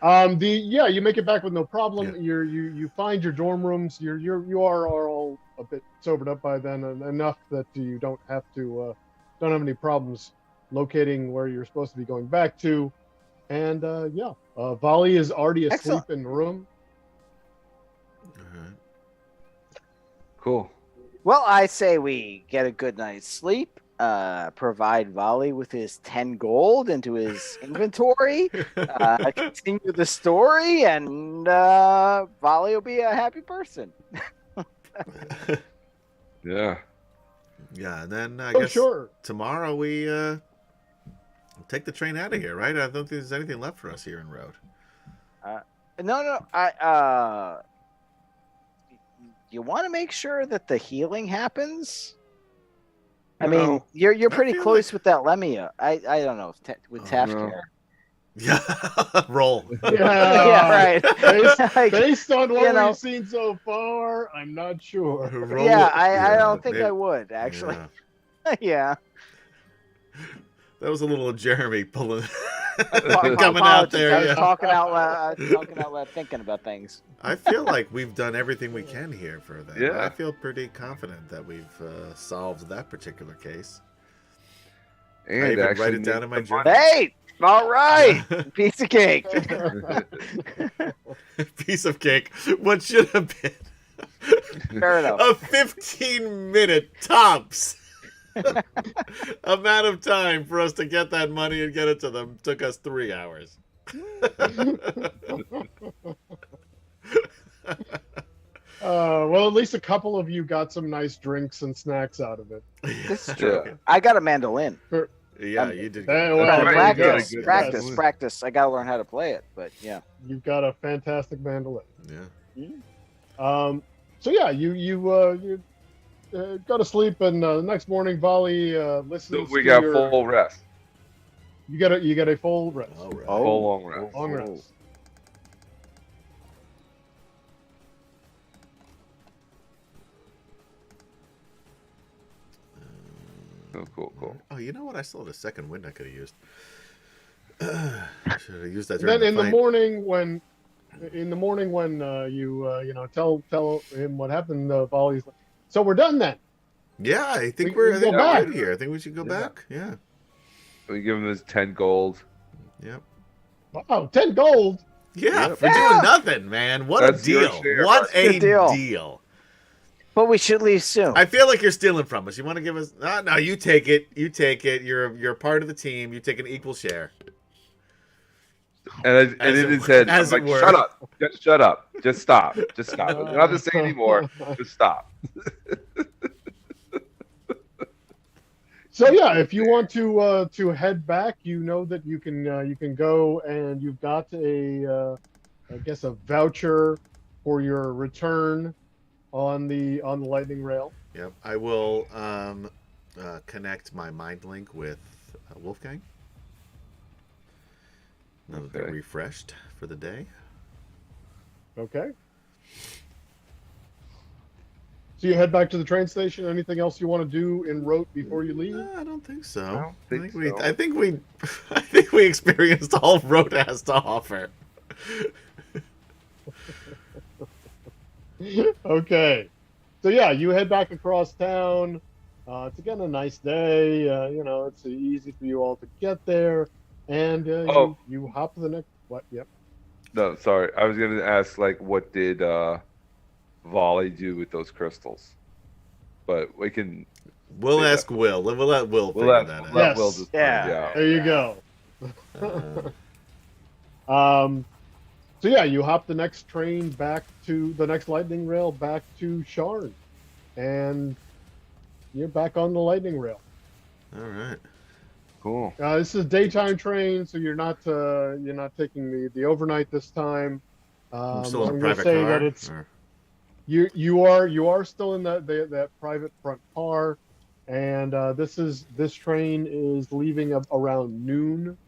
You make it back with no problem. Yeah. You find your dorm rooms. You are all a bit sobered up by then, and enough that you don't have any problems locating where you're supposed to be going back to. And Volley is already asleep Excellent. in the room. All right. Cool. Well, I say we get a good night's sleep. Provide Volley with his 10 gold into his inventory. Continue the story, and Volley will be a happy person. Yeah, Yeah. and then I guess Sure. tomorrow we take the train out of here, right? I don't think there's anything left for us here in Road. No. You want to make sure that the healing happens. I mean, you're pretty close with that Lemia. I don't know if with Taft care. Yeah, roll. Yeah, right. Based on what we've seen so far, I'm not sure. I don't think I would actually. Yeah. That was a little Jeremy pulling, coming out there. I was talking out loud, thinking about things. I feel like we've done everything we can here for them. Yeah. I feel pretty confident that we've solved that particular case. And I even write it down in my journal. Hey, all right, piece of cake. Piece of cake. What should have been Fair enough. a 15-minute tops amount of time for us to get that money and get it to them took us 3 hours. Well, at least a couple of you got some nice drinks and snacks out of it. This is true. Yeah. I got a mandolin. Yeah, you did. Practice. I got to learn how to play it, but yeah. You've got a fantastic mandolin. Yeah. So yeah, you go to sleep, and the next morning, Volley listens. So we got full rest. You get a full rest. All right. Full long rest. Long rest. Cool. Oh, you know what? I still had a second wind I could have used. Should have used that. Then in the morning when you tell him what happened, Volley's like, so we're done then. Yeah, I think we're good here. I think we should go back. Yeah. We give him his 10 gold. Yep. Wow, 10 gold. Yeah, for doing nothing, man. What a deal. What a deal. But we should leave soon. I feel like you're stealing from us. You want to give us? No, you take it. You take it. You're part of the team. You take an equal share. And it said, I'm like, shut up. Just shut up. Just stop. Just stop. You don't have to say anymore. Just stop. So yeah, if you want to head back, you know that you can go, and you've got a voucher for your return on the lightning rail. Yep, I will connect my mind link with Wolfgang. Now that they're refreshed for the day. Okay. So you head back to the train station. Anything else you want to do en route before you leave? I don't think so. I think we experienced all Road has to offer. Okay. So yeah, you head back across town. It's again a nice day. It's easy for you all to get there, and you hop to the next. What? Yep. No, sorry. I was going to ask, what did Volley do with those crystals? But we can. We'll ask Will. We'll let Will figure that out. Yes. Will just There you go. So yeah, you hop the next train back to the next lightning rail back to Sharn, and you're back on the lightning rail. All right. Cool. This is a daytime train, so you're not taking the overnight this time. I'm still in a gonna private say car. that it's you are still in that private front car, and this train is leaving around noon.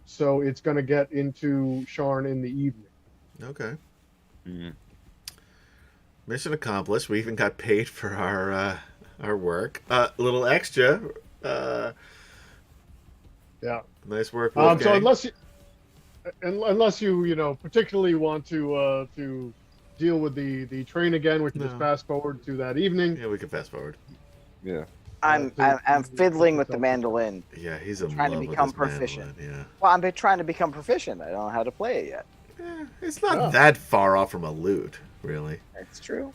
So it's going to get into Sharn in the evening. Okay. Mm-hmm. Mission accomplished. We even got paid for our work. A little extra. Yeah. Nice work. So unless you particularly want to deal with the train again, we can just fast forward to that evening. Yeah, we can fast forward. Yeah. I'm fiddling with the mandolin. Yeah, he's trying to become proficient. Mandolin, yeah. Well, I'm trying to become proficient. I don't know how to play it yet. It's not that far off from a lute, really. That's true.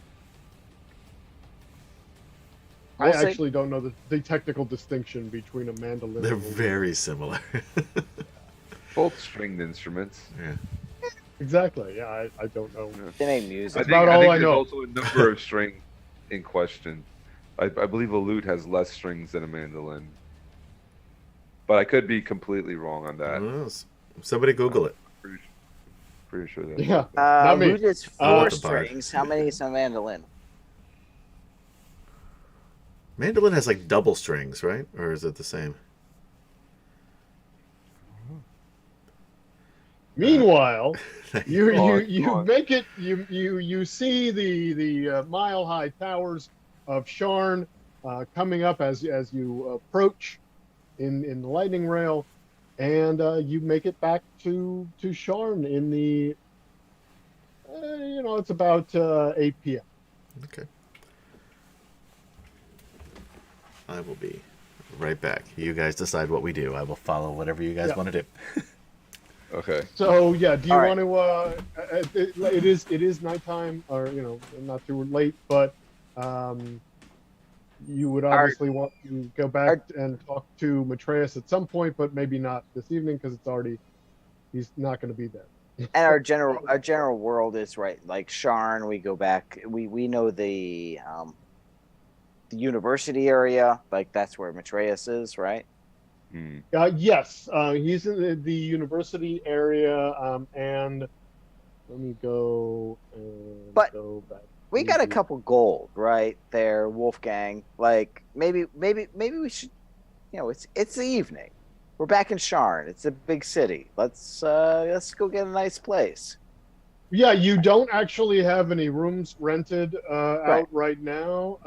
I actually don't know the technical distinction between a mandolin. They're very similar. Both stringed instruments. Yeah. Exactly. Yeah, I don't know. It ain't music. That's about all I know. There's also a number of strings in question. I believe a lute has less strings than a mandolin. but I could be completely wrong on that. Who knows? Somebody Google it. Pretty sure that. Yeah. Not me. Lute is four strings. How many is a mandolin? Mandolin has like double strings, right? Or is it the same? Meanwhile, you on. make it. You see the mile high towers of Sharn coming up as you approach in the lightning rail, and you make it back to Sharn in the it's about 8 p.m. Okay. I will be right back. You guys decide what we do. I will follow whatever you guys want to do. Okay. So yeah, do you want to? It is nighttime, or not too late, but you would obviously want to go back and talk to Matreus at some point, but maybe not this evening because he's not going to be there. And our general world is right, like Sharn. We go back. We know the university area, like that's where Matreus is, right? Yes, he's in the university area, and let me go go back. We got a couple gold right there, Wolfgang. Like maybe we should, it's the evening. We're back in Sharn. It's a big city. Let's go get a nice place. Yeah, you don't actually have any rooms rented out right now.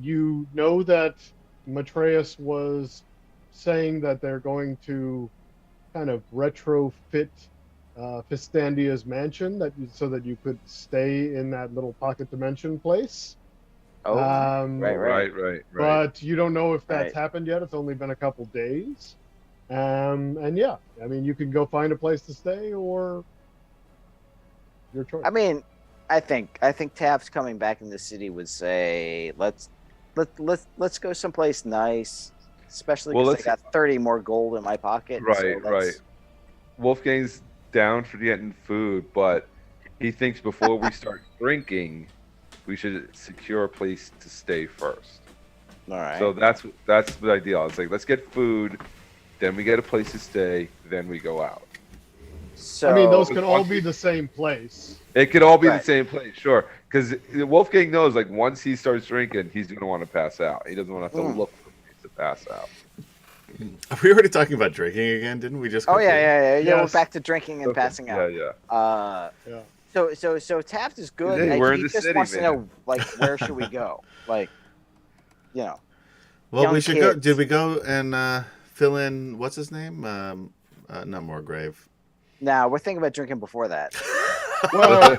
You know that Matreus was saying that they're going to kind of retrofit Fistandia's mansion so that you could stay in that little pocket dimension place. Oh, right. But you don't know if that's happened yet. It's only been a couple days. And yeah, I mean, you can go find a place to stay, or your choice. I mean, I think Taft's coming back in the city would say, let's go someplace nice, especially because I got 30 more gold in my pocket. Right. Wolfgang's down for getting food, but he thinks before we start drinking, we should secure a place to stay first. All right. So that's the idea. It's like, let's get food, then we get a place to stay, then we go out. So I mean, those can all be the same place. It could all be the same place, sure. Because Wolfgang knows, like, once he starts drinking, he's going to want to pass out. He doesn't want to have to look for a place to pass out. Are we already talking about drinking again? Didn't we just? Oh yeah. Yes. We're back to drinking and passing out. Yeah. So Taft is good. Hey, we're in he the just city, wants man. to know, like, where should we go? Like, Well, we should go. Did we go and fill in what's his name? Not Morgrave. Nah, we're thinking about drinking before that. Well,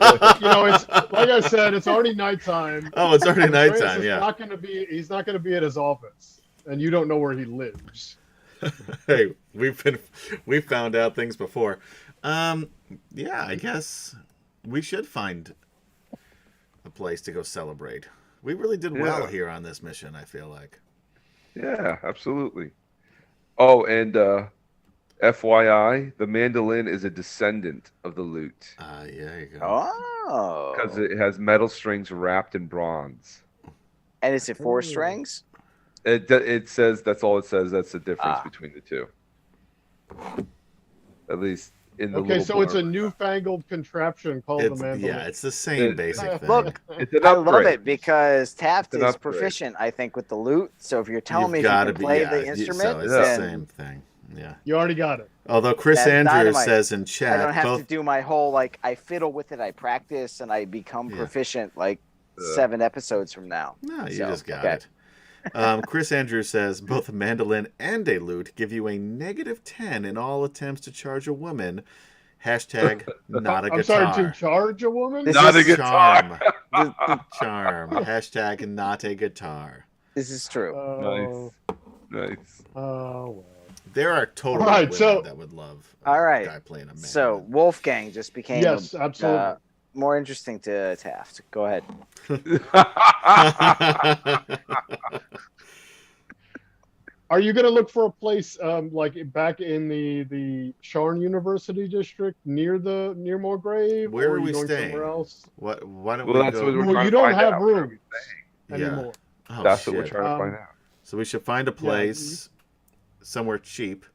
it's like I said, it's already nighttime. Oh, it's already nighttime. Yeah. He's not going to be at his office, and you don't know where he lives. Hey, we found out things before. Yeah, I guess we should find a place to go celebrate. We really did well here on this mission, I feel like. Yeah, absolutely. Oh, and FYI, the mandolin is a descendant of the lute. Yeah, you go. Oh. Because it has metal strings wrapped in bronze. And is it 4 strings? It says, that's all it says. That's the difference between the two. At least in the so it's a newfangled contraption called the mandolin. Yeah, it's the same basic thing. Look, I love it because Taft is proficient, I think, with the lute. So if you're telling me you can play the instrument, it's the same thing. Yeah, you already got it. Although Chris Andrews says in chat, I don't have to do my whole I fiddle with it, I practice, and I become proficient 7 episodes from now. No, you just got it. Chris Andrews says both a mandolin and a lute give you a -10 in all attempts to charge a woman. Hashtag not a guitar. I'm sorry, to charge a woman? Not a guitar. Charm. Hashtag not a guitar. This is true. Nice. Oh, well. There are totally women that would love a guy playing a mandolin. So Wolfgang just became absolutely. More interesting to Taft. Go ahead. Are you going to look for a place back in the Sharn University district near Morgrave? Where or are we going staying? Somewhere else? Why don't we go? What we're trying you to don't find have out. room anymore. Oh, that's what we're trying to find out. So we should find a place somewhere cheap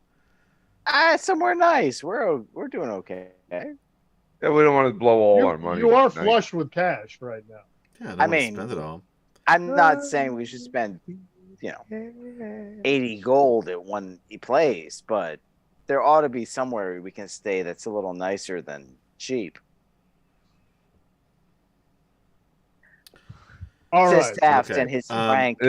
Somewhere nice. We're doing okay. Yeah, we don't want to blow all our money. You are flush with cash right now. Yeah, I mean, spend it all. I'm not saying we should spend, 80 gold at one place, but there ought to be somewhere we can stay that's a little nicer than cheap. All Says right. Taft Okay. and his frank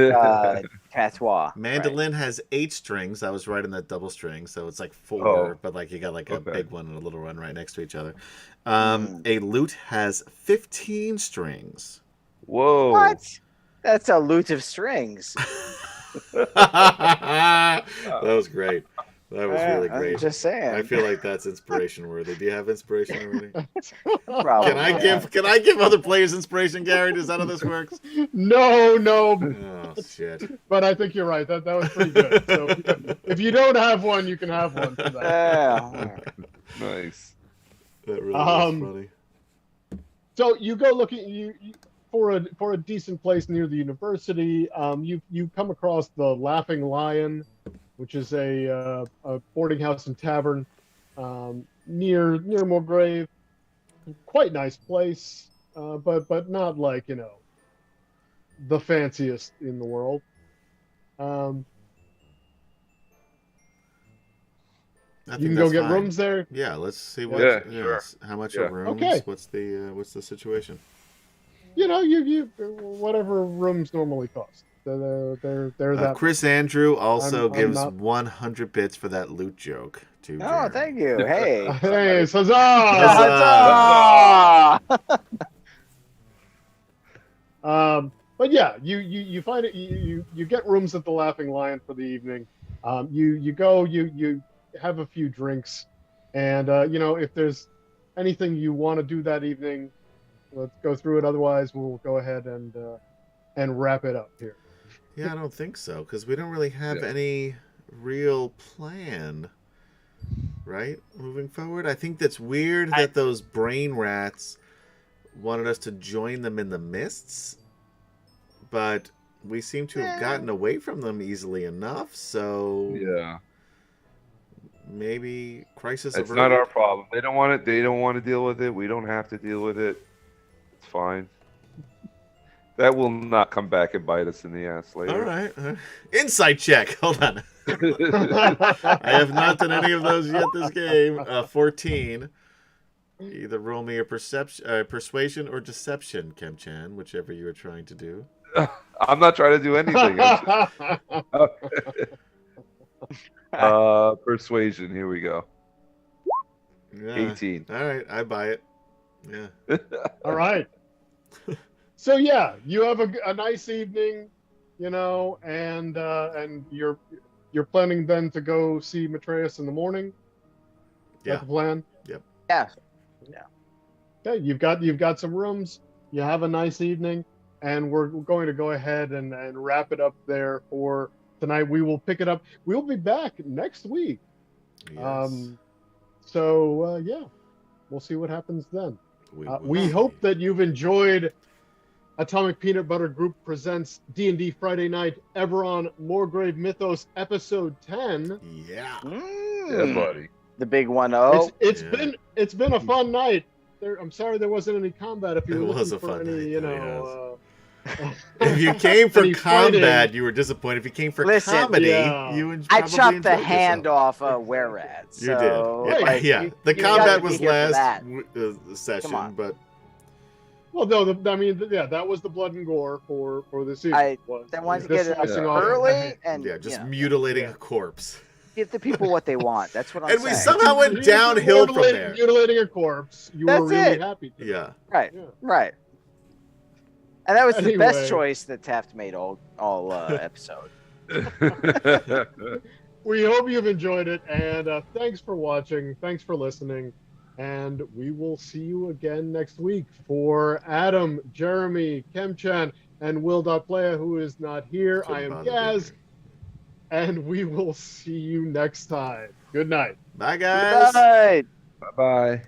patois. Mandolin has 8 strings. I was right in that double string, so it's like 4, but like you got like a big one and a little one right next to each other. A lute has 15 strings. Whoa! What? That's a lute of strings. That was great. That was really great. I'm just saying. I feel like that's inspiration worthy. Do you have inspiration already? Probably. Can I give other players inspiration, Gary? Is that how this works? No. Oh shit. But I think you're right. That was pretty good. So if you don't have one, you can have one for that. Yeah. Nice. That really was funny. So you go looking for a decent place near the university. You come across the Laughing Lion, which is a boarding house and tavern near Morgrave. Quite nice place, but not like the fanciest in the world. You can go get rooms there. Yeah, let's see what. Sure. How much are rooms? Okay. What's the situation? You whatever rooms normally cost. They're that. Chris Andrew also I'm gives not... 100 bits for that loot joke to Oh, Jeremy. thank you. Hey. Hey, huzzah! But yeah, you find it. You get rooms at the Laughing Lion for the evening. You go. You have a few drinks, and if there's anything you want to do that evening, let's go through it. Otherwise, we'll go ahead and wrap it up here. Yeah, I don't think so, because we don't really have any real plan, right? Moving forward, I think that's weird that those brain rats wanted us to join them in the mists, but we seem to have gotten away from them easily enough. So maybe crisis. It's not our problem. They don't want it. They don't want to deal with it. We don't have to deal with it. It's fine. That will not come back and bite us in the ass later. All right. Insight check. Hold on. I have not done any of those yet this game. 14. Either roll me a persuasion or deception, Kemchan, whichever you are trying to do. I'm not trying to do anything. Persuasion. Here we go. Yeah. 18. All right. I buy it. Yeah. All right. So yeah, you have a nice evening, and you're planning then to go see Matreus in the morning. Yeah. That's the plan. Yep. Yeah. Okay, you've got some rooms. You have a nice evening, and we're going to go ahead and wrap it up there for tonight. We will pick it up. We'll be back next week. Yes. We'll see what happens then. We hope that you've enjoyed Atomic Peanut Butter Group presents D&D Friday Night Eberron Morgrave Mythos Episode 10. Yeah. Yeah, buddy. The big 1-0. It's been a fun night. I'm sorry there wasn't any combat. If you were looking for any, if you came for combat, you were disappointed. If you came for comedy, you would I probably chopped the enjoyed hand yourself. off Were-Rad. You did. Yeah. The combat was last session, but. Well, no, that was the blood and gore for this evening. I wanted to get it early and just mutilating a corpse. Give the people what they want. That's what I'm saying. And we somehow went downhill from there. Mutilating a corpse. You were really happy. Yeah. Right. And that was the best choice that Taft made all episode. We hope you've enjoyed it, and thanks for watching. Thanks for listening. And we will see you again next week. For Adam, Jeremy, Kemchan, and Will.Playa, who is not here, I am Gaz. And we will see you next time. Good night. Bye, guys. Good night. Bye-bye.